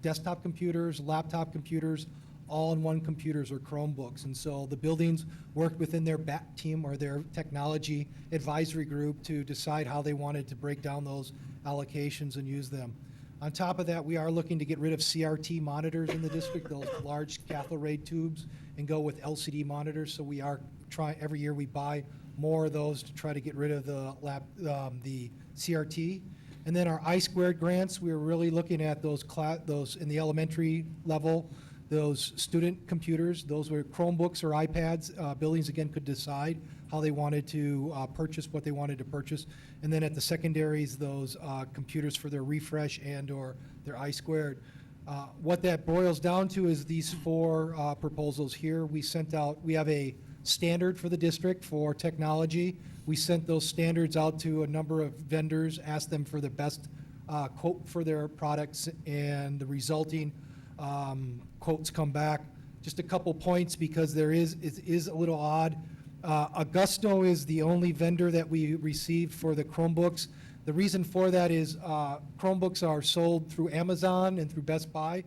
desktop computers, laptop computers, all-in-one computers or Chromebooks. And so the buildings worked within their BAT team or their technology advisory group to decide how they wanted to break down those allocations and use them. On top of that, we are looking to get rid of CRT monitors in the district, those large cathode ray tubes, and go with LCD monitors. So we are trying, every year we buy more of those to try to get rid of the CRT. And then our I-squared grants, we're really looking at those in the elementary level, those student computers, those were Chromebooks or iPads. Buildings, again, could decide how they wanted to purchase what they wanted to purchase. And then at the secondaries, those computers for their refresh and or their I-squared. What that boils down to is these 4 proposals here. We have a standard for the district for technology. We sent those standards out to a number of vendors, asked them for the best quote for their products, and the resulting quotes come back. Just a couple points because it is a little odd. Augusto is the only vendor that we received for the Chromebooks. The reason for that is Chromebooks are sold through Amazon and through Best Buy,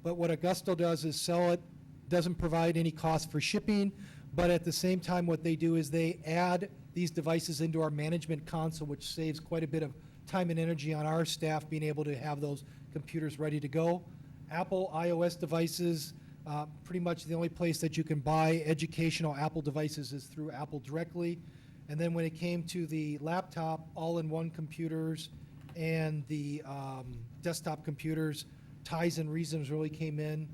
but what Augusto does is sell it, doesn't provide any cost for shipping, but at the same time what they do is they add these devices into our management console, which saves quite a bit of time and energy on our staff being able to have those computers ready to go. Apple iOS devices, pretty much the only place that you can buy educational Apple devices is through Apple directly. And then when it came to the laptop all-in-one computers and the desktop computers, Ties and Reasons really came in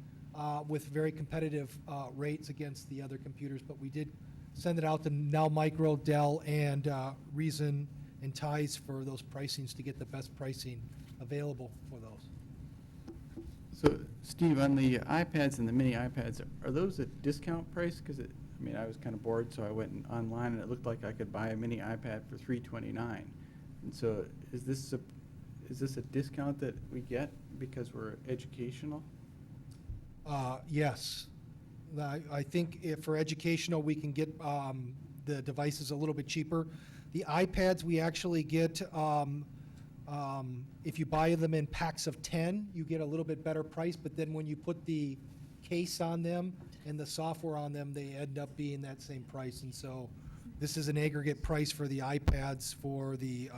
with very competitive rates against the other computers, but we did send it out to Now Micro, Dell, and Reason and Ties for those pricings to get the best pricing available for those. So, Steve, on the iPads and the mini iPads, are those at discount price? Because I was kind of bored, so I went online and it looked like I could buy a mini iPad for $329. And so, is this a discount that we get because we're educational? Yes. I think if for educational, we can get the devices a little bit cheaper. The iPads, we actually get If you buy them in packs of 10, you get a little bit better price, but then when you put the case on them and the software on them, they end up being that same price. And so this is an aggregate price for the iPads, for the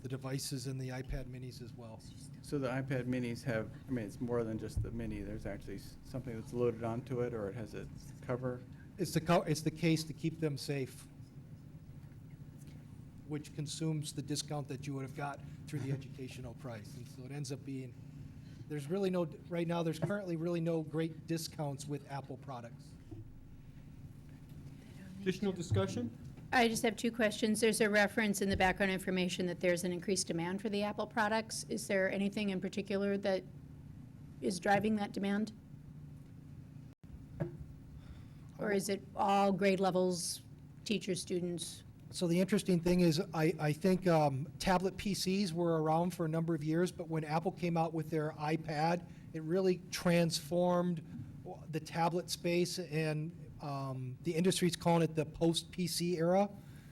devices, and the iPad minis as well. So the iPad minis have, I mean, it's more than just the mini. There's actually something that's loaded onto it, or it has a cover? It's the case to keep them safe, which consumes the discount that you would have got through the educational price. And so it ends up being, there's really no, right now, there's currently really no great discounts with Apple products. Additional discussion? I just have two questions. There's a reference in the background information that there's an increased demand for the Apple products. Is there anything in particular that is driving that demand? Or is it all grade levels, teachers, students? So the interesting thing is, I think tablet PCs were around for a number of years, but when Apple came out with their iPad, it really transformed the tablet space, and the industry's calling it the post-PC era.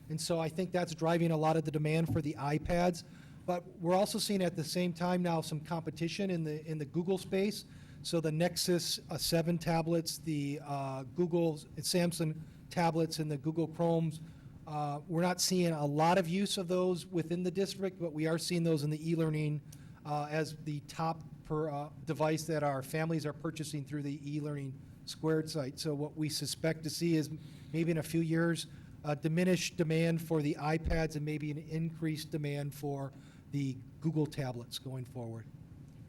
And so I think that's driving a lot of the demand for the iPads. But we're also seeing at the same time now some competition in the Google space. So the Nexus 7 tablets, the Google, Samsung tablets, and the Google Chromes, we're not seeing a lot of use of those within the district, but we are seeing those in the e-learning as the top device that our families are purchasing through the e-learning squared site. So what we suspect to see is maybe in a few years, diminished demand for the iPads and maybe an increased demand for the Google tablets going forward.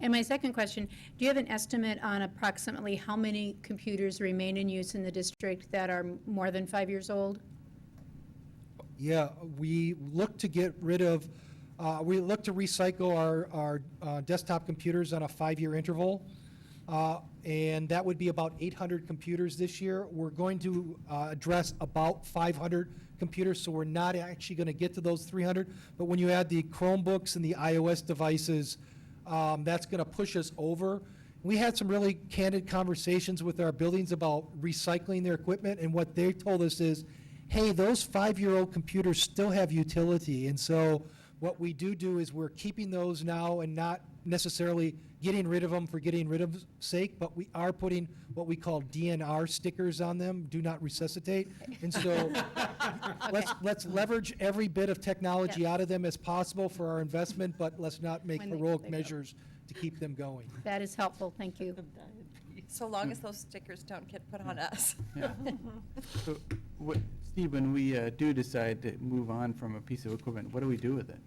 And my second question, do you have an estimate on approximately how many computers remain in use in the district that are more than 5 years old? Yeah, we look to get rid of, we look to recycle our desktop computers on a 5-year interval. And that would be about 800 computers this year. We're going to address about 500 computers, so we're not actually going to get to those 300. But when you add the Chromebooks and the iOS devices, that's going to push us over. We had some really candid conversations with our buildings about recycling their equipment, and what they told us is, hey, those 5-year-old computers still have utility. And so what we do is we're keeping those now and not necessarily getting rid of them for getting rid of sake, but we are putting what we call DNR stickers on them, do not resuscitate. And so let's leverage every bit of technology out of them as possible for our investment, but let's not make heroic measures to keep them going. That is helpful, thank you. So long as those stickers don't get put on us. Yeah. So, Steve, when we do decide to move on from a piece of equipment, what do we do with it?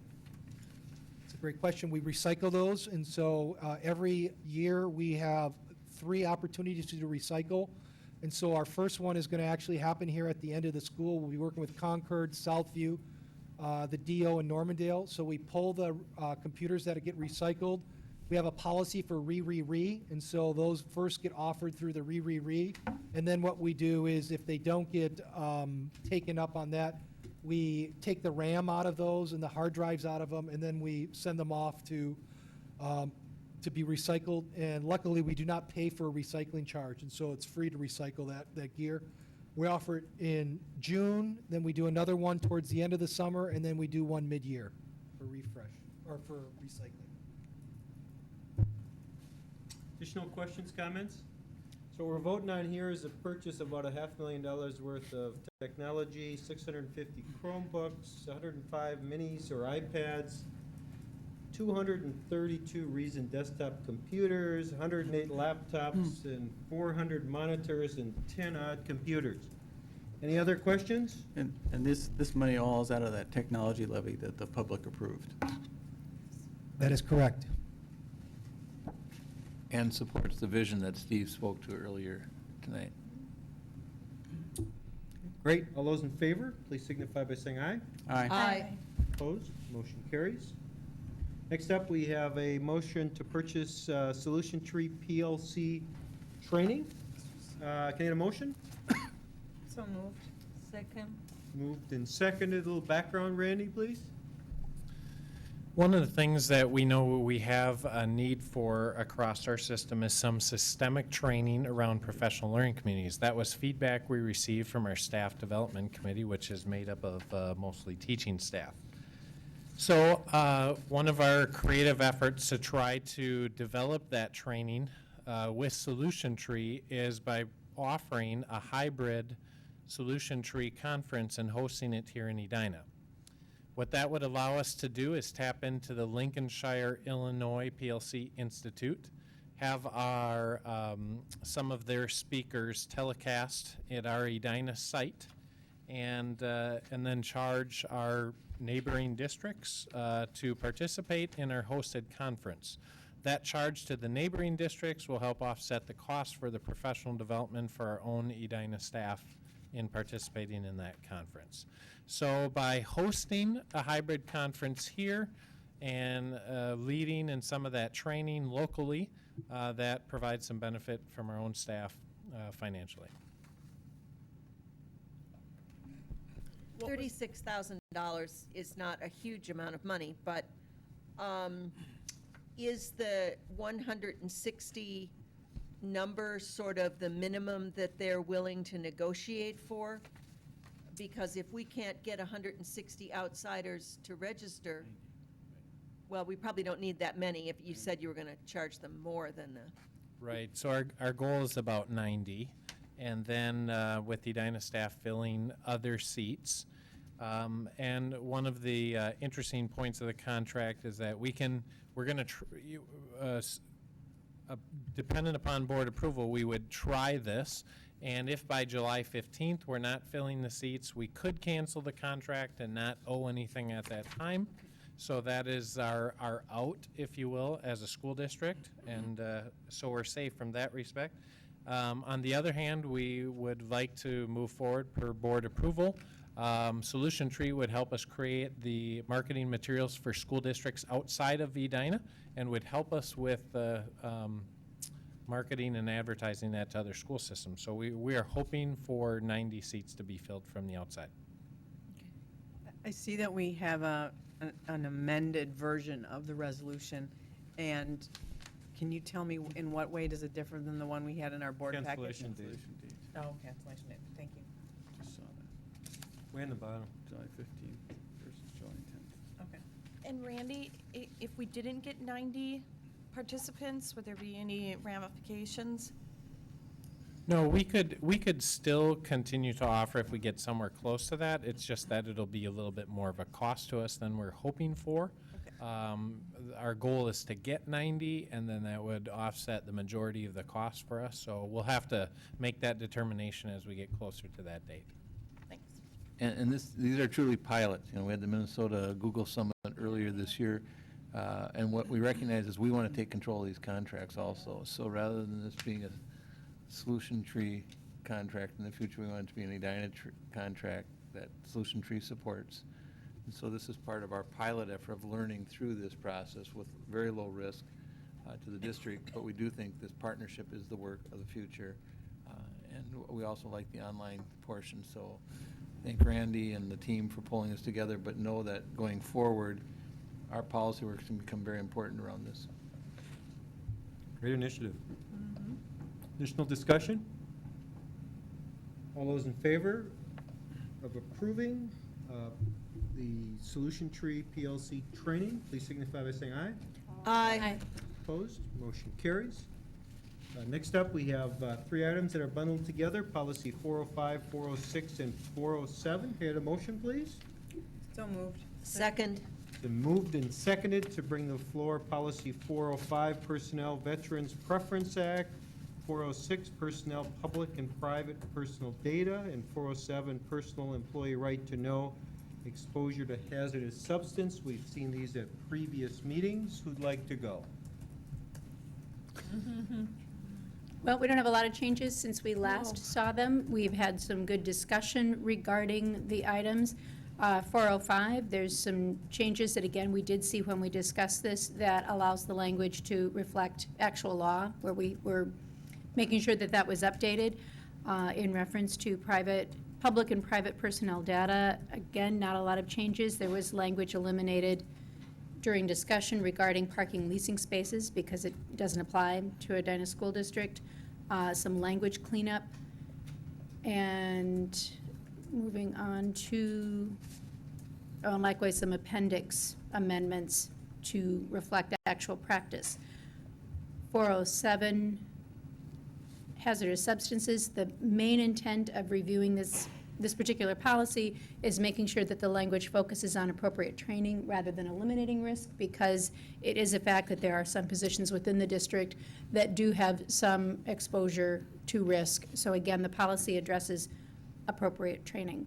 It's a great question. We recycle those, and so every year we have 3 opportunities to recycle. And so our first one is going to actually happen here at the end of the school. We'll be working with Concord, Southview, the DO, and Normandale. So we pull the computers that get recycled. We have a policy for re-re-re, and so those first get offered through the re-re-re. And then what we do is if they don't get taken up on that, we take the RAM out of those and the hard drives out of them, and then we send them off to be recycled. And luckily, we do not pay for a recycling charge, and so it's free to recycle that gear. We offer it in June, then we do another one towards the end of the summer, and then we do one mid-year for refresh, or for recycling. Additional questions, comments? So what we're voting on here is a purchase of about $500,000 worth of technology, 650 Chromebooks, 105 minis or iPads, 232 Reason desktop computers, 108 laptops, and 400 monitors and 10 odd computers. Any other questions? And this money all is out of that technology levy that the public approved. That is correct. And supports the vision that Steve spoke to earlier tonight. Great. All those in favor, please signify by saying aye. Aye. Aye. Opposed? Motion carries. Next up, we have a motion to purchase Solution Tree PLC training. Can I get a motion? So moved. Second. Moved and seconded. A little background, Randy, please. One of the things that we know we have a need for across our system is some systemic training around professional learning communities. That was feedback we received from our staff development committee, which is made up of mostly teaching staff. So one of our creative efforts to try to develop that training with Solution Tree is by offering a hybrid Solution Tree conference and hosting it here in Edina. What that would allow us to do is tap into the Lincolnshire, Illinois PLC Institute, have our some of their speakers telecast at our Edina site, and then charge our neighboring districts to participate in our hosted conference. That charge to the neighboring districts will help offset the cost for the professional development for our own Edina staff in participating in that conference. So by hosting a hybrid conference here and leading in some of that training locally, that provides some benefit from our own staff financially. $36,000 is not a huge amount of money, but is the 160 number sort of the minimum that they're willing to negotiate for? Because if we can't get 160 outsiders to register, well, we probably don't need that many if you said you were going to charge them more than the... Right, so our goal is about 90, and then with the Edina staff filling other seats. And one of the interesting points of the contract is that we're going to, dependent upon board approval, we would try this, and if by July 15th we're not filling the seats, we could cancel the contract and not owe anything at that time. So that is our out, if you will, as a school district, and so we're safe from that respect. On the other hand, we would like to move forward per board approval. Solution Tree would help us create the marketing materials for school districts outside of Edina and would help us with marketing and advertising that to other school systems. So we are hoping for 90 seats to be filled from the outside. I see that we have an amended version of the resolution, and can you tell me in what way does it differ than the one we had in our board packet? Cancellation date. Oh, cancellation date, thank you. Just saw that. Way in the bottom. July 15th versus July 10th. Okay. And Randy, if we didn't get 90 participants, would there be any ramifications? No, we could still continue to offer if we get somewhere close to that. It's just that it'll be a little bit more of a cost to us than we're hoping for. Okay. Our goal is to get 90, and then that would offset the majority of the cost for us. So we'll have to make that determination as we get closer to that date. Thanks. And these are truly pilots. You know, we had the Minnesota Google Summit earlier this year, and what we recognize is we want to take control of these contracts also. So rather than this being a Solution Tree contract in the future, we want it to be an Edina contract that Solution Tree supports. And so this is part of our pilot effort of learning through this process with very low risk to the district, but we do think this partnership is the work of the future. And we also like the online portion, so thank Randy and the team for pulling us together, but know that going forward, our policy work can become very important around this. Great initiative. Additional discussion? All those in favor of approving the Solution Tree PLC training, please signify by saying aye. Aye. Opposed? Motion carries. Next up, we have 3 items that are bundled together, policy 405, 406, and 407. Can I have a motion, please? So moved. Second. Been moved and seconded to bring to the floor policy 405, Personnel Veterans Preference Act, 406, Personnel Public and Private Personal Data, and 407, Personal Employee Right to Know Exposure to Hazardous Substance. We've seen these at previous meetings. Who'd like to go? Well, we don't have a lot of changes since we last saw them. We've had some good discussion regarding the items. 405, there's some changes that, again, we did see when we discussed this that allows the language to reflect actual law, where we were making sure that that was updated in reference to public and private personnel data. Again, not a lot of changes. There was language eliminated during discussion regarding parking leasing spaces because it doesn't apply to Edina School District. Some language cleanup. And moving on to, likewise, some appendix amendments to reflect actual practice. 407, hazardous substances, the main intent of reviewing this particular policy is making sure that the language focuses on appropriate training rather than eliminating risk, because it is a fact that there are some positions within the district that do have some exposure to risk. So again, the policy addresses appropriate training.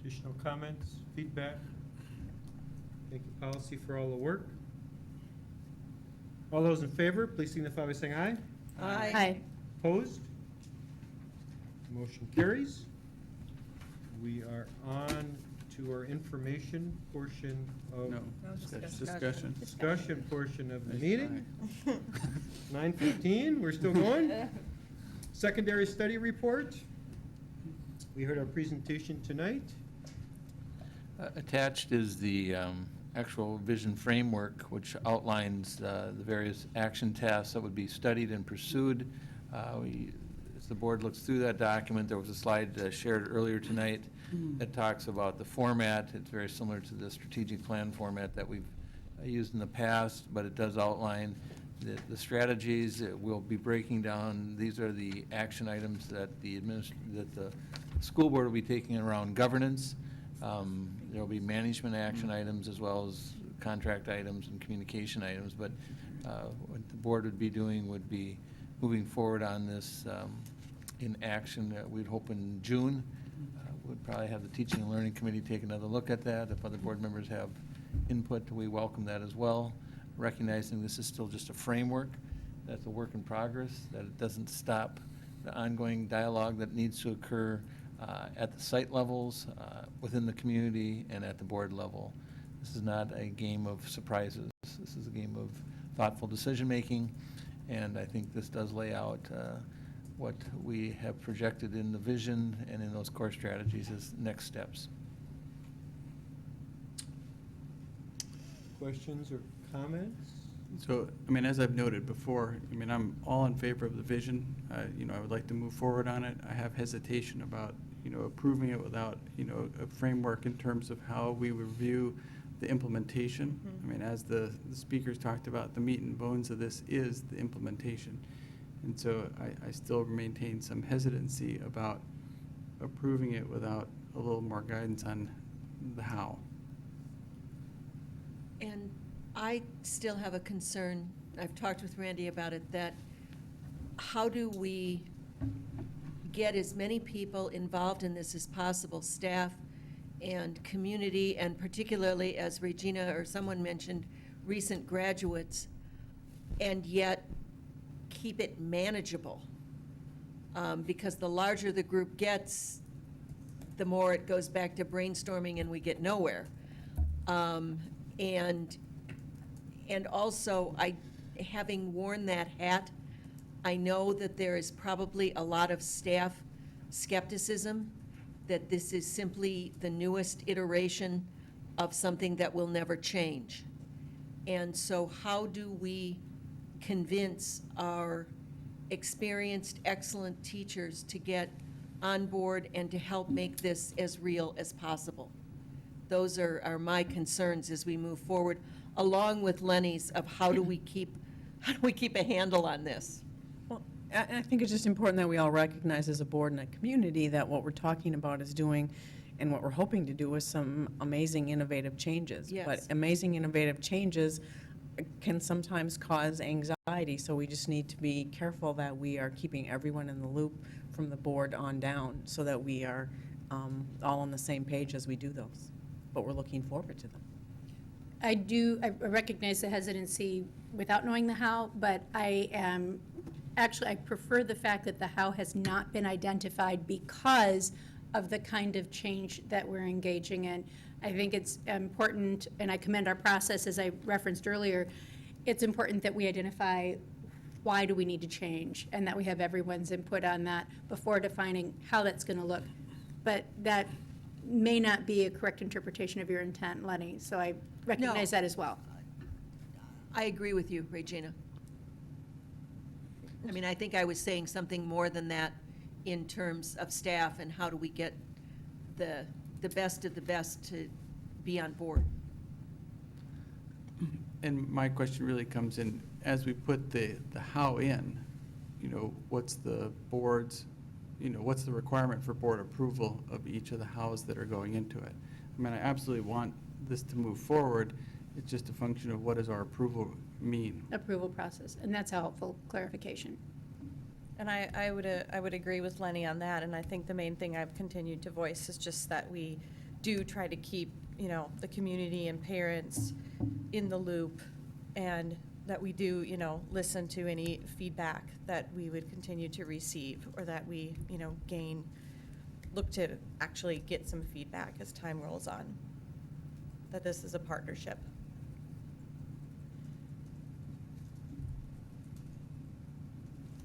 Additional comments, feedback? Thank you, policy, for all the work. All those in favor, please signify by saying aye. Aye. Aye. Opposed? Motion carries. We are on to our information portion of. No, discussion. Discussion portion of the meeting. 9:15, we're still going. Secondary study report. We heard our presentation tonight. Attached is the actual vision framework, which outlines the various action tasks that would be studied and pursued. As the board looks through that document, there was a slide shared earlier tonight that talks about the format. It's very similar to the strategic plan format that we've used in the past, but it does outline the strategies. It will be breaking down. These are the action items that the school board will be taking around governance. There will be management action items as well as contract items and communication items, but what the board would be doing would be moving forward on this in action. We'd hope in June. We'd probably have the Teaching and Learning Committee take another look at that. If other board members have input, we welcome that as well, recognizing this is still just a framework, that's a work in progress, that it doesn't stop the ongoing dialogue that needs to occur at the site levels, within the community, and at the board level. This is not a game of surprises. This is a game of thoughtful decision-making, and I think this does lay out what we have projected in the vision and in those core strategies as next steps. Questions or comments? So, I mean, as I've noted before, I mean, I'm all in favor of the vision. You know, I would like to move forward on it. I have hesitation about, you know, approving it without, you know, a framework in terms of how we review the implementation. I mean, as the speakers talked about, the meat and bones of this is the implementation. And so I still maintain some hesitancy about approving it without a little more guidance on the how. And I still have a concern, I've talked with Randy about it, that how do we get as many people involved in this as possible, staff and community, and particularly, as Regina or someone mentioned, recent graduates, and yet keep it manageable? Because the larger the group gets, the more it goes back to brainstorming and we get nowhere. And also, having worn that hat, I know that there is probably a lot of staff skepticism that this is simply the newest iteration of something that will never change. And so how do we convince our experienced, excellent teachers to get on board and to help make this as real as possible? Those are my concerns as we move forward, along with Lenny's of how do we keep a handle on this? Well, I think it's just important that we all recognize as a board and a community that what we're talking about is doing, and what we're hoping to do is some amazing innovative changes. Yes. But amazing innovative changes can sometimes cause anxiety, so we just need to be careful that we are keeping everyone in the loop from the board on down so that we are all on the same page as we do those. But we're looking forward to them. I recognize the hesitancy without knowing the how, but I prefer the fact that the how has not been identified because of the kind of change that we're engaging in. I think it's important, and I commend our process, as I referenced earlier, it's important that we identify why do we need to change, and that we have everyone's input on that before defining how that's going to look. But that may not be a correct interpretation of your intent, Lenny, so I recognize that as well. I agree with you, Regina. I mean, I think I was saying something more than that in terms of staff and how do we get the the best of the best to be on board. And my question really comes in, as we put the how in, what's the board's, what's the requirement for board approval of each of the hows that are going into it? I mean, I absolutely want this to move forward. It's just a function of what does our approval mean? Approval process, and that's a helpful clarification. And I would agree with Lenny on that, and I think the main thing I've continued to voice is just that we do try to keep, the community and parents in the loop, and that we do, listen to any feedback that we would continue to receive, or that we, look to actually get some feedback as time rolls on, that this is a partnership.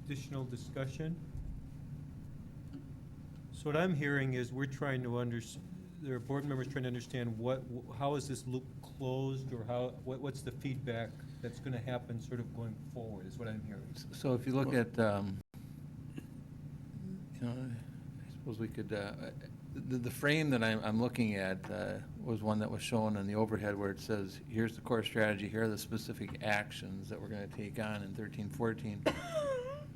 Additional discussion? So what I'm hearing is we're trying to there are board members trying to understand how is this loop closed, or what's the feedback that's going to happen sort of going forward, is what I'm hearing. So if you look at, I suppose we could, the frame that I'm looking at was one that was shown in the overhead where it says, here's the core strategy, here are the specific actions that we're going to take on in 13-14.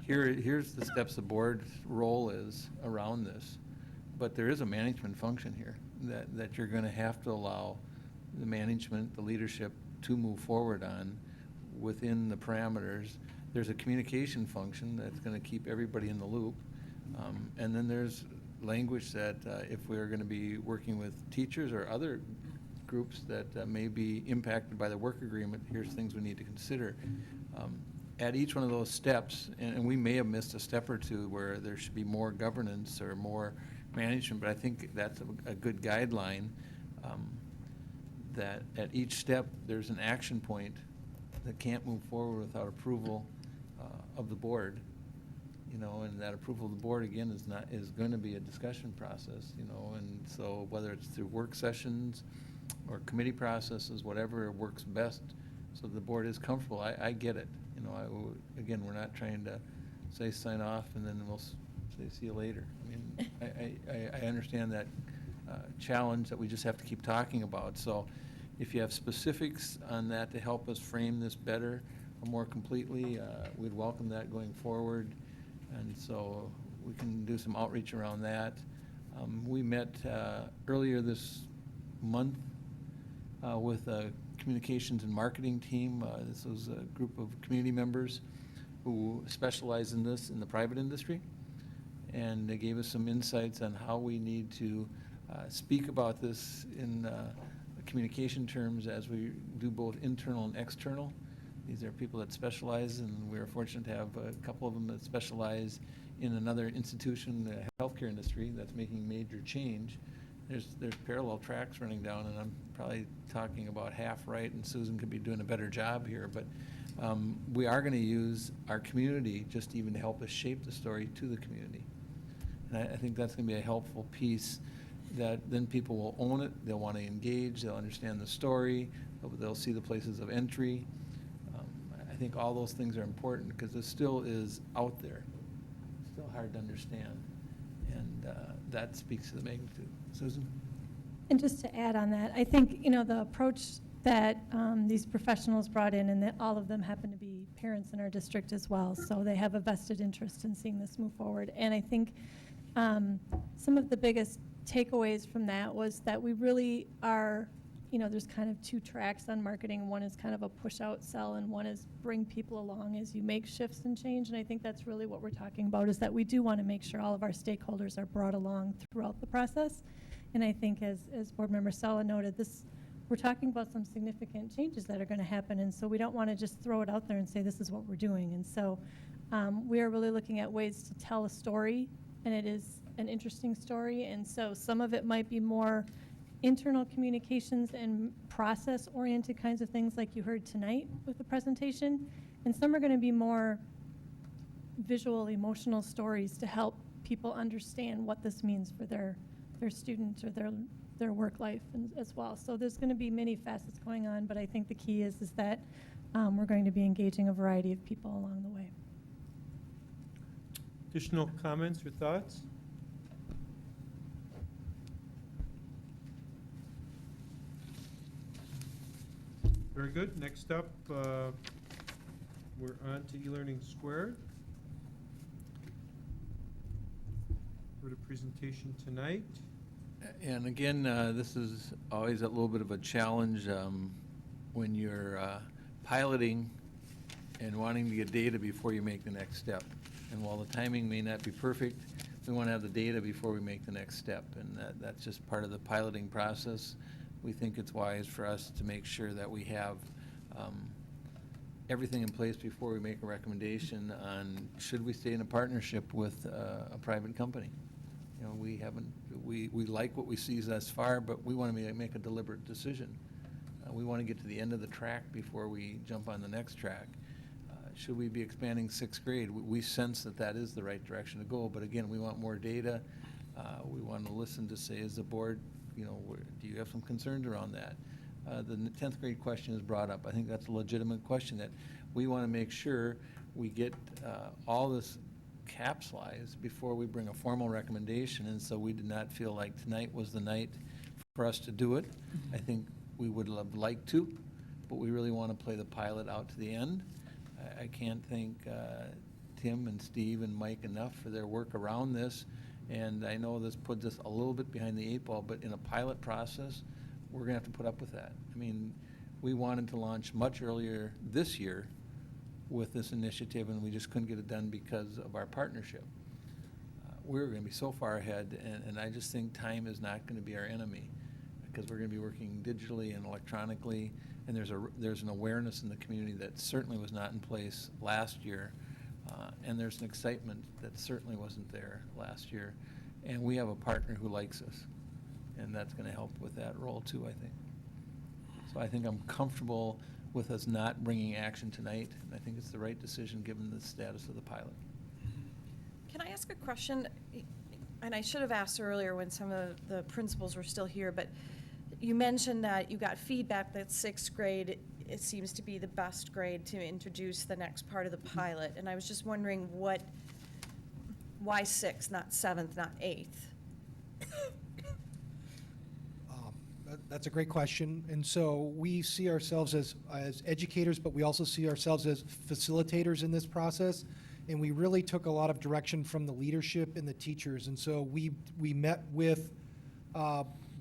Here's the steps the board's role is around this. But there is a management function here that you're going to have to allow the management, the leadership to move forward on within the parameters. There's a communication function that's going to keep everybody in the loop. And then there's language that if we're going to be working with teachers or other groups that may be impacted by the work agreement, here's things we need to consider. At each one of those steps, and we may have missed a step or two where there should be more governance or more management, but I think that's a good guideline, that at each step, there's an action point that can't move forward without approval of the board, and that approval of the board, again, is going to be a discussion process, and so whether it's through work sessions or committee processes, whatever works best, so the board is comfortable. I get it. Again, we're not trying to say sign off and then we'll say see you later. I mean, I understand that challenge that we just have to keep talking about. So if you have specifics on that to help us frame this better or more completely, we'd welcome that going forward. And so we can do some outreach around that. We met earlier this month with a communications and marketing team. This was a group of community members who specialize in this in the private industry. And they gave us some insights on how we need to speak about this in communication terms as we do both internal and external. These are people that specialize, and we're fortunate to have a couple of them that specialize in another institution, the healthcare industry, that's making major change. There's parallel tracks running down, and I'm probably talking about half right, and Susan could be doing a better job here, but we are going to use our community just to even help us shape the story to the community. And I think that's going to be a helpful piece that then people will own it, they'll want to engage, they'll understand the story, they'll see the places of entry. I think all those things are important because it still is out there. It's still hard to understand, and that speaks to the magnitude. Susan? And just to add on that, I think, the approach that these professionals brought in, and that all of them happen to be parents in our district as well, so they have a vested interest in seeing this move forward. And I think some of the biggest takeaways from that was that we really are, there's kind of two tracks on marketing. One is kind of a push out sell, and one is bring people along as you make shifts and change. And I think that's really what we're talking about, is that we do want to make sure all of our stakeholders are brought along throughout the process. And I think as Board Member Sala noted, we're talking about some significant changes that are going to happen, and so we don't want to just throw it out there and say this is what we're doing. And so we are really looking at ways to tell a story, and it is an interesting story. And so some of it might be more internal communications and process-oriented kinds of things like you heard tonight with the presentation, and some are going to be more visual, emotional stories to help people understand what this means for their students or their work life as well. So there's going to be many facets going on, but I think the key is that we're going to be engaging a variety of people along the way. Additional comments or thoughts? Very good. Next up, we're on to e-learning squared. For the presentation tonight. And again, this is always a little bit of a challenge when you're piloting and wanting to get data before you make the next step. And while the timing may not be perfect, we want to have the data before we make the next step. And that's just part of the piloting process. We think it's wise for us to make sure that we have everything in place before we make a recommendation on should we stay in a partnership with a private company. You know, we like what we see thus far, but we want to make a deliberate decision. We want to get to the end of the track before we jump on the next track. Should we be expanding sixth grade? We sense that that is the right direction to go, but again, we want more data. We want to listen to say, as the board, you know, do you have some concerns around that? The 10th grade question is brought up. I think that's a legitimate question that we want to make sure we get all this capsulized before we bring a formal recommendation, and so we did not feel like tonight was the night for us to do it. I think we would have liked to, but we really want to play the pilot out to the end. I can't thank Tim and Steve and Mike enough for their work around this, and I know this puts us a little bit behind the 8 ball, but in a pilot process, we're going to have to put up with that. I mean, we wanted to launch much earlier this year with this initiative, and we just couldn't get it done because of our partnership. We're going to be so far ahead, and I just think time is not going to be our enemy, because we're going to be working digitally and electronically, and there's an awareness in the community that certainly was not in place last year, and there's an excitement that certainly wasn't there last year, and we have a partner who likes us, and that's going to help with that role too, I think. So I think I'm comfortable with us not bringing action tonight, and I think it's the right decision given the status of the pilot. Can I ask a question? And I should have asked earlier when some of the principals were still here, but you mentioned that you got feedback that sixth grade, it seems to be the best grade to introduce the next part of the pilot. And I was just wondering why sixth, not seventh, not eighth? That's a great question. And so we see ourselves as educators, but we also see ourselves as facilitators in this process. And we really took a lot of direction from the leadership and the teachers. And so we met with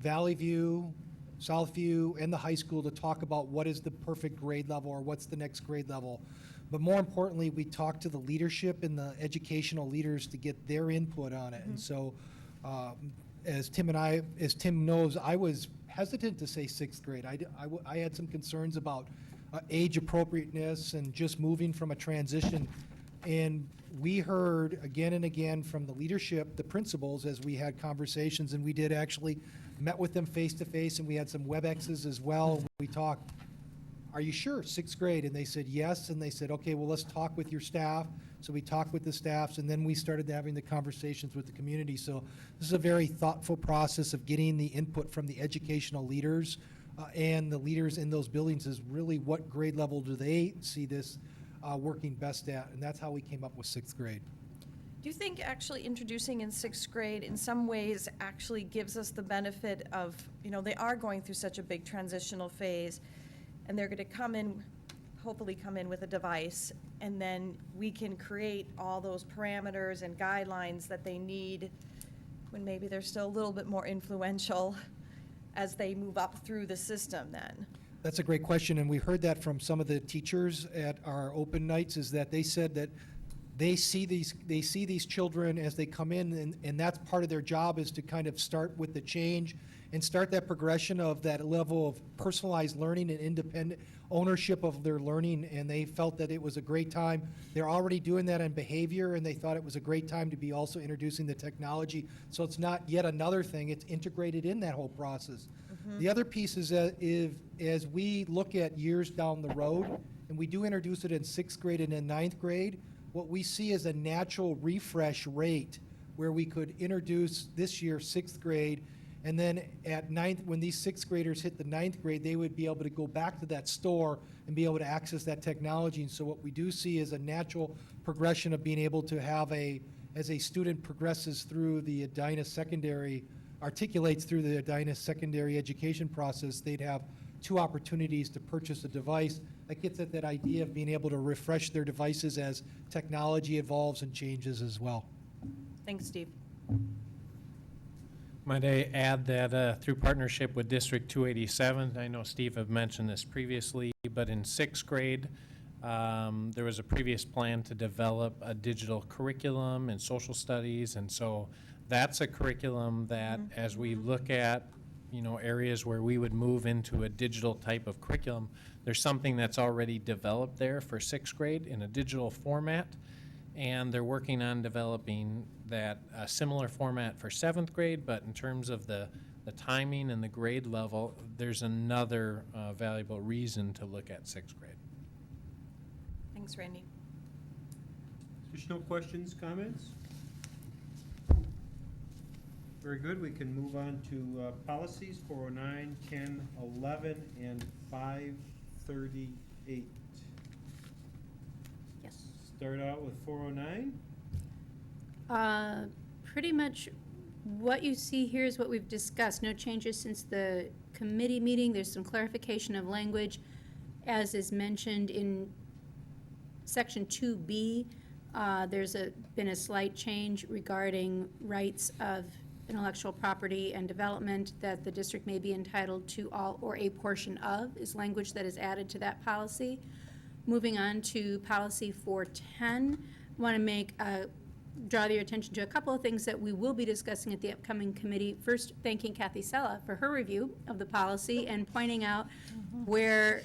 Valley View, Southview, and the high school to talk about what is the perfect grade level or what's the next grade level. But more importantly, we talked to the leadership and the educational leaders to get their input on it. Mm-hmm. And so as Tim knows, I was hesitant to say sixth grade. I had some concerns about age appropriateness and just moving from a transition. And we heard again and again from the leadership, the principals, as we had conversations, and we did actually met with them face to face, and we had some WebExes as well. We talked, are you sure, sixth grade? And they said yes, and they said, okay, well, let's talk with your staff. So we talked with the staffs, and then we started having the conversations with the community. So this is a very thoughtful process of getting the input from the educational leaders and the leaders in those buildings is really what grade level do they see this working best at, and that's how we came up with sixth grade. Do you think actually introducing in sixth grade in some ways actually gives us the benefit of, you know, they are going through such a big transitional phase, and they're going to hopefully come in with a device, and then we can create all those parameters and guidelines that they need when maybe they're still a little bit more influential as they move up through the system then? That's a great question, and we heard that from some of the teachers at our open nights, is that they said that they see these children as they come in, and that's part of their job, is to kind of start with the change and start that progression of that level of personalized learning and independent ownership of their learning, and they felt that it was a great time. They're already doing that in behavior, and they thought it was a great time to be also introducing the technology. So it's not yet another thing, it's integrated in that whole process. Mm-hmm. The other piece is that as we look at years down the road, and we do introduce it in sixth grade and in ninth grade, what we see is a natural refresh rate where we could introduce this year sixth grade, and then at ninth, when these sixth graders hit the ninth grade, they would be able to go back to that store and be able to access that technology. And so what we do see is a natural progression of being able to have as a student progresses through the Edina secondary, articulates through the Edina secondary education process, they'd have 2 opportunities to purchase a device. That gets at that idea of being able to refresh their devices as technology evolves and changes as well. Thanks, Steve. Might I add that through partnership with District 287, I know Steve had mentioned this previously, but in 6th grade, there was a previous plan to develop a digital curriculum in social studies, and so that's a curriculum that as we look at, you know, areas where we would move into a digital type of curriculum, there's something that's already developed there for 6th grade in a digital format, and they're working on developing that similar format for 7th grade, but in terms of the timing and the grade level, there's another valuable reason to look at 6th grade. Thanks, Randy. Additional questions, comments? Very good. We can move on to policies 409, 10, 11, and 538. Yes. Start out with 409. Pretty much what you see here is what we've discussed. No changes since the committee meeting. There's some clarification of language. As is mentioned in Section 2B, there's been a slight change regarding rights of intellectual property and development that the district may be entitled to all or a portion of, is language that is added to that policy. Moving on to policy 410, I want to draw your attention to a couple of things that we will be discussing at the upcoming committee. First, thanking Kathy Sella for her review of the policy and pointing out where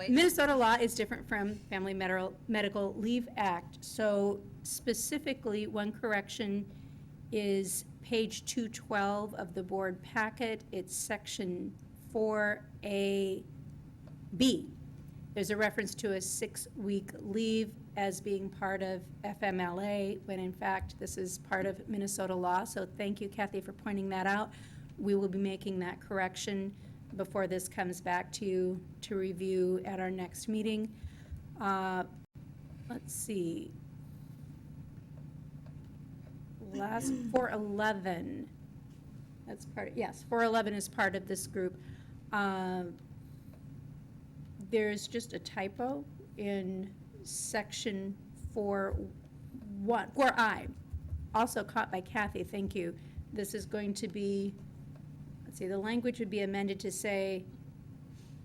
Minnesota law is different from Family Medical Leave Act. So specifically, one correction is page 212 of the board packet. It's section 4A B. There's a reference to a 6-week leave as being part of FMLA, when in fact this is part of Minnesota law. So thank you, Kathy, for pointing that out. We will be making that correction before this comes back to you to review at our next meeting. Let's see. Last 411. That's part. Yes, 411 is part of this group. There's just a typo in section 4I, also caught by Kathy, thank you. This is going to be, let's see, the language would be amended to say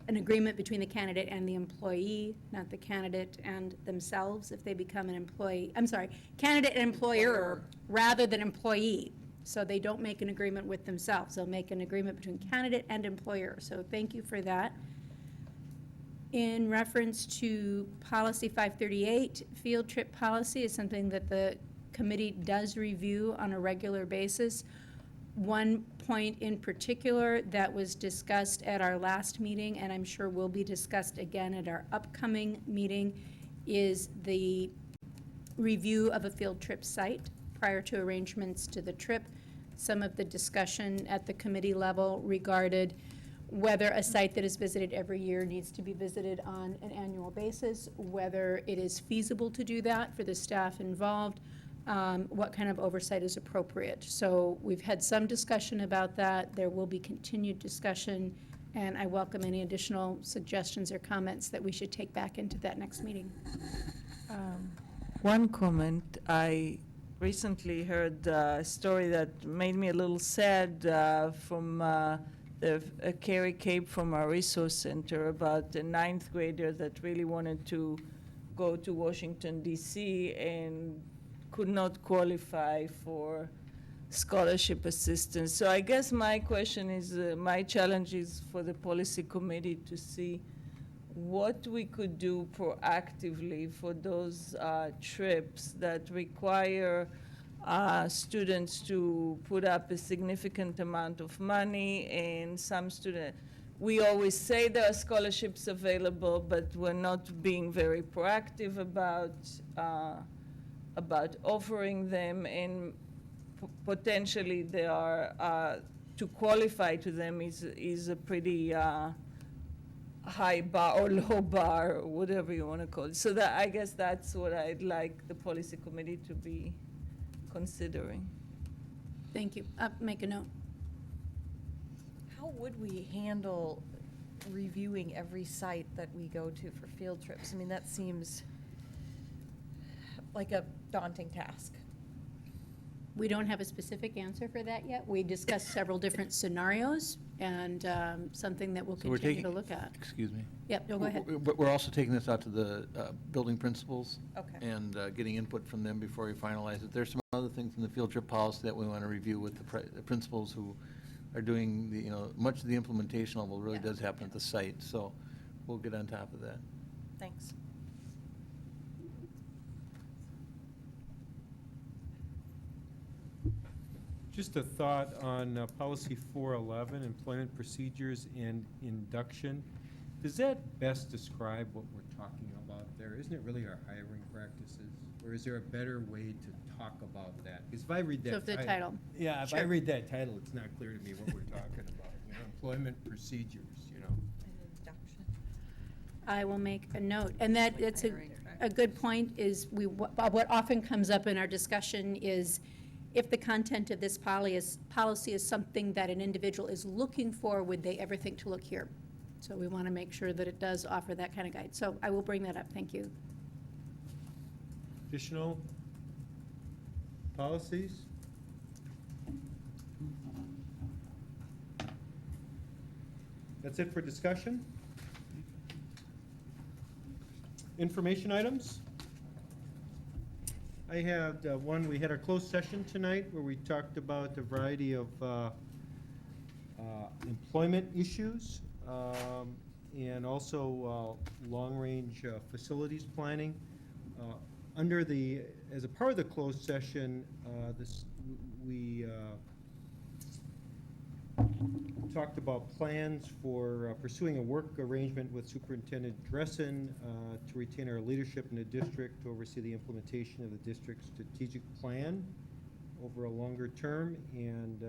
an agreement between the candidate and the employee, not the candidate and themselves if they become an employee. I'm sorry, candidate and employer rather than employee. So they don't make an agreement with themselves. They'll make an agreement between candidate and employer. So thank you for that. In reference to policy 538, field trip policy is something that the committee does review on a regular basis. One point in particular that was discussed at our last meeting, and I'm sure will be discussed again at our upcoming meeting, is the review of a field trip site prior to arrangements to the trip. Some of the discussion at the committee level regarded whether a site that is visited every year needs to be visited on an annual basis, whether it is feasible to do that for the staff involved, what kind of oversight is appropriate. So we've had some discussion about that. There will be continued discussion, and I welcome any additional suggestions or comments that we should take back into that next meeting. One comment. I recently heard a story that made me a little sad from Carrie Cape from our resource center about a 9th grader that really wanted to go to Washington, D.C. and could not qualify for scholarship assistance. So I guess my question is, my challenge is for the policy committee to see what we could do proactively for those trips that require students to put up a significant amount of money, and some students, we always say there are scholarships available, but we're not being very proactive about offering them, and potentially they are, to qualify to them is a pretty high bar or low bar, or whatever you want to call it. So that, I guess that's what I'd like the policy committee to be considering. Thank you. Make a note. How would we handle reviewing every site that we go to for field trips? I mean, that seems like a daunting task. We don't have a specific answer for that yet. We discussed several different scenarios and something that we'll So we're continue to taking- look at. Excuse me. Yep, no, go ahead. But we're also taking this out to the building principals. Okay. And getting input from them before we finalize it. There's some other things in the field trip policy that we want to review with the principals who are doing the, much of the implementation level really does happen at the site. So we'll get on top of that. Thanks. Just a thought on policy 411, employment procedures and induction. Does that best describe what we're talking about there? Isn't it really our hiring practices? Or is there a better way to talk about that? Because if I read that So if the title. Yeah, if I Sure. read that title, it's not clear to me what we're talking about. Employment procedures, I will make a note. And that's a good point, is what often comes up in our discussion is if the content of this policy is something that an individual is looking for, would they ever think to look here? So we want to make sure that it does offer that kind of guide. So I will bring that up. Thank you. Additional policies? That's it for discussion? Information items? I had one, we had our closed session tonight where we talked about a variety of employment issues and also long-range facilities planning. As a part of the closed session, we talked about plans for pursuing a work arrangement with Superintendent Dressen to retain our leadership in the district to oversee the implementation of the district's strategic plan over a longer term. And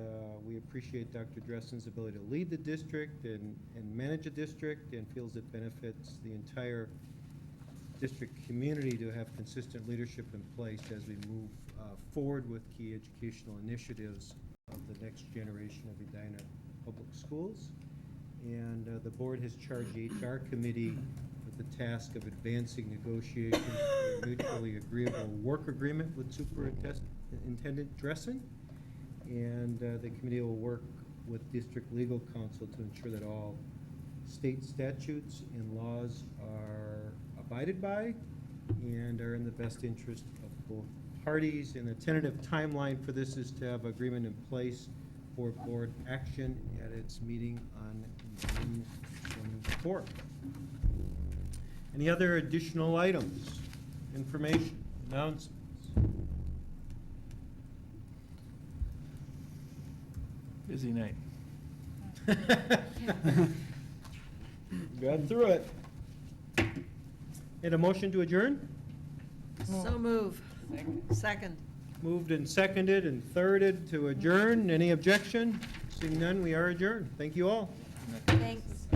we appreciate Dr. Dressen's ability to lead the district and manage a district, and feels it benefits the entire district community to have consistent leadership in place as we move forward with key educational initiatives of the next generation of Edina Public Schools. And the board has charged the HR committee with the task of advancing negotiations for a mutually agreeable work agreement with Superintendent Dressen. And the committee will work with district legal counsel to ensure that all state statutes and laws are abided by and are in the best interest of both parties. And the tentative timeline for this is to have agreement in place for board action at its meeting on June 24th. Any other additional items, information, announcements? Busy night. Got through it. And a motion to adjourn? So move. Second. Moved and seconded and thirded to adjourn. Any objection? Seeing none, we are adjourned. Thank you all. Thanks.